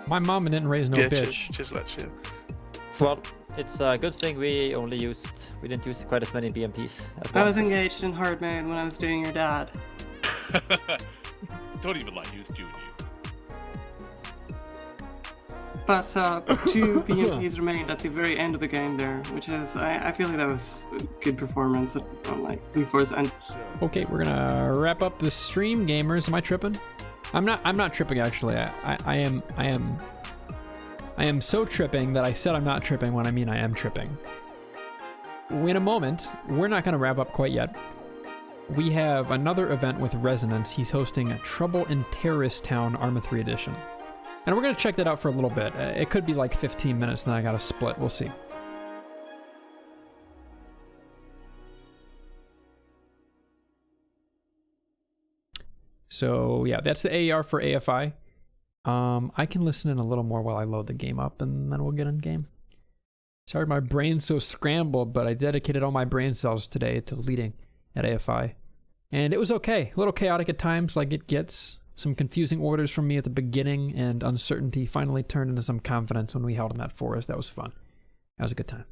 My mama didn't raise no bitch. Just let you. Well, it's a good thing we didn't use quite as many BMPs. I was engaged in hard mode when I was doing your dad. Don't even lie, he was doing you. But 2 BMPs remained at the very end of the game there, which is, I feel like that was a good performance on like V4's end. Okay, we're gonna wrap up the stream, gamers. Am I tripping? I'm not tripping actually. I am so tripping that I said I'm not tripping when I mean I am tripping. In a moment, we're not gonna wrap up quite yet. We have another event with Resonance. He's hosting a Trouble in Terrorist Town Arma 3 edition. And we're gonna check that out for a little bit. It could be like 15 minutes, then I gotta split. We'll see. So yeah, that's the AER for AFI. I can listen in a little more while I load the game up, and then we'll get in game. Sorry my brain's so scrambled, but I dedicated all my brain cells today to leading at AFI. And it was okay. A little chaotic at times, like it gets. Some confusing orders from me at the beginning, and uncertainty finally turned into some confidence when we held them at forest. That was fun. That was a good time.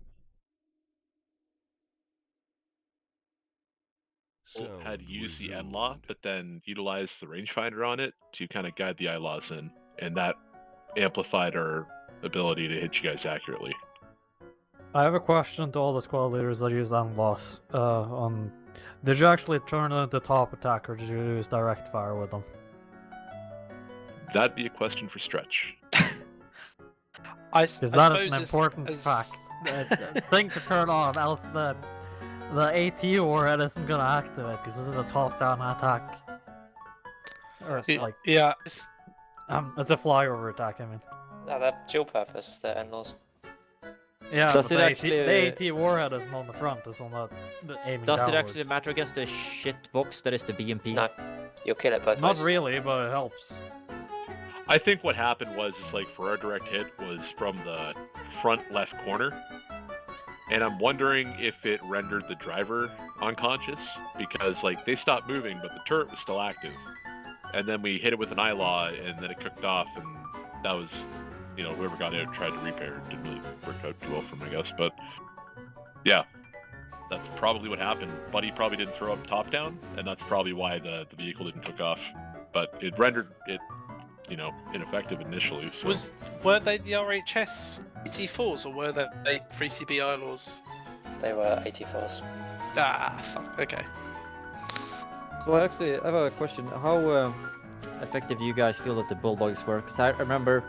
Had used the N-Law, but then utilized the rangefinder on it to kind of guide the I-Laws in, and that amplified our ability to hit you guys accurately. I have a question to all the squad leaders that use N-Laws. Did you actually turn on the top attack, or did you use direct fire with them? That'd be a question for Stretch. Because that is an important fact. Thing to turn on, else the AT warhead isn't gonna activate, because this is a top-down attack. Or it's like... Yeah. It's a flyover attack, I mean. No, they're dual purpose, the N-Laws. Yeah, does but it actually, the AT warhead isn't on the front, it's on the aiming does downwards. it actually matter against the shit box that is the BMP? No. You'll kill it both ways. Not really, but it helps. I think what happened was, for our direct hit was from the front left corner. And I'm wondering if it rendered the driver unconscious, because, they stopped moving, but the turret was still active. And then we hit it with an I-Law, and then it cooked off, and that was, whoever got out tried to repair. It didn't really work out too well for him, I guess. But, yeah, that's probably what happened. Buddy probably didn't throw up top-down, and that's probably why the vehicle didn't cook off. But it rendered it, ineffective initially. So. Were they the RHS 84s, or were they 3CB I-Laws? They were 84s. Ah, fuck, okay. So I have a question. How effective you guys feel that the Bulldogs were? Because I remember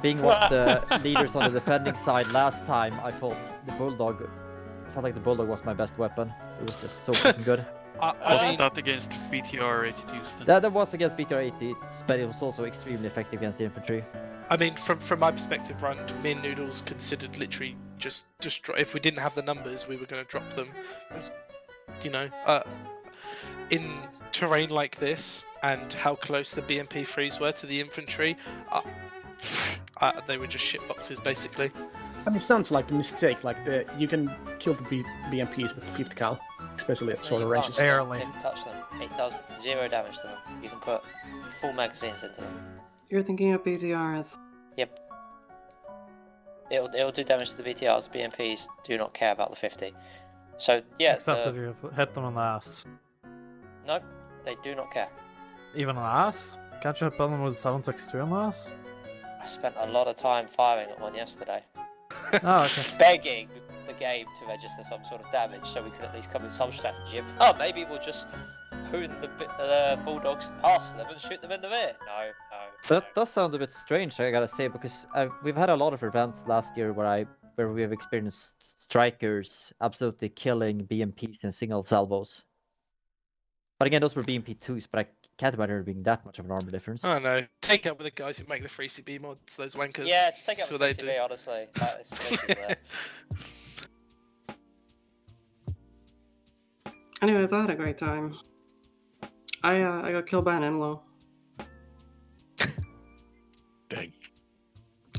being one of the leaders on the defending side last time, I felt like the Bulldog was my best weapon. It was just so fucking good. Wasn't that against BTR 82s then? That was against BTR 80s, but it was also extremely effective against the infantry. I mean, from my perspective, me and Noodles considered literally just destroy. If we didn't have the numbers, we were going to drop them. In terrain like this, and how close the BMP3s were to the infantry, they were just shit boxes, basically. I mean, it sounds like a mistake. You can kill the BMPs with 50 cal, especially at shorter ranges. Barely. Touch them. It does 0 damage to them. You can put full magazines into them. You're thinking of BTRs. Yep. It'll do damage to the BTRs. BMPs do not care about the 50. So yeah. Except if you hit them on the ass. Nope, they do not care. Even on the ass? Can't you hit them with 7.62 on the ass? I spent a lot of time firing at one yesterday. Oh, okay. Begging the game to register some sort of damage so we could at least come with some strategy of, oh, maybe we'll just hoon the Bulldogs past them and shoot them in the rear. No. That does sound a bit strange, I gotta say, because we've had a lot of events last year where we have experienced strikers absolutely killing BMPs in single salvos. But again, those were BMP2s, but I can't imagine there being that much of an armor difference. I don't know. Take up with the guys who make the 3CB mods, those wankers. Yeah, just take up with 3CB, honestly. Anyways, I had a great time. I got killed by an in-law. Dang.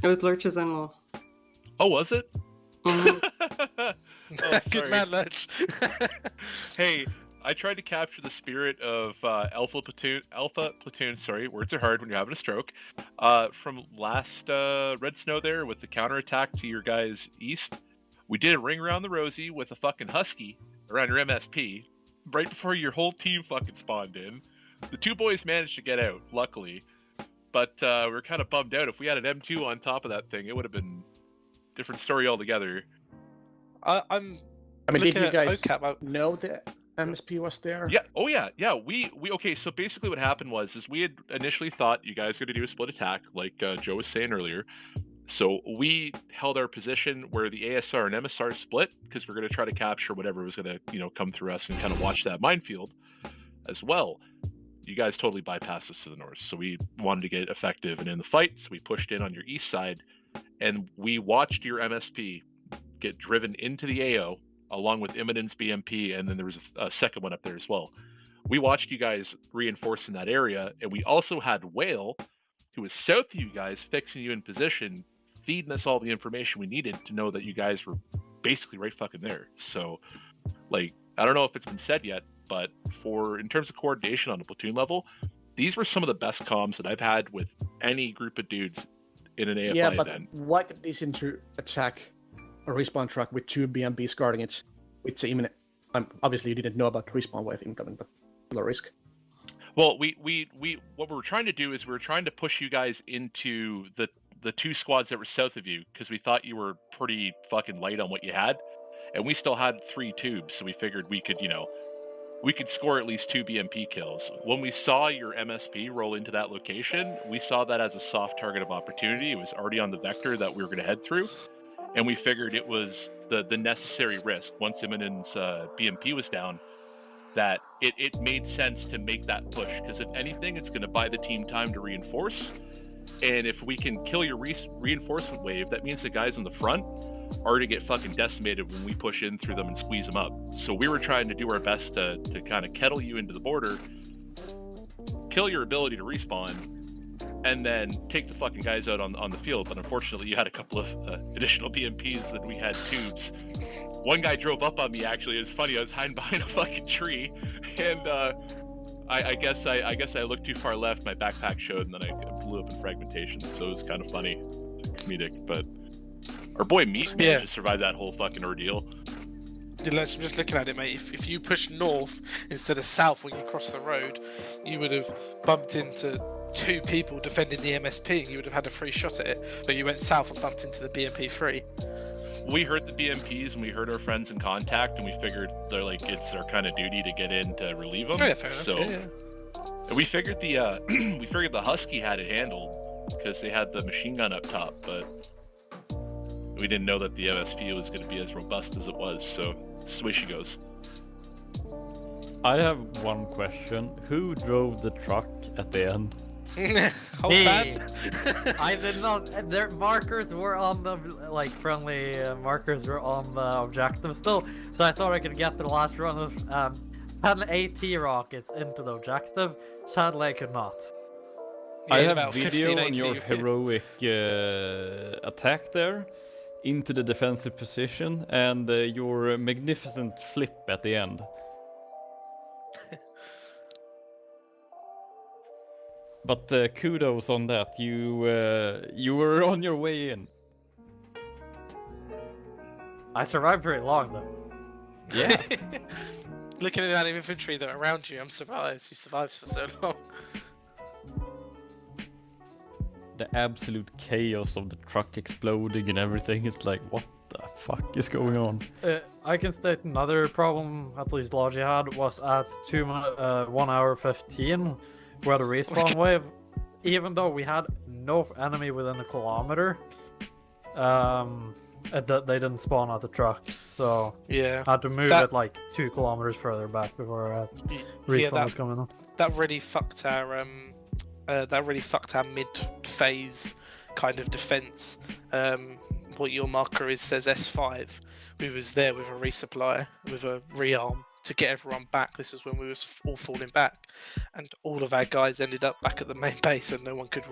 It was Lurch's in-law. Oh, was it? Good man, Lurch. Hey, I tried to capture the spirit of Alpha Platoon, sorry, words are hard when you're having a stroke, from last Red Snow there with the counterattack to your guys east. We did a ring around the rosy with a fucking husky around your MSP, right before your whole team fucking spawned in. The two boys managed to get out, luckily, but we were kind of bummed out. If we had an M2 on top of that thing, it would have been a different story altogether. I mean, did you guys know that MSP was there? Yeah. Oh yeah. Yeah. We okay. So basically, what happened was we had initially thought you guys were going to do a split attack, like Joe was saying earlier. So we held our position where the ASR and MSR split because we're going to try to capture whatever was going to come through us and kind of watch that minefield as well. You guys totally bypassed us to the north, so we wanted to get effective and in the fight. So we pushed in on your east side, and we watched your MSP get driven into the AO along with Imminent's BMP, and then there was a second one up there as well. we watched you guys reinforce in that area, and we also had Whale, who was south of you guys, fixing you in position, feeding us all the information we needed to know that you guys were basically right fucking there. So, like, I don't know if it's been said yet, but in terms of coordination on a platoon level, these were some of the best comms that I've had with any group of dudes in an AFI Yeah, but event. why get this into attack a respawn truck with 2 BMPs guarding it? It's imminent. Obviously, you didn't know about the respawn wave incoming, but still a risk. Well, what we were trying to do is we were trying to push you guys into the 2 squads that were south of you, because we thought you were pretty fucking light on what you had, and we still had 3 tubes, so we figured we could, we could score at least 2 BMP kills. When we saw your MSP roll into that location, we saw that as a soft target of opportunity. It was already on the vector that we were going to head through, and we figured it was the necessary risk. Once Imminen's BMP was down, that it made sense to make that push, because if anything, it's going to buy the team time to reinforce. And if we can kill your reinforcement wave, that means the guys in the front are to get fucking decimated when we push in through them and squeeze them up. So we were trying to do our best to kind of kettle you into the border, kill your ability to respawn, and then take the fucking guys out on the field. But unfortunately, you had a couple of additional BMPs that we had tubes. One guy drove up on me, actually. It was funny. I was hiding behind a fucking tree, and I guess I looked too far left. My backpack showed, and then I blew up in fragmentation. So it was kind of funny, comedic. But our boy Meat managed to survive that whole fucking ordeal. I'm just looking at it, mate. If you pushed north instead of south when you crossed the road, you would have bumped into 2 people defending the MSP, and you would have had a free shot at it. But you went south and bumped into the BMP-3. We heard the BMPs and we heard our friends in contact, and we figured it's our kind of duty to get in to relieve them. Yeah, fair enough. So Yeah. we figured the Husky had it handled because they had the machine gun up top, but we didn't know that the MSP was going to be as robust as it was. So this is the way she goes. I have one question. Who drove the truck at the end? I did not. Their markers were on the friendly markers were on the objective still, so I thought I could get the last run of 10 AT rockets into the objective. Sadly, I could not. I have video on your heroic attack there into the defensive position and your magnificent flip at the end. But kudos on that. You were on your way in. I survived very long though. Yeah. Looking at that infantry that are around you, I'm surprised you survived for so long. The absolute chaos of the truck exploding and everything. It's like, what the fuck is going on? I can state another problem, at least Logi had, was at 1 hour 15, where the respawn wave, even though we had no enemy within a kilometer, they didn't spawn at the truck, so yeah, I had to move it like 2 kilometers further back before respawn was coming on. That really fucked our mid-phase kind of defense. What your marker is says S5. We was there with a resupply, with a rearm to get everyone back. This is when we was all falling back, and all of our guys ended up back at the main base, and no one could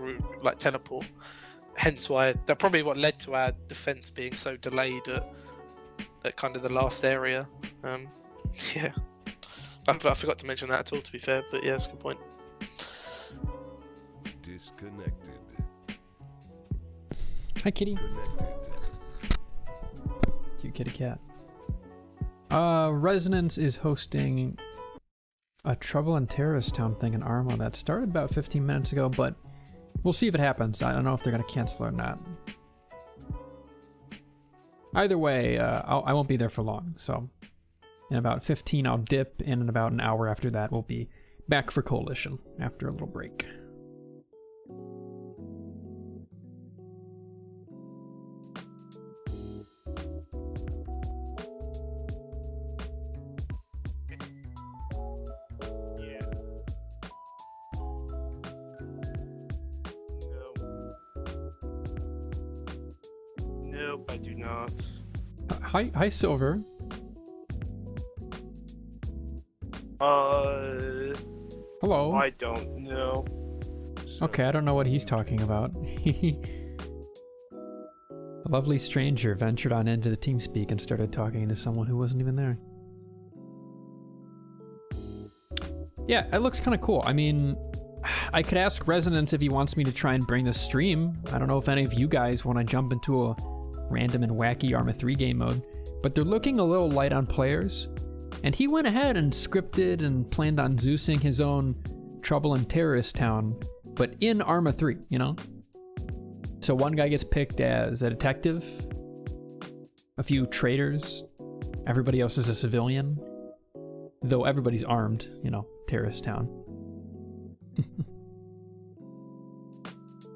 teleport. Hence why that probably what led to our defense being so delayed at kind of the last area. Yeah, I forgot to mention that at all, to be fair, but yeah, that's a good point. Disconnected. Hi, kitty. Cute kitty cat. Resonance is hosting a Trouble in Terrorist Town thing in Arma that started about 15 minutes ago, but we'll see if it happens. I don't know if they're going to cancel or not. Either way, I won't be there for long, so in about 15 I'll dip, and in about an hour after that we'll be back for Coalition after a little break. Nope, I do not. Hi, Silver. Hello. I don't know. Okay, I don't know what he's talking about. A lovely stranger ventured on into the TeamSpeak and started talking to someone who wasn't even there. Yeah, it looks kind of cool. I mean, I could ask Resonance if he wants me to try and bring the stream. I don't know if any of you guys want to jump into a random and wacky Arma 3 game mode, but they're looking a little light on players. And he went ahead and scripted and planned on Zeusing his own Trouble in Terrorist Town, but in Arma 3, you know? So one guy gets picked as a detective, a few traitors, everybody else is a civilian, though everybody's armed, you know, Terrorist Town.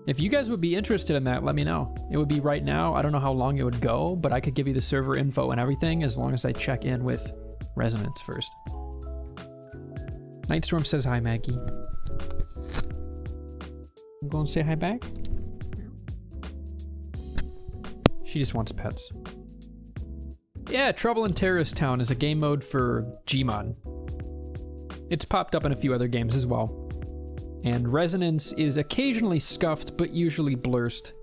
If you guys would be interested in that, let me know. It would be right now. I don't know how long it would go, but I could give you the server info and everything as long as I check in with Resonance first. Nightstorm says hi, Maggie. I'm going to say hi back. She just wants pets. Yeah, Trouble in Terrorist Town is a game mode for Gmod. It's popped up in a few other games as well. And Resonance is occasionally scuffed, but usually blurst.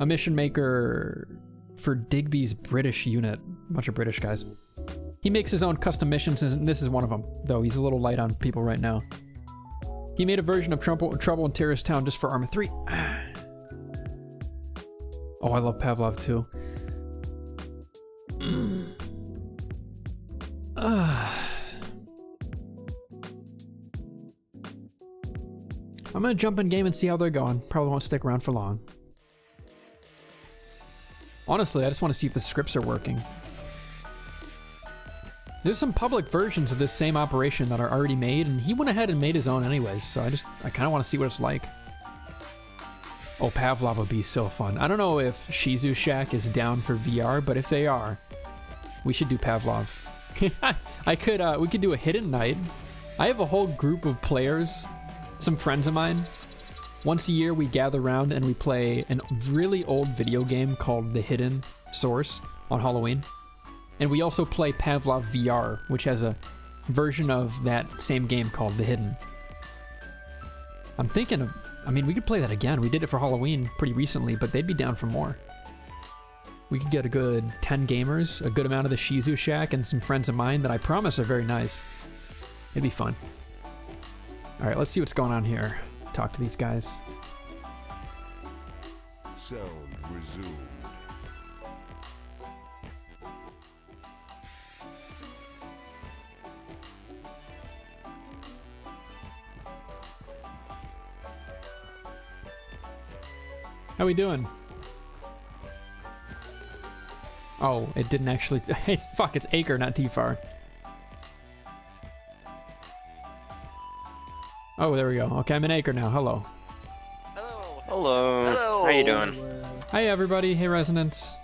A mission maker for Digby's British unit. A bunch of British guys. He makes his own custom missions, and this is one of them, though he's a little light on people right now. He made a version of Trouble in Terrorist Town just for Arma 3. Oh, I love Pavlov too. I'm gonna jump in game and see how they're going. Probably won't stick around for long. Honestly, I just want to see if the scripts are working. There's some public versions of this same operation that are already made, and he went ahead and made his own anyways, so I kind of want to see what it's like. Oh, Pavlov would be so fun. I don't know if Shizu Shack is down for VR, but if they are, we should do Pavlov. We could do a hidden night. I have a whole group of players, some friends of mine. Once a year, we gather around and we play a really old video game called The Hidden Source on Halloween. And we also play Pavlov VR, which has a version of that same game called The Hidden. I'm thinking of, I mean, we could play that again. We did it for Halloween pretty recently, but they'd be down for more. We could get a good 10 gamers, a good amount of the Shizu Shack, and some friends of mine that I promise are very nice. It'd be fun. All right, let's see what's going on here. Talk to these guys. Sound resumed. How we doing? Oh, it didn't actually. Fuck, it's Acre, not T-Far. Oh, there we go. Okay, I'm in Acre now. Hello. Hello. How you doing? Hi, everybody. Hey, Resonance.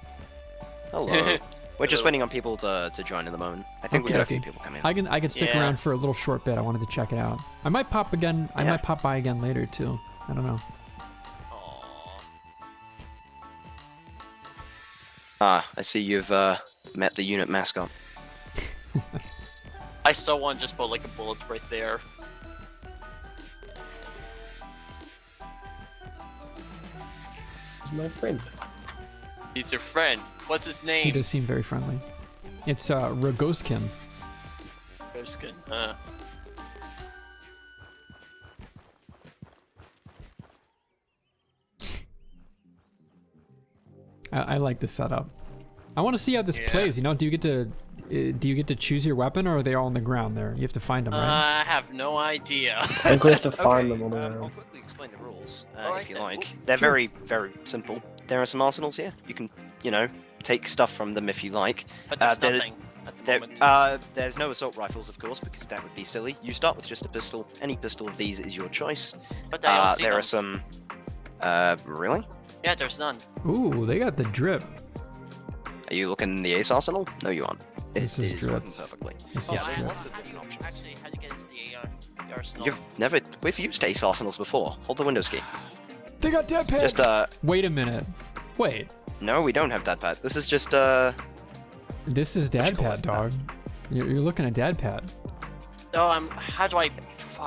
Hello. We're just waiting on people to join in the moment. I think we got a few people coming in. I can stick around for a little short bit. I wanted to check it out. I might pop again. I might pop by again later too. I don't know. Ah, I see you've met the unit mascot. I saw one just put like a bullet right there. He's my friend. He's your friend. What's his name? He does seem very friendly. It's Rogoskin. Rogoskin. I like this setup. I want to see how this plays. You know, do you get to choose your weapon, or are they all on the ground there? You have to find them, right? I have no idea. I'm going to farm them on the ground. I'll quickly explain the rules, if you like. They're very, very simple. There are some arsenals here. You can, take stuff from them if you like. But there's nothing at the moment. There's no assault rifles, of course, because that would be silly. You start with just a pistol. Any pistol of these is your choice. But I don't see there them. are some... really? Yeah, there's none. Ooh, they got the drip. Are you looking in the ace arsenal? No, you aren't. This is working drip. perfectly. This Yeah, is there's drip. lots of different options. Actually, how do you get into the arsenal? We've used ace arsenals before. Hold the Windows key. They got dead pad. Just Wait a minute. Wait. No, we don't have dad pad. This is just This is dad pad, dog. You're looking at dad pad. No, how do I...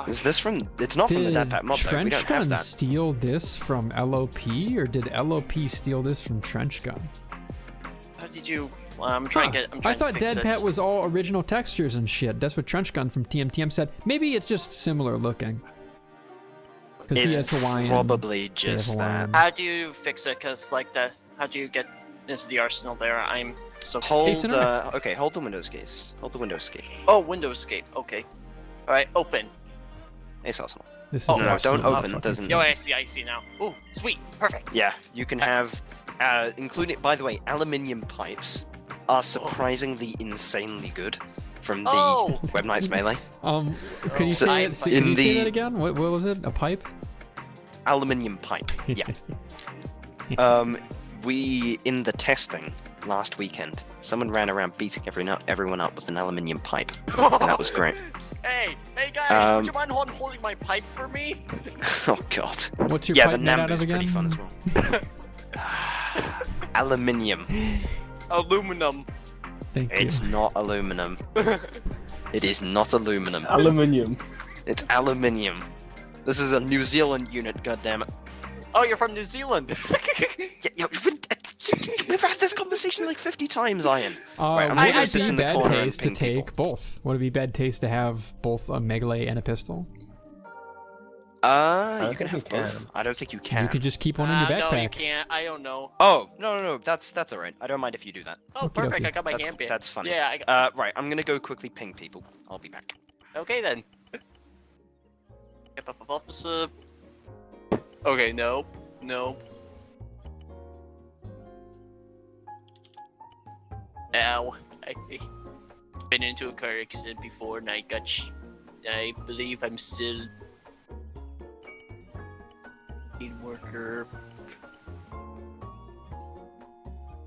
Is this from? It's not from the Dead Pat mod though. We don't have Gun that. steal this from LOP, or did LOP steal this from Trench Gun? How did you? I'm trying to get. I'm I trying thought to fix Dead it. Pat was all original textures and shit. That's what Trench Gun from TMTM said. Maybe it's just similar looking. Because he has Hawaiian. Probably they have just that. Hawaiian. How do you fix it? Cause like the. How do you get into the arsenal there? I'm so. Hold. Okay, hold the Windows case. Hold the Windows escape. Oh, Windows escape. Okay. All right, open. Ace Arsenal. This is is no, absolute don't open. fucking Doesn't. Yo, I see now. Ooh, sweet, perfect. Yeah, you can have, including, by the way, aluminium pipes are surprisingly insanely good from the Web Knights Melee. Could you say it? Could you say that again? What was it? A pipe? Aluminium pipe. Yeah. We in the testing last weekend, someone ran around beating everyone up with an aluminium pipe, and that was great. Hey guys, would you mind holding my pipe for me? Oh god. What's your yeah, pipe the made out of Nambu's pretty again? fun as well. Aluminium. Aluminum. Thank you. It's not aluminum. It is not aluminum. Aluminium. It's aluminium. This is a New Zealand unit, goddammit. Oh, you're from New Zealand. We've had this conversation like 50 times, Ian. Right, I'm would gonna go it sit be in the bad corner and taste to ping take people. both? Would it be bad taste to have both a melee and a pistol? You can have both. I don't think you can. You could just keep one in your backpack. No, you can't. I don't know. Oh, no, that's alright. I don't mind if you do that. Oh, perfect. I got my hand bit. That's funny. Yeah. Right, I'm gonna go quickly ping people. I'll be back. Okay then. Okay, no. Ow. I've been into a car accident before and I believe I'm still need worker.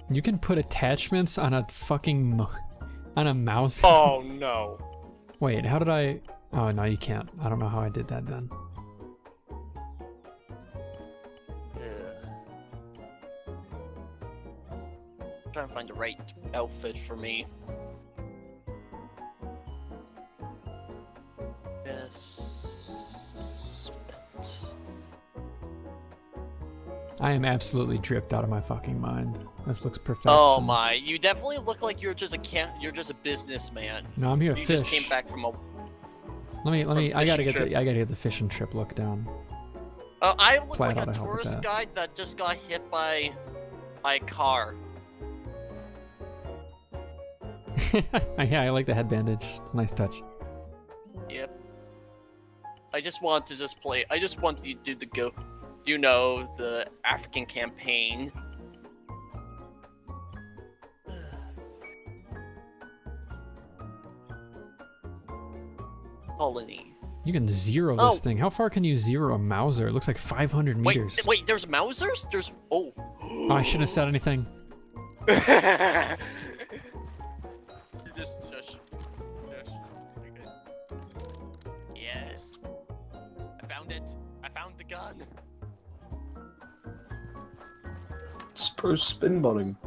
You can put attachments on a fucking on a mouse. Oh no. Wait, how did I? Oh no, you can't. I don't know how I did that then. Trying to find the right outfit for me. Yes. I am absolutely dripped out of my fucking mind. This looks perfection. Oh my! You definitely look like you're just a businessman. No, I'm here to You fish. just came back from a. Let me. I gotta fishing get trip. the fishing trip look down. I look Flat like out, a I help with tourist that. guide that just got hit by a car. Yeah, I like the head bandage. It's a nice touch. Yep. I just want to play. I just want you to do the African campaign. Colony. You can zero this thing. How far can you zero a Mauser? It looks like 500 meters. Wait, there's Mausers? Oh, I shouldn't have said anything. Just shush. You're good. Yes. I found it. I found the gun. Spruce spin bowling.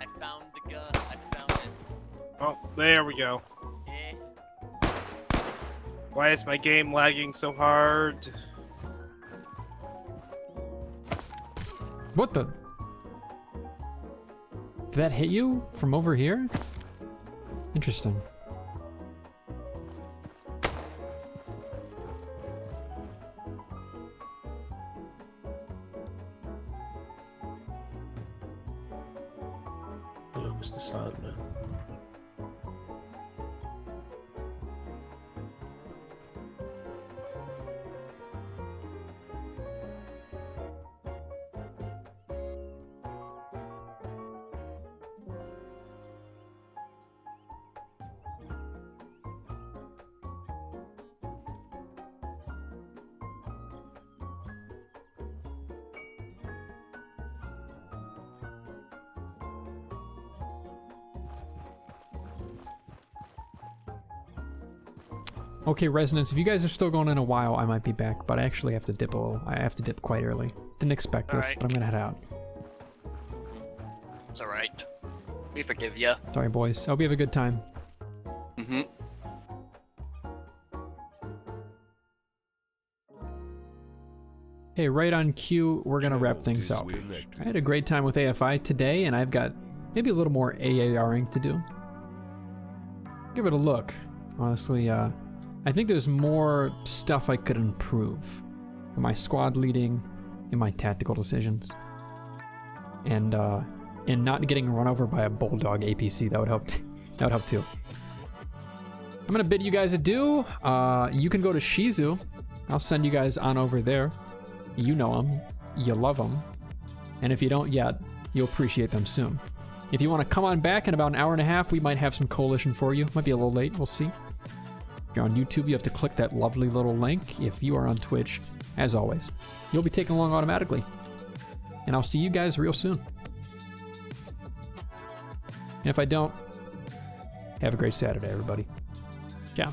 I found the gun. I found it. Oh, there we go. Eh. Why is my game lagging so hard? What the? Did that hit you from over here? Interesting. Hello, Mr. Sandman. Okay, Resonance, if you guys are still going in a while, I might be back, but I actually have to dip a little. I have to dip quite early. Didn't expect this, Alright. but I'm gonna head out. It's alright. We forgive you. Sorry, boys. Hope you have a good time. Mm-hmm. Hey, right on cue, we're gonna wrap things up. I had a great time with AFI today, and I've got maybe a little more AARing to do. Give it a look. Honestly, I think there's more stuff I could improve in my squad leading, in my tactical decisions, and in not getting run over by a bulldog APC. That would help. That would help too. I'm gonna bid you guys adieu. You can go to Shizu. I'll send you guys on over there. You know them, you love them, and if you don't yet, you'll appreciate them soon. If you want to come on back in about an hour and a half, we might have some coalition for you. Might be a little late, we'll see. If you're on YouTube, you have to click that lovely little link. If you are on Twitch, as always, you'll be taken along automatically. And I'll see you guys real soon. And if I don't, have a great Saturday, everybody. Ciao.